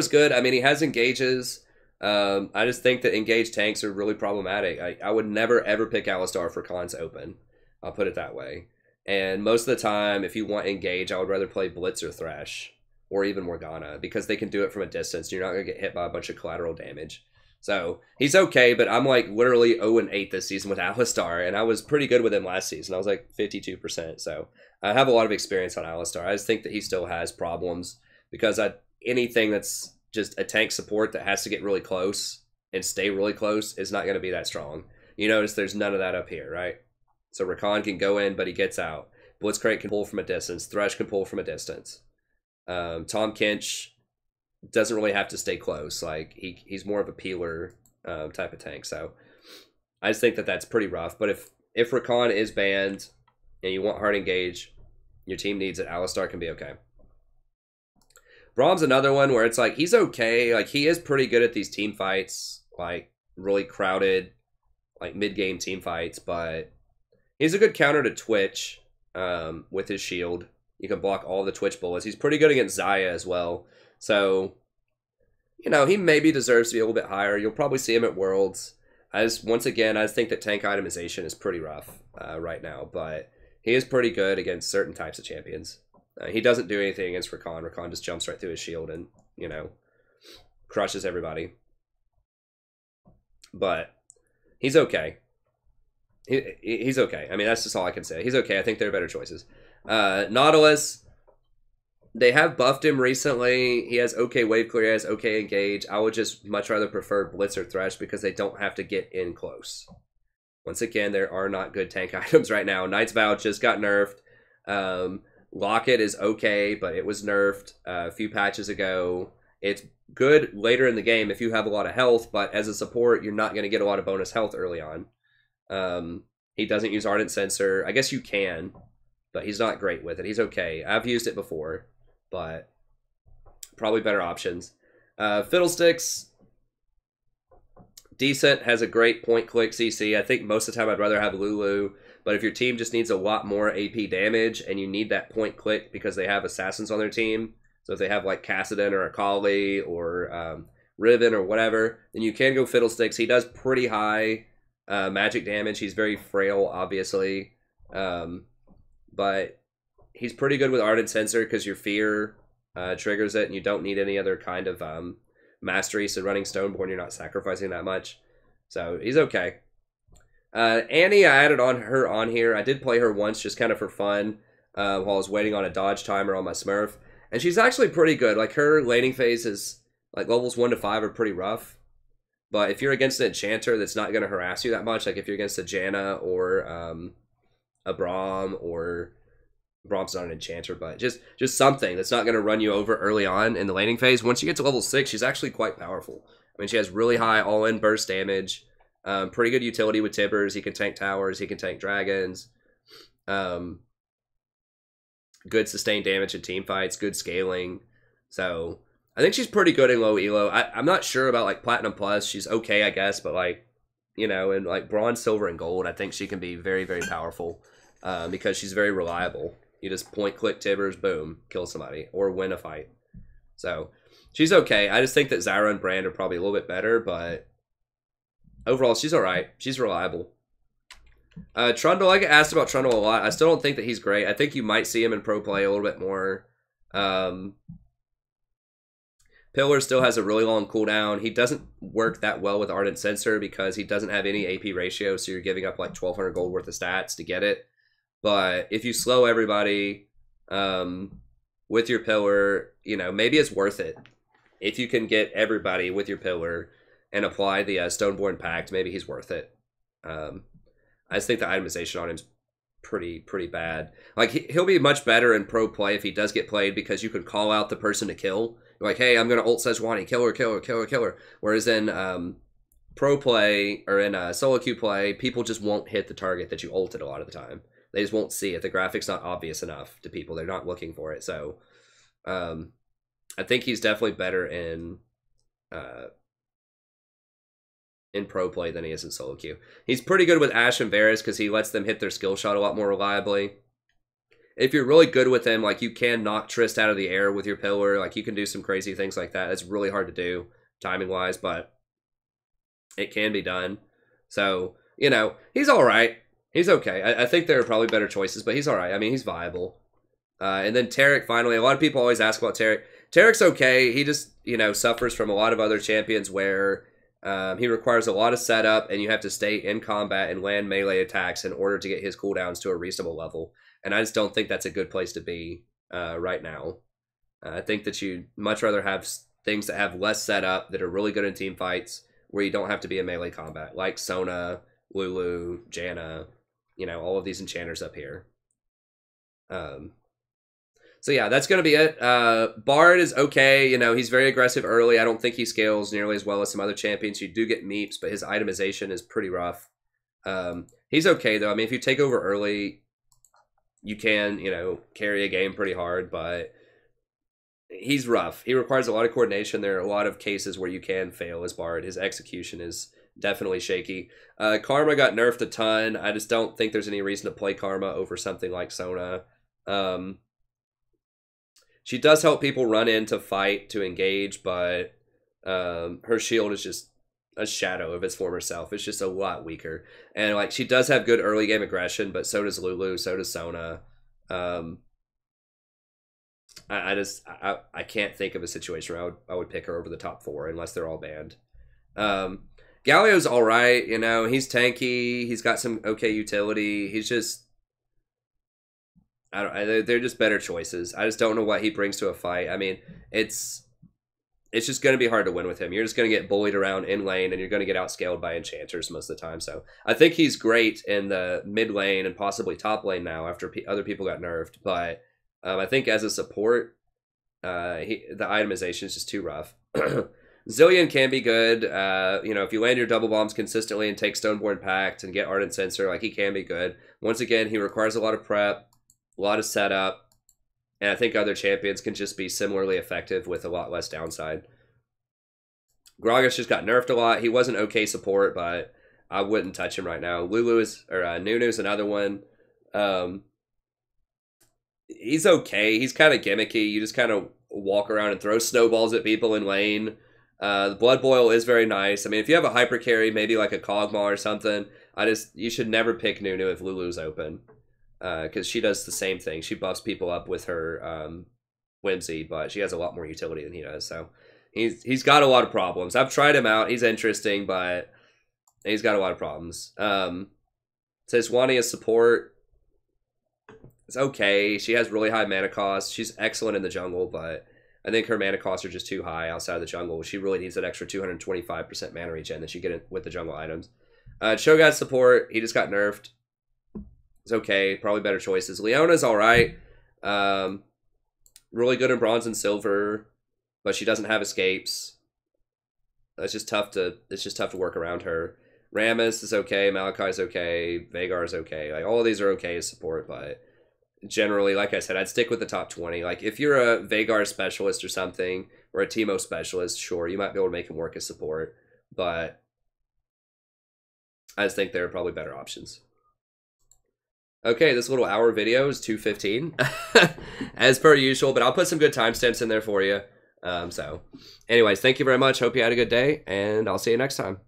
S1: good. I mean, he has engages. I just think that engaged tanks are really problematic. I would never, ever pick Alistar for cons open. I'll put it that way. And most of the time, if you want engage, I would rather play Blitz or Thresh or even Morgana, because they can do it from a distance. You're not going to get hit by a bunch of collateral damage. So he's okay, but I'm like literally 0-8 this season with Alistar, and I was pretty good with him last season. I was like 52%. So I have a lot of experience on Alistar. I just think that he still has problems, because anything that's just a tank support that has to get really close and stay really close is not going to be that strong. You notice there's none of that up here, right? So Rakan can go in, but he gets out. Blitzcrank can pull from a distance. Thresh can pull from a distance. Tom Kench doesn't really have to stay close. Like, he's more of a peeler type of tank. So I just think that that's pretty rough. But if Rakan is banned and you want hard engage, your team needs it, Alistar can be okay. Braum's another one where it's like, he's okay. Like, he is pretty good at these team fights, like really crowded, like mid-game team fights, but he's a good counter to Twitch with his shield. You can block all the Twitch bullets. He's pretty good against Xayah as well. So, you know, he maybe deserves to be a little bit higher. You'll probably see him at Worlds. Once again, I just think that tank itemization is pretty rough right now, but he is pretty good against certain types of champions. He doesn't do anything against Rakan. Rakan just jumps right through his shield and, you know, crushes everybody. But he's okay. He's okay. I mean, that's just all I can say. He's okay. I think there are better choices. Nautilus, they have buffed him recently. He has okay wave clear. He has okay engage. I would just much rather prefer Blitz or Thresh, because they don't have to get in close. Once again, there are not good tank items right now. Knight's Vow just got nerfed. Locket is okay, but it was nerfed a few patches ago. It's good later in the game if you have a lot of health, but as a support, you're not going to get a lot of bonus health early on. He doesn't use Ardent Sensor. I guess you can, but he's not great with it. He's okay. I've used it before, but probably better options. Fiddlesticks, decent, has a great point-click CC. I think most of the time I'd rather have Lulu, but if your team just needs a lot more AP damage and you need that point-click because they have assassins on their team, So if they have like Kassadin or Akali or Riven or whatever, then you can go Fiddlesticks. He does pretty high magic damage. He's very frail, obviously. But he's pretty good with Ardent Censer because your fear triggers it, and you don't need any other kind of mastery. So running Stoneborn, you're not sacrificing that much. So he's okay. Annie, I added her on here. I did play her once just kind of for fun while I was waiting on a dodge timer on my Smurf. And she's actually pretty good. Like, her laning phase is, like, levels 1 to 5 are pretty rough. But if you're against an enchanter that's not going to harass you that much, like if you're against a Janna or a Braum, or Braum's not an enchanter, but just something that's not going to run you over early on in the laning phase, once you get to level 6, she's actually quite powerful. I mean, she has really high all-in burst damage, pretty good utility with Tibbers. He can tank towers, he can tank dragons. Good sustained damage in team fights, good scaling. So I think she's pretty good in low elo. I'm not sure about like Platinum Plus. She's okay, I guess, but like, you know, in like Bronze, Silver, and Gold, I think she can be very, very powerful because she's very reliable. You just point, click, Tibbers, boom, kill somebody or win a fight. So she's okay. I just think that Zyra and Brand are probably a little bit better, but overall, she's all right. She's reliable. Trundle, I get asked about Trundle a lot. I still don't think that he's great. I think you might see him in pro play a little bit more. Pillar still has a really long cooldown. He doesn't work that well with Ardent Censer because he doesn't have any AP ratio, so you're giving up like 1,200 gold worth of stats to get it. But if you slow everybody with your Pillar, you know, maybe it's worth it. If you can get everybody with your Pillar and apply the Stoneborn Pact, maybe he's worth it. I just think the itemization on him's pretty bad. Like, he'll be much better in pro play if he does get played because you can call out the person to kill. You're like, hey, I'm going to ult Sejuani, kill her, kill her, kill her, kill her. Whereas in pro play or in solo queue play, people just won't hit the target that you ulted a lot of the time. They just won't see it. The graphic's not obvious enough to people. They're not looking for it. So I think he's definitely better in pro play than he is in solo queue. He's pretty good with Ashe and Varus because he lets them hit their skill shot a lot more reliably. If you're really good with him, like, you can knock Trist out of the air with your Pillar. Like, you can do some crazy things like that. It's really hard to do timing-wise, but it can be done. So, you know, he's all right. He's okay. I think there are probably better choices, but he's all right. I mean, he's viable. And then Taric, finally. A lot of people always ask about Taric. Taric's okay. He just, you know, suffers from a lot of other champions where he requires a lot of setup, and you have to stay in combat and land melee attacks in order to get his cooldowns to a reasonable level. And I just don't think that's a good place to be right now. I think that you'd much rather have things that have less setup, that are really good in team fights, where you don't have to be in melee combat, like Sona, Lulu, Janna, you know, all of these enchanters up here. So yeah, that's going to be it. Bard is okay. You know, he's very aggressive early. I don't think he scales nearly as well as some other champions. You do get meeps, but his itemization is pretty rough. He's okay, though. I mean, if you take over early, you can, you know, carry a game pretty hard, but he's rough. He requires a lot of coordination. There are a lot of cases where you can fail as Bard. His execution is definitely shaky. Karma got nerfed a ton. I just don't think there's any reason to play Karma over something like Sona. She does help people run in to fight, to engage, but her shield is just a shadow of its former self. It's just a lot weaker. And like, she does have good early game aggression, but so does Lulu, so does Sona. I can't think of a situation where I would pick her over the top 4 unless they're all banned. Galio's all right, you know, he's tanky, he's got some okay utility. He's just, they're just better choices. I just don't know what he brings to a fight. I mean, it's just going to be hard to win with him. You're just going to get bullied around in lane, and you're going to get outscaled by enchanters most of the time. So I think he's great in the mid lane and possibly top lane now after other people got nerfed. But I think as a support, the itemization is just too rough. Zillion can be good. You know, if you land your double bombs consistently and take Stoneborn Pact and get Ardent Censer, like, he can be good. Once again, he requires a lot of prep, a lot of setup. And I think other champions can just be similarly effective with a lot less downside. Gragas just got nerfed a lot. He was an okay support, but I wouldn't touch him right now. Nunu's another one. He's okay. He's kind of gimmicky. You just kind of walk around and throw snowballs at people in lane. The Blood Boil is very nice. I mean, if you have a hyper carry, maybe like a Kog'Maw or something, you should never pick Nunu if Lulu's open. Because she does the same thing. She buffs people up with her Whimsy, but she has a lot more utility than he does. So he's got a lot of problems. I've tried him out. He's interesting, but he's got a lot of problems. Says Wani is support. It's okay. She has really high mana cost. She's excellent in the jungle, but I think her mana costs are just too high outside of the jungle. She really needs that extra 225% mana regen that you get with the jungle items. Cho'Gath support. He just got nerfed. It's okay. Probably better choices. Leona's alright. Really good in bronze and silver, but she doesn't have escapes. It's just tough to work around her. Rammus is okay. Malachi's okay. Veigar's okay. Like, all of these are okay as support, but generally, like I said, I'd stick with the top 20. Like, if you're a Veigar specialist or something, or a Teemo specialist, sure, you might be able to make him work as support, but I just think there are probably better options. Okay, this little hour video is 2:15, as per usual, but I'll put some good timestamps in there for you. So, anyways, thank you very much. Hope you had a good day, and I'll see you next time.